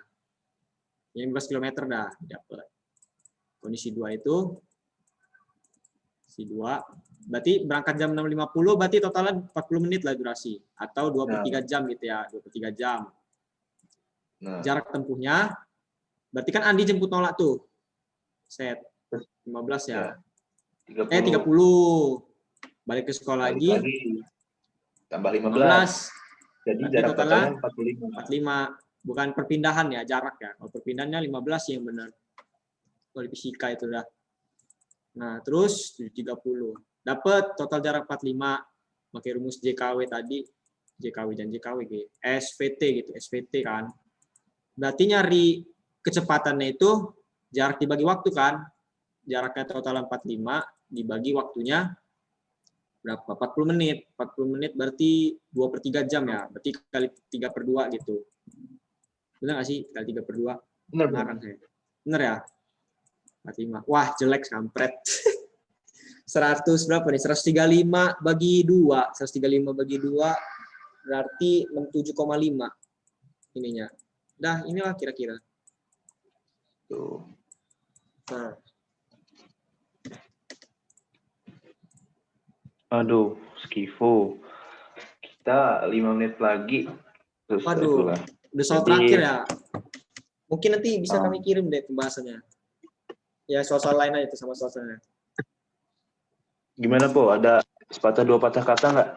15 km dah dapat. Kondisi 2 itu si 2 berarti berangkat jam 6.50 berarti totalnya 40 menit lah durasi atau 2/3 jam gitu ya, 2/3 jam. Nah. Jarak tempuhnya berarti kan Andi jemput nolak tuh. Set 15 ya. 30. Balik ke sekolah lagi. Tambah 15. Jadi jarak totalnya 45. Bukan perpindahan ya, jarak ya. Kalau perpindahannya 15 yang benar. Kalau di fisika itu dah. Nah, terus 7.30. Dapat total jarak 45. Pakai rumus JKW tadi. JKW dan JKW gitu. SVT gitu, SVT kan. Berarti nyari kecepatannya itu jarak dibagi waktu kan. Jaraknya total 45 dibagi waktunya berapa? 40 menit. 40 menit berarti 2/3 jam ya. Berarti kali 3/2 gitu. Benar nggak sih? Kali 3/2. Benar kan saya? Benar ya? 45. Wah, jelek kampret. 100 berapa nih? 135 bagi 2. 135 bagi 2 berarti 67,5 ininya. Dah, inilah kira-kira. Tuh. Nah. Aduh, Skivo. Kita 5 menit lagi. Terus Waduh. lah. Udah soal Jadi- terakhir ya. Mungkin nanti bisa Oh. kami kirim deh pembahasannya. Ya soal-soal lain aja itu sama soal-soalnya. Gimana Po? Ada sepatah dua patah kata nggak